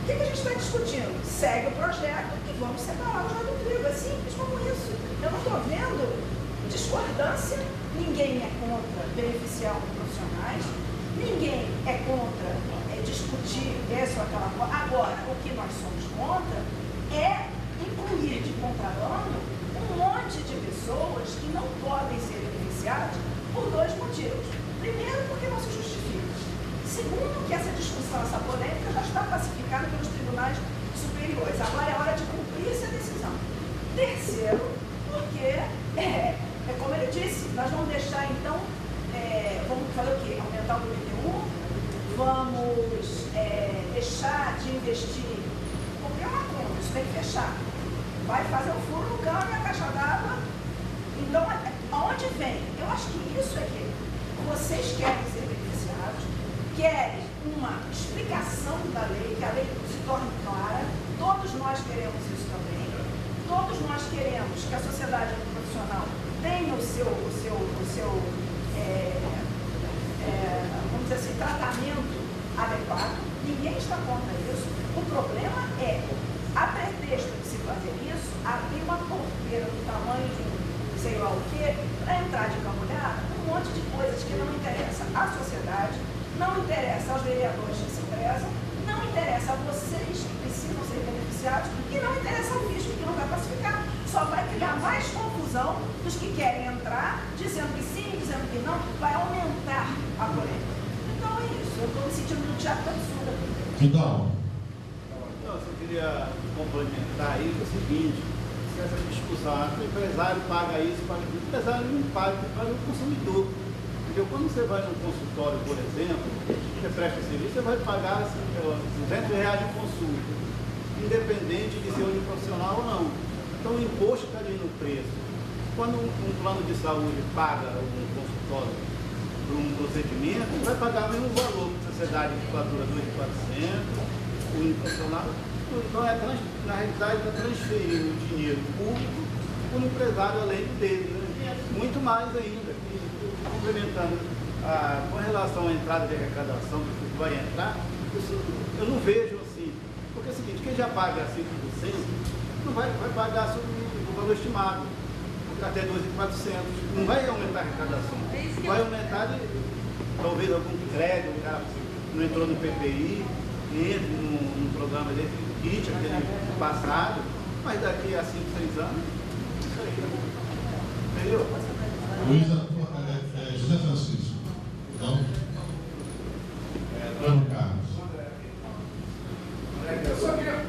G: o que a gente está discutindo? Segue o projeto e vamos separar o joio do trigo. É simples como isso. Eu não estou vendo discordância, ninguém é contra beneficiar os profissionais, ninguém é contra discutir essa ou aquela coisa. Agora, o que nós somos contra é incluir de contrabando um monte de pessoas que não podem ser beneficiadas por 2 motivos. Primeiro, porque não se justifica. Segundo, que essa discussão, essa polêmica já está pacificada pelos tribunais superiores. Agora é hora de cumprir essa decisão. Terceiro, porque, como ele disse, nós vamos deixar, então, vamos fazer o quê? Aumentar o IPTU, vamos deixar de investir, porque é uma conta, isso tem que fechar. Vai fazer o furo no cano e a caixa d'água. Então, aonde vem? Eu acho que isso é que vocês querem ser beneficiados, querem uma explicação da lei, que a lei se torne clara. Todos nós queremos isso também. Todos nós queremos que a sociedade profissional tenha o seu vamos dizer assim, tratamento adequado, ninguém está contra isso. O problema é, a pretexto de se fazer isso, abrir uma porteira do tamanho de um sei lá o quê, para entrar de camulhada, um monte de coisas que não interessa à sociedade, não interessa aos vereadores que se prezam, não interessa a vocês que precisam ser beneficiados e não interessa ao fisco que não vai pacificar. Só vai criar mais confusão dos que querem entrar, dizendo que sim, dizendo que não, vai aumentar a polêmica. Então é isso, eu estou me sentindo no teatro absurdo aqui.
C: Então.
H: Não, eu só queria complementar aí o seguinte, essa discussão, o empresário paga isso, paga isso. O empresário não paga, paga o consumidor. Porque quando você vai num consultório, por exemplo, você presta serviço, você vai pagar assim, R$200 de consulta, independente de ser uniprofissional ou não. Então o imposto está ali no preço. Quando um plano de saúde paga um consultório por um procedimento, vai pagar o mesmo valor que a sociedade que fatura R$2.400, o uniprofissional. Então, na realidade, está transferindo o dinheiro público para o empresário além dele, né? Muito mais ainda. Complementando, com relação à entrada de arrecadação que vai entrar, eu não vejo assim. Porque é o seguinte, quem já paga 5% não vai pagar sobre o valor estimado, até 2.400. Não vai aumentar a arrecadação. Vai aumentar, talvez, algum crédito, o cara não entrou no PPI, entre num programa desse. Aquele passado, mas daqui a 5, 6 anos, isso aí, entendeu?
C: José Francisco. Não? Bruno Carlos.
R: Eu só queria.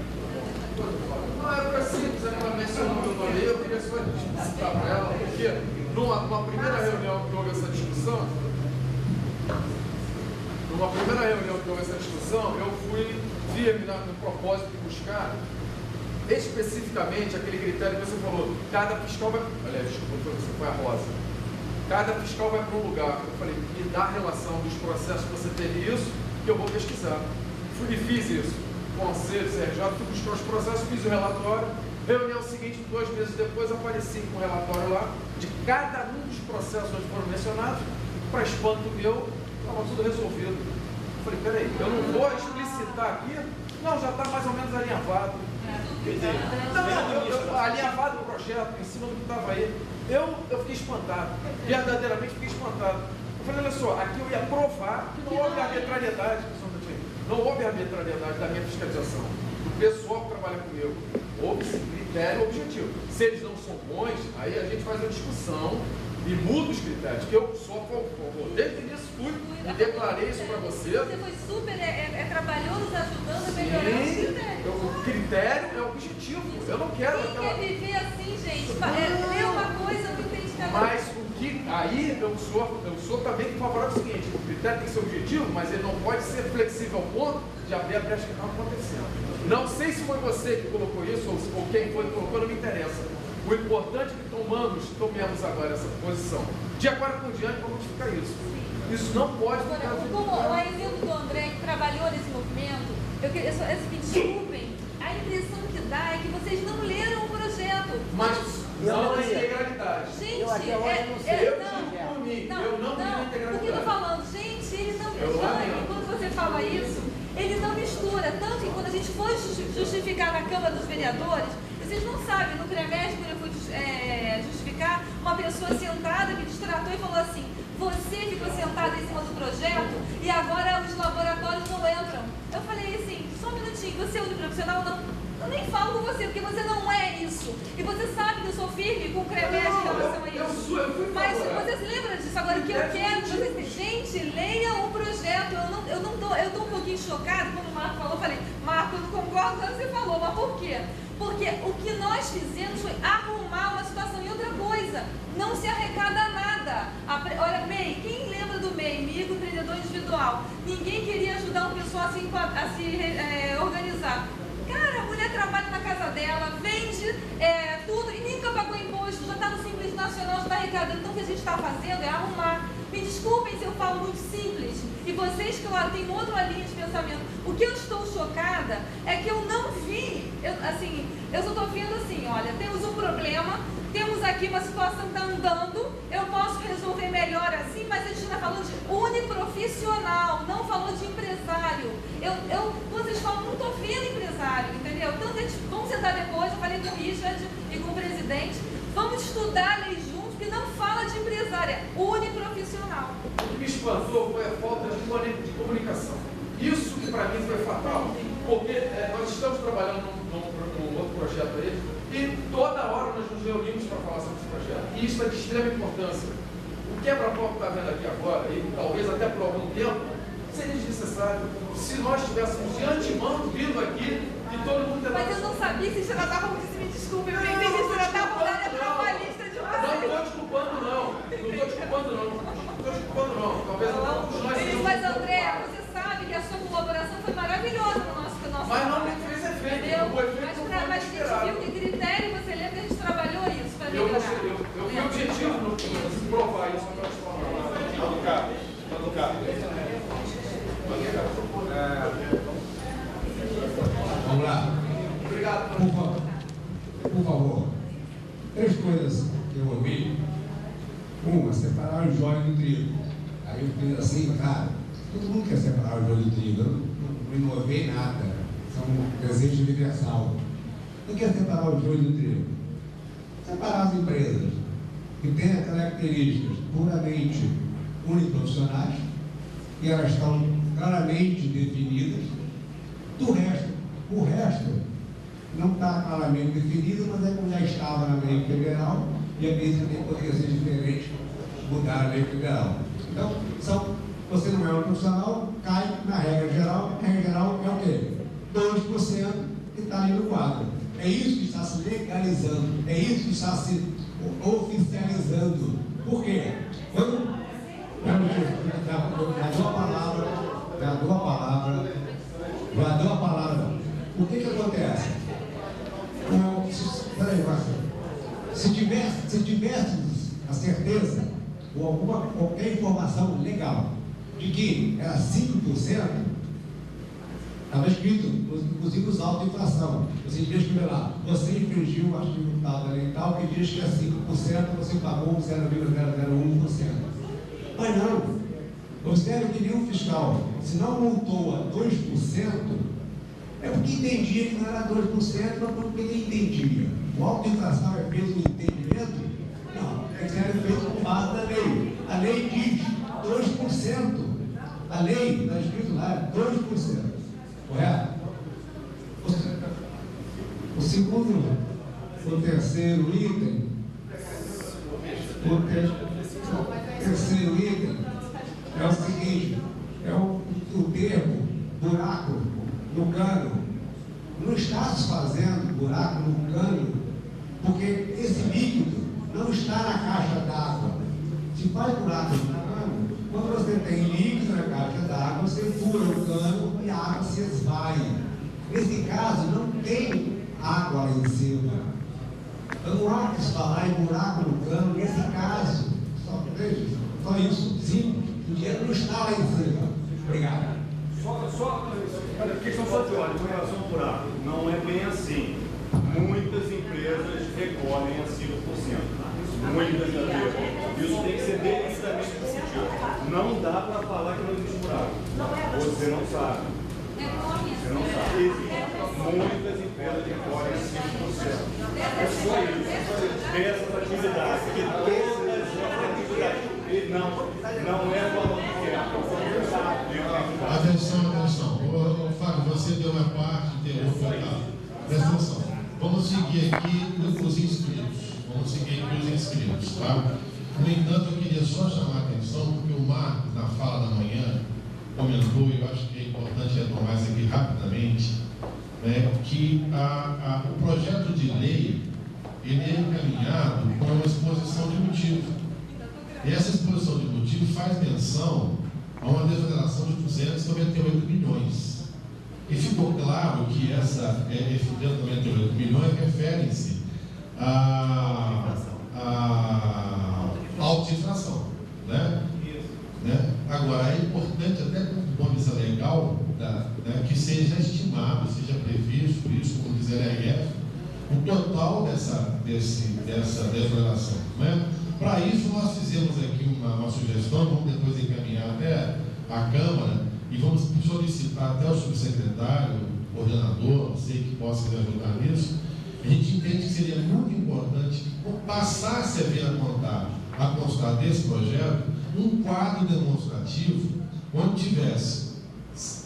R: Não é para simples, ela mencionou o que eu falei, eu queria só explicitar para ela, porque numa primeira reunião que houve essa discussão, eu fui firme no propósito de buscar especificamente aquele critério que você falou, cada fiscal vai, aliás, desculpa, você foi a Rosa, cada fiscal vai para um lugar. Eu falei, me dá a relação dos processos que você teve isso, que eu vou pesquisar. Fui e fiz isso, Conselho, CRJ, fui buscar os processos, fiz o relatório, reunião seguinte, 2 meses depois, apareci com o relatório lá, de cada um dos processos onde foram mencionados, para espanto meu, estava tudo resolvido. Eu falei, peraí, eu não vou explicitar aqui, não, já está mais ou menos alinhavado. Quer dizer, alinhavado o projeto, em cima do que estava aí. Eu fiquei espantado, verdadeiramente fiquei espantado. Eu falei, olha só, aqui eu ia provar que não houve arbitrariedade, não houve arbitrariedade da minha fiscalização, do pessoal que trabalha comigo. Houve critério objetivo. Se eles não são bons, aí a gente faz a discussão e muda os critérios, que eu sou a favor. Desde o início fui e declarei isso para você.
J: Você foi super trabalhoso ajudando a melhorar os critérios.
R: O critério é objetivo. Eu não quero
J: Quem quer viver assim, gente? É uma coisa, não entende cada
R: Mas o que aí eu sou também favorável ao seguinte, o critério tem que ser objetivo, mas ele não pode ser flexível ao ponto de abrir a brecha que está acontecendo. Não sei se foi você que colocou isso ou quem foi que colocou, não me interessa. O importante é que tomemos agora essa posição. De agora por diante, vamos modificar isso. Isso não pode ficar...
J: Como o exemplo do André, que trabalhou nesse movimento, me desculpem, a impressão que dá é que vocês não leram o projeto.
R: Mas não na integralidade.
J: Gente,
R: eu não li na integralidade.
J: Porque eu estou falando, gente, ele não mistura. Quando você fala isso, ele não mistura. Tanto que quando a gente foi justificar na Câmara dos Vereadores, vocês não sabem, no pré-médico, quando eu fui justificar, uma pessoa sentada me distratou e falou assim, você ficou sentada em cima do projeto e agora os laboratórios não entram. Eu falei assim, só um minutinho, você é uniprofissional? Não, eu nem falo com você, porque você não é isso. E você sabe que eu sou firme com o CREMES em relação a isso. Mas você se lembra disso? Agora, o que eu quero que vocês... Gente, leiam o projeto. Eu estou um pouquinho chocada, quando o Marco falou, eu falei, Marco, eu não concordo com o que você falou, mas por quê? Porque o que nós fizemos foi arrumar uma situação. E outra coisa, não se arrecada nada. Olha, MEI, quem lembra do MEI, microempreendedor individual? Ninguém queria ajudar uma pessoa a se organizar. Cara, a mulher trabalha na casa dela, vende tudo e nunca pagou imposto, já está no Simples Nacional, já está arrecadando. Então o que a gente está fazendo é arrumar. Me desculpem se eu falo muito simples. E vocês, claro, têm outra linha de pensamento. O que eu estou chocada é que eu não vi, eu só estou vendo assim, olha, temos um problema, Temos aqui uma situação que está andando, eu posso resolver melhor assim, mas a gente está falando de uniprofissional, não falou de empresário. Quando vocês falam, não estou vendo empresário, entendeu? Então, vamos sentar depois, eu falei com o Richard e com o presidente, vamos estudar a lei juntos, que não fala de empresário, é uniprofissional.
R: O que me espantou foi a falta de comunicação. Isso que para mim foi fatal, porque nós estamos trabalhando num outro projeto aí, e toda hora nós nos reunimos para falar sobre esse projeto. E isso é de extrema importância. O quebra-pau que está vendo aqui agora, e talvez até por algum tempo, seria desnecessário se nós tivéssemos de antemão vindo aqui e todo mundo...
J: Mas eu não sabia que se tratavam disso, me desculpe, eu entendi que se tratavam da área trabalhista de vocês.
R: Não estou desculpando, não. Não estou desculpando, não. Não estou desculpando, não. Talvez todos nós...
J: Mas, André, você sabe que a sua colaboração foi maravilhosa no nosso
R: mas não me fez efeito.
J: Mas a gente viu que critério, você lembra que a gente trabalhou isso para melhorar.
R: Eu fui objetivo no provar isso para transformar.
P: Vamos lá.
R: Obrigado.
P: Por favor. 3 coisas que eu ouvi. Uma, separar o joio do trigo. Aí eu fiz assim, cara, todo mundo quer separar o joio do trigo. Eu não inovei nada. São um desejo universal. Não quer separar o joio do trigo. Separar as empresas que têm características puramente uniprofissionais e elas estão claramente definidas. Do resto, o resto não está claramente definido, mas é como já estava na lei federal e a medida também poderia ser diferente, mudar a lei federal. Então, você não é um profissional, cai na regra geral. A regra geral é o quê? 2% que está ali no quadro. É isso que está se legalizando, é isso que está se oficializando. Por quê? Quando já dou a palavra. O que acontece? Se tivéssemos a certeza ou qualquer informação legal de que era 5%, estava escrito, inclusive os autos de infração. Você devia escrever lá, você infringiu o artigo tal da lei tal, que diz que é 5%, você pagou 0,001%. Mas não. Observe que nenhum fiscal, se não multou a 2%, é porque entendia que não era 2%, mas porque ele entendia. O auto de infração é feito no entendimento? Não, é que era feito com base na lei. A lei diz 2%. A lei, está escrito lá, 2%. Correto? O terceiro item, é o seguinte, é o termo buraco no cano. Não está se fazendo buraco no cano, porque esse líquido não está na caixa d'água. Se faz buraco no cano, quando você tem líquido na caixa d'água, você fura o cano e a água se esvai. Nesse caso, não tem água lá em cima. Eu não há que se falar em buraco no cano, nesse caso. Só isso, simples. O dinheiro não está lá em cima. Obrigado.
H: Olha, questão só de ordem com relação ao buraco. Não é bem assim. Muitas empresas recolhem a 5%. Muitas empresas. Isso tem que ser devidamente discutido. Não dá para falar que não existe buraco. Você não sabe. Você não sabe. Existem muitas empresas que recolhem a 5%. É só isso. Dessas atividades. Que todas as atividades. Não é valor pequeno.
C: Atenção. Fábio, você deu uma parte, interrompeu. Presta atenção. Vamos seguir aqui os inscritos. Tá? No entanto, eu queria só chamar a atenção, porque o Marcos, na fala da manhã, comentou, e eu acho que é importante retomar isso aqui rapidamente, né, que o projeto de lei ele é encaminhado com uma exposição de motivo. E essa exposição de motivo faz menção a uma desoneração de 298 milhões. E ficou claro que esses 298 milhões referem-se à auto-infração. Né? Agora, é importante, até do ponto de vista legal, que seja estimado, seja previsto isso, como diz a IRF, o total dessa relação. Né? Para isso, nós fizemos aqui uma sugestão, vamos depois encaminhar até a Câmara e vamos solicitar até o subsecretário, coordenador, não sei que possa me ajudar nisso. A gente entende que seria muito importante passasse a vir a constar desse projeto um quadro demonstrativo onde tivesse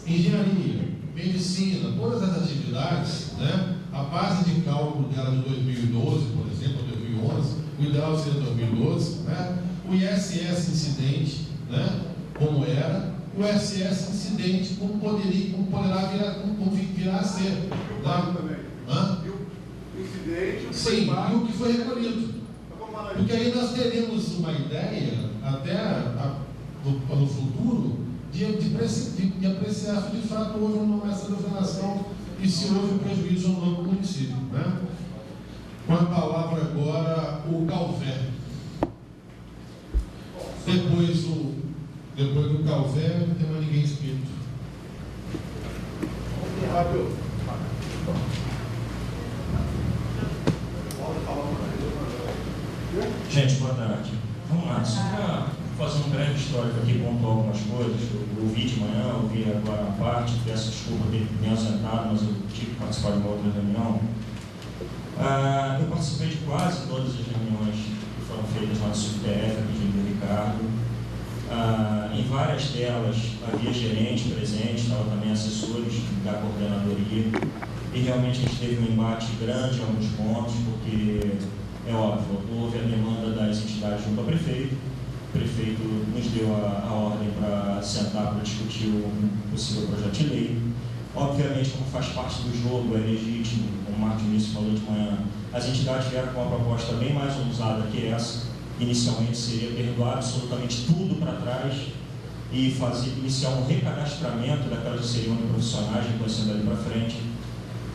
C: engenharia, medicina, todas as atividades, né? A base de cálculo dela de 2012, por exemplo, 2011, o ideal seria 2012, né? O ISS incidente, né? Como era, o ISS incidente como poderá virar a ser. Né? Hã? Incidente, sim, e o que foi recolhido. Porque aí nós teremos uma ideia, até no futuro, de apreciar se de fato houve uma essa deflagração e se houve um prejuízo ou não para o município. Né? Com a palavra agora o Calvé. Depois do Calvé, não tem mais ninguém inscrito.
S: Gente, boa tarde. Vamos lá, só para fazer um breve histórico aqui, pontuar algumas coisas. Eu ouvi de manhã, ouvi agora uma parte, peço desculpa ter me ausentado, mas eu tive que participar de uma outra reunião. Eu participei de quase todas as reuniões que foram feitas lá no SUBTF, aqui de Ricardo. Em várias delas havia gerente presente, estava também assessores da coordenadoria, e realmente a gente teve um embate grande em alguns pontos, porque é óbvio, houve a demanda das entidades junto ao prefeito. O prefeito nos deu a ordem para sentar para discutir um possível projeto de lei. Obviamente, como faz parte do jogo, é legítimo, como o Marcos Vinícius falou de manhã, as entidades vieram com uma proposta bem mais ousada que essa. Inicialmente seria perdoar absolutamente tudo para trás e iniciar um recadastramento daquelas que seriam profissionais, reconhecendo ali para frente.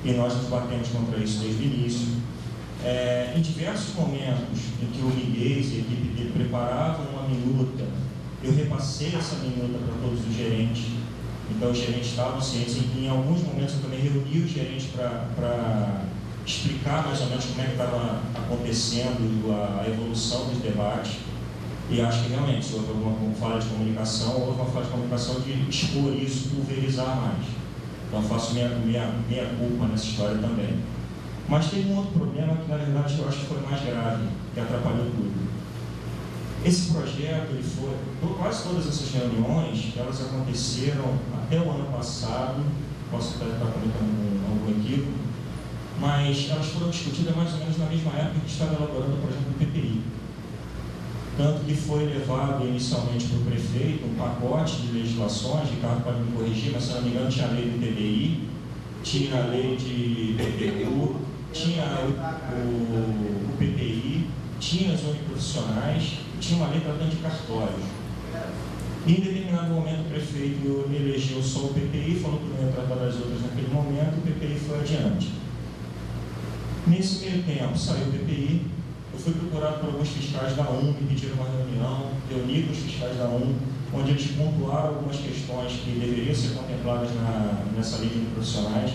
S: E nós nos batemos contra isso desde o início. Em diversos momentos em que o Miguel e a equipe dele preparavam uma minuta, eu repassei essa minuta para todos os gerentes. Então os gerentes estavam cientes, em alguns momentos eu também reuni os gerentes para explicar mais ou menos como é que estava acontecendo a evolução dos debates. E acho que realmente, se houve alguma falha de comunicação, houve uma falha de comunicação de expor isso, pulverizar mais. Então faço minha culpa nessa história também. Mas tem um outro problema que, na verdade, eu acho que foi mais grave, que atrapalhou tudo. Esse projeto, ele foi, quase todas essas reuniões, elas aconteceram até o ano passado, posso até estar comentando algum equívoco, mas elas foram discutidas mais ou menos na mesma época que estava elaborando o projeto do PPI. Tanto que foi levado inicialmente para o prefeito um pacote de legislações, Ricardo pode me corrigir, mas se não me engano tinha a lei do TDI, tinha a lei de PPU, tinha o PPI, tinha as uniprofissionais, tinha uma lei tratando de cartórios. E em determinado momento o prefeito elegeu só o PPI, falou que não ia tratar das outras naquele momento, o PPI foi adiante. Nesse meio tempo saiu o PPI, eu fui procurado por alguns fiscais da UNB, me pediram uma reunião, reuni com os fiscais da UNB, onde eles pontuaram algumas questões que deveriam ser contempladas nessa lei de profissionais.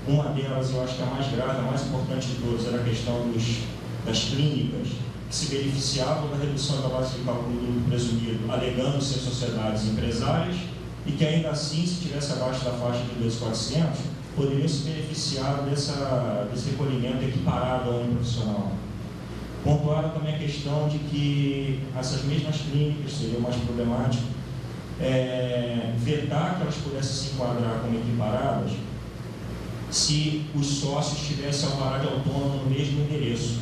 S: Uma delas, eu acho que a mais grave, a mais importante de todas, era a questão das clínicas que se beneficiavam da redução da base de cálculo do presumido, alegando ser sociedades empresárias e que ainda assim, se tivesse abaixo da faixa de 2.400, poderiam se beneficiar desse recolhimento equiparado ao uniprofissional. Pontuaram também a questão de que essas mesmas clínicas seriam mais problemáticas, vetar que elas pudessem se enquadrar como equiparadas se os sócios tivessem alvará de autônomo no mesmo endereço.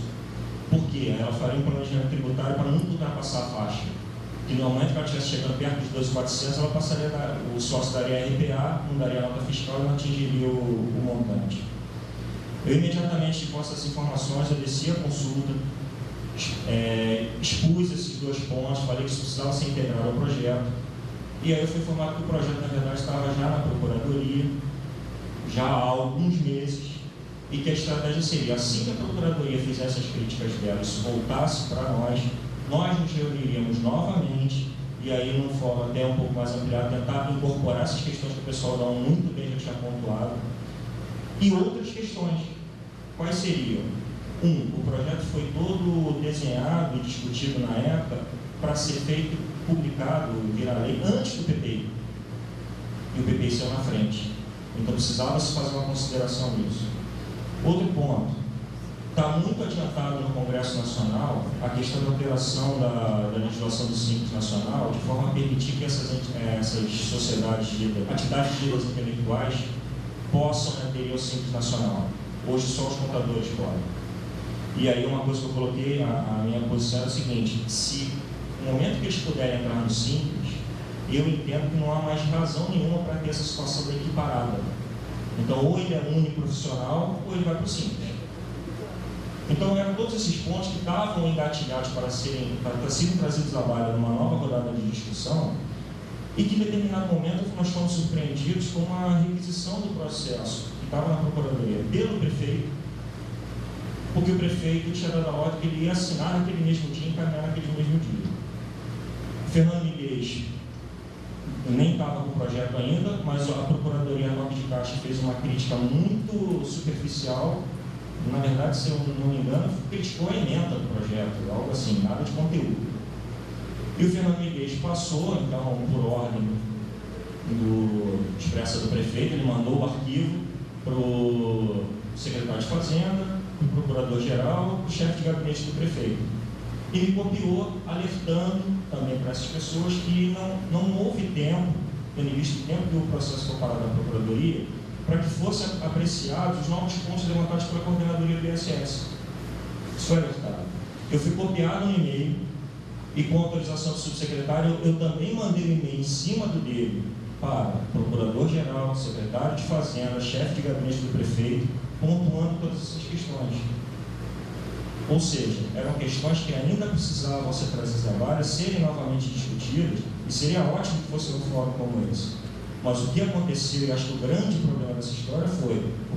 S: Por quê? Ela faria um planejamento tributário para nunca ultrapassar a faixa. Que normalmente, para ela estivesse chegando perto dos 2.400, ela passaria, o sócio daria RPA, não daria nota fiscal e não atingiria o montante. Eu imediatamente, com essas informações, eu desci a consulta, expus esses dois pontos, falei que isso precisava ser integrado ao projeto. E aí eu fui informado que o projeto, na verdade, estava já na Procuradoria, já há alguns meses, e que a estratégia seria, assim que a Procuradoria fizesse as críticas dela, isso voltasse para nós nos reuniríamos novamente, e aí, num fórum até um pouco mais ampliado, tentar incorporar essas questões que o pessoal da muito bem já tinha pontuado, e outras questões. quais seriam? O projeto foi todo desenhado e discutido na época para ser feito, publicado, virar lei, antes do PPI. E o PPI saiu na frente. Então precisava se fazer uma consideração nisso. Outro ponto, está muito adiantado no Congresso Nacional a questão da alteração da legislação do Simples Nacional, de forma a permitir que essas sociedades, atividades ditas intelectuais, possam aderir ao Simples Nacional. Hoje só os contadores podem. E aí uma coisa que eu coloquei, a minha posição é o seguinte: se no momento que eles puderem entrar no Simples, eu entendo que não há mais razão nenhuma para ter essa situação da equiparada. Então, ou ele é uniprofissional, ou ele vai para o Simples. Então, eram todos esses pontos que estavam engatilhados para serem trazidos à baila numa nova rodada de discussão, e que em determinado momento nós fomos surpreendidos com uma requisição do processo que estava na Procuradoria pelo prefeito, porque o prefeito tinha dado a ordem que ele ia assinar naquele mesmo dia e encaminhar naquele mesmo dia. Fernando Miguel nem estava com o projeto ainda, mas a Procuradoria Nova de Caixa fez uma crítica muito superficial. Na verdade, se eu não me engano, criticou a emenda do projeto, algo assim, nada de conteúdo. E o Fernando Miguel passou, então, por ordem expressa do prefeito, ele mandou o arquivo para o secretário de Fazenda, para o procurador-geral, para o chefe de gabinete do prefeito. E me copiou, alertando também para essas pessoas que não houve tempo, tendo visto o tempo que o processo foi parado na Procuradoria, para que fossem apreciados os novos pontos levantados pela Coordenadoria do ISS. Isso foi alertado. Eu fui copiado no e-mail e, com autorização do subsecretário, eu também mandei o e-mail em cima do dele para o Procurador-Geral, secretário de Fazenda, chefe de gabinete do prefeito, pontuando todas essas questões. Ou seja, eram questões que ainda precisavam ser trazidas à baila, serem novamente discutidas, e seria ótimo que fosse um fórum como esse. Mas o que aconteceu, e acho que o grande problema dessa história foi o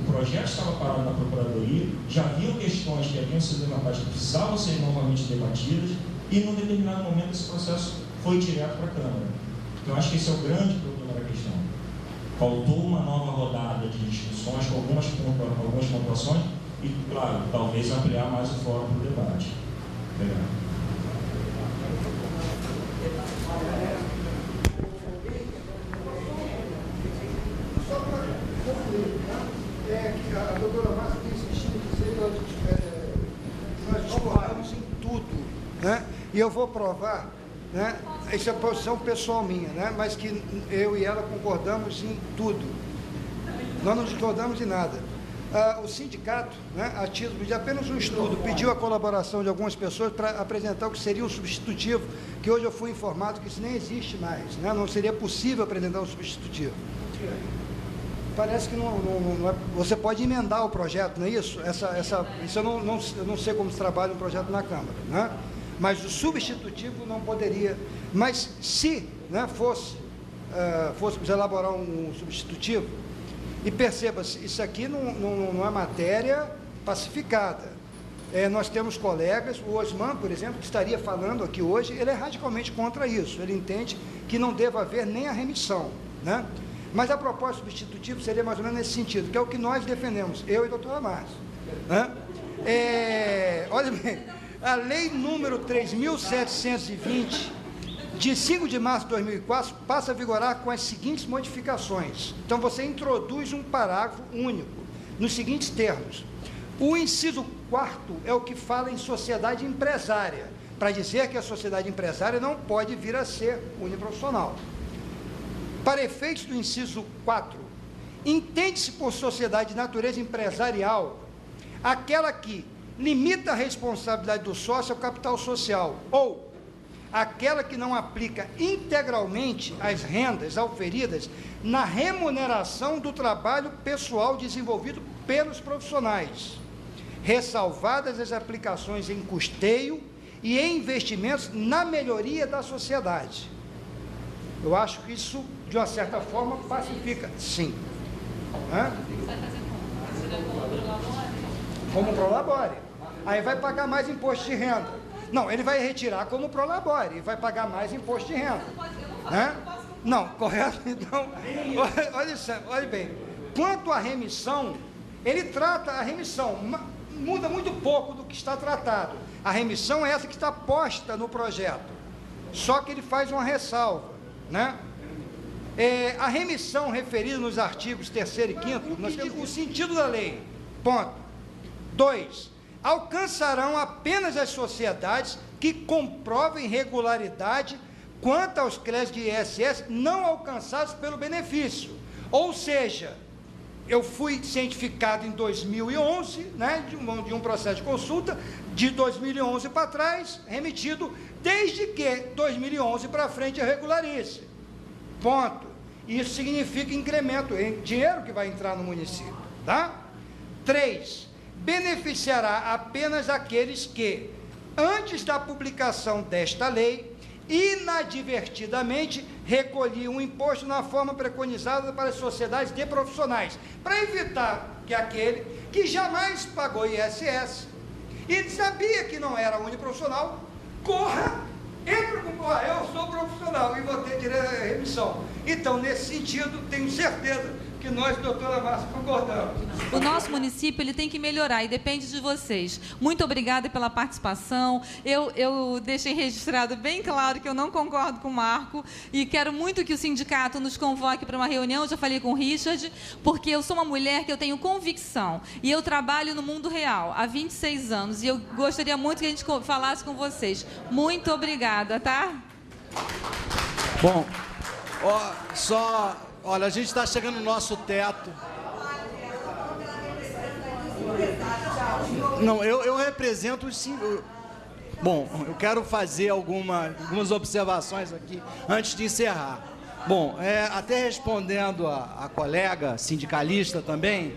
S: projeto estava parado na Procuradoria, já haviam questões que haviam sido levantadas que precisavam ser novamente debatidas, e num determinado momento esse processo foi direto para a Câmara. Então acho que esse é o grande problema da questão. Faltou uma nova rodada de discussões com algumas pontuações e, claro, talvez ampliar mais o fórum para o debate. Obrigado.
D: Só para concluir, que a doutora Márcia tem insistido em dizer que nós discordamos em tudo, né? E eu vou provar, né? Essa é a posição pessoal minha, né? Mas que eu e ela concordamos em tudo. Nós não discordamos em nada. O sindicato, né, a título de apenas um estudo, pediu a colaboração de algumas pessoas para apresentar o que seria um substitutivo, que hoje eu fui informado que isso nem existe mais, né? Não seria possível apresentar um substitutivo. Parece que não é, você pode emendar o projeto, não é isso? Isso eu não sei como se trabalha um projeto na Câmara, né? Mas o substitutivo não poderia. Mas se, né, fôssemos elaborar um substitutivo, e perceba-se, isso aqui não é matéria pacificada. Nós temos colegas, o Osman, por exemplo, que estaria falando aqui hoje, ele é radicalmente contra isso. Ele entende que não deva haver nem a remissão, né? Mas a proposta substitutiva seria mais ou menos nesse sentido, que é o que nós defendemos, eu e a doutora Márcia, né? Olha bem, a lei número 3.720, de 5 de março de 2004, passa a vigorar com as seguintes modificações. Então, você introduz um parágrafo único, nos seguintes termos. O inciso 4º é o que fala em sociedade empresária, para dizer que a sociedade empresária não pode vir a ser uniprofissional. Para efeitos do inciso 4, entende-se por sociedade de natureza empresarial aquela que limita a responsabilidade do sócio ao capital social, ou aquela que não aplica integralmente as rendas auferidas na remuneração do trabalho pessoal desenvolvido pelos profissionais, ressalvadas as aplicações em custeio e em investimentos na melhoria da sociedade. Eu acho que isso, de uma certa forma, pacifica. Sim. Como prolabore. Aí vai pagar mais imposto de renda. Não, ele vai retirar como prolabore e vai pagar mais imposto de renda. Não, correto? Então, olha bem. Quanto à remissão, ele trata a remissão, muda muito pouco do que está tratado. A remissão é essa que está posta no projeto, só que ele faz uma ressalva, né? A remissão referida nos artigos 3º e 5º, nós temos o sentido da lei, ponto. 2, alcançarão apenas as sociedades que comprovem regularidade quanto aos créditos de ISS não alcançados pelo benefício. Ou seja, eu fui cientificado em 2011, né, de um processo de consulta, de 2011 para trás, remetido, desde que 2011 para frente eu regularize. Ponto. Isso significa incremento em dinheiro que vai entrar no município, tá? 3, beneficiará apenas aqueles que, antes da publicação desta lei, inadvertidamente recolhiam o imposto na forma preconizada para as sociedades de profissionais, para evitar que aquele que jamais pagou ISS e sabia que não era uniprofissional, entra com corra, eu sou profissional e vou ter direito à remissão. Então, nesse sentido, tenho certeza que nós, doutora Márcia, concordamos.
I: O nosso município ele tem que melhorar e depende de vocês. Muito obrigada pela participação. Eu deixei registrado bem claro que eu não concordo com o Marco e quero muito que o sindicato nos convoque para uma reunião. Eu já falei com o Richard, porque eu sou uma mulher que eu tenho convicção e eu trabalho no mundo real há 26 anos e eu gostaria muito que a gente falasse com vocês. Muito obrigada, tá?
K: Bom, olha, a gente está chegando no nosso teto. Não, eu represento os símbolos. Bom, eu quero fazer algumas observações aqui antes de encerrar. Bom, até respondendo a colega sindicalista também,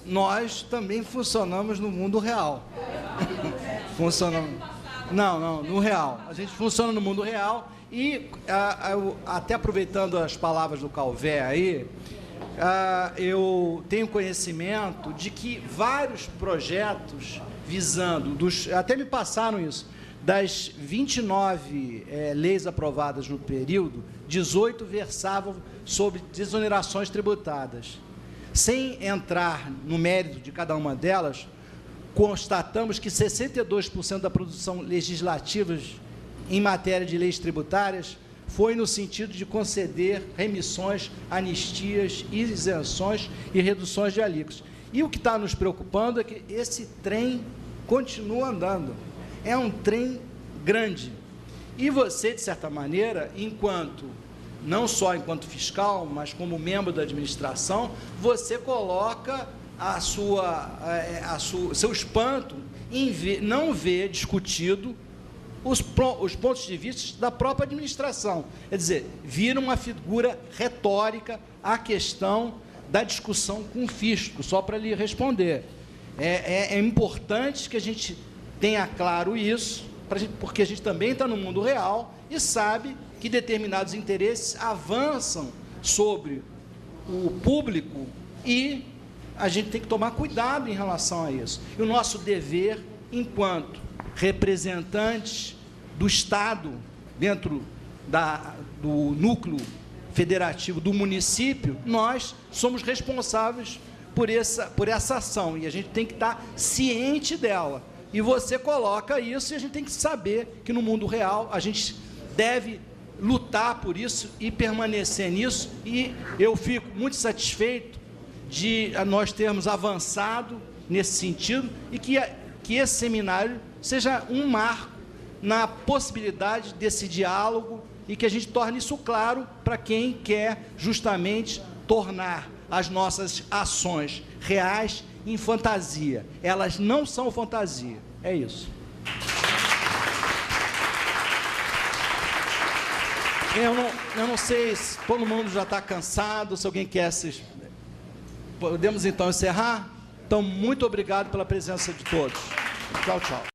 K: nós também funcionamos no mundo real. Funcionamos. Não, no real. A gente funciona no mundo real. E, até aproveitando as palavras do Calvé aí, eu tenho conhecimento de que vários projetos visando, até me passaram isso, das 29 leis aprovadas no período, 18 versavam sobre desonerações tributadas. Sem entrar no mérito de cada uma delas, constatamos que 62% da produção legislativa em matéria de leis tributárias foi no sentido de conceder remissões, anistias, isenções e reduções de alíquotas. E o que está nos preocupando é que esse trem continua andando. É um trem grande. E você, de certa maneira, não só enquanto fiscal, mas como membro da administração, você coloca seu espanto em não ver discutido os pontos de vista da própria administração. Quer dizer, vira uma figura retórica a questão da discussão com o fisco, só para lhe responder. É importante que a gente tenha claro isso, porque a gente também está no mundo real e sabe que determinados interesses avançam sobre o público e a gente tem que tomar cuidado em relação a isso. E o nosso dever, enquanto representantes do Estado, dentro do núcleo federativo do município, nós somos responsáveis por essa ação, e a gente tem que estar ciente dela. E você coloca isso, e a gente tem que saber que no mundo real a gente deve lutar por isso e permanecer nisso, e eu fico muito satisfeito de nós termos avançado nesse sentido, e que esse seminário seja um marco na possibilidade desse diálogo e que a gente torne isso claro para quem quer justamente tornar as nossas ações reais em fantasia. Elas não são fantasia. É isso. Eu não sei se todo mundo já está cansado, se alguém quer se... Podemos então encerrar? Então, muito obrigado pela presença de todos. Tchau, tchau.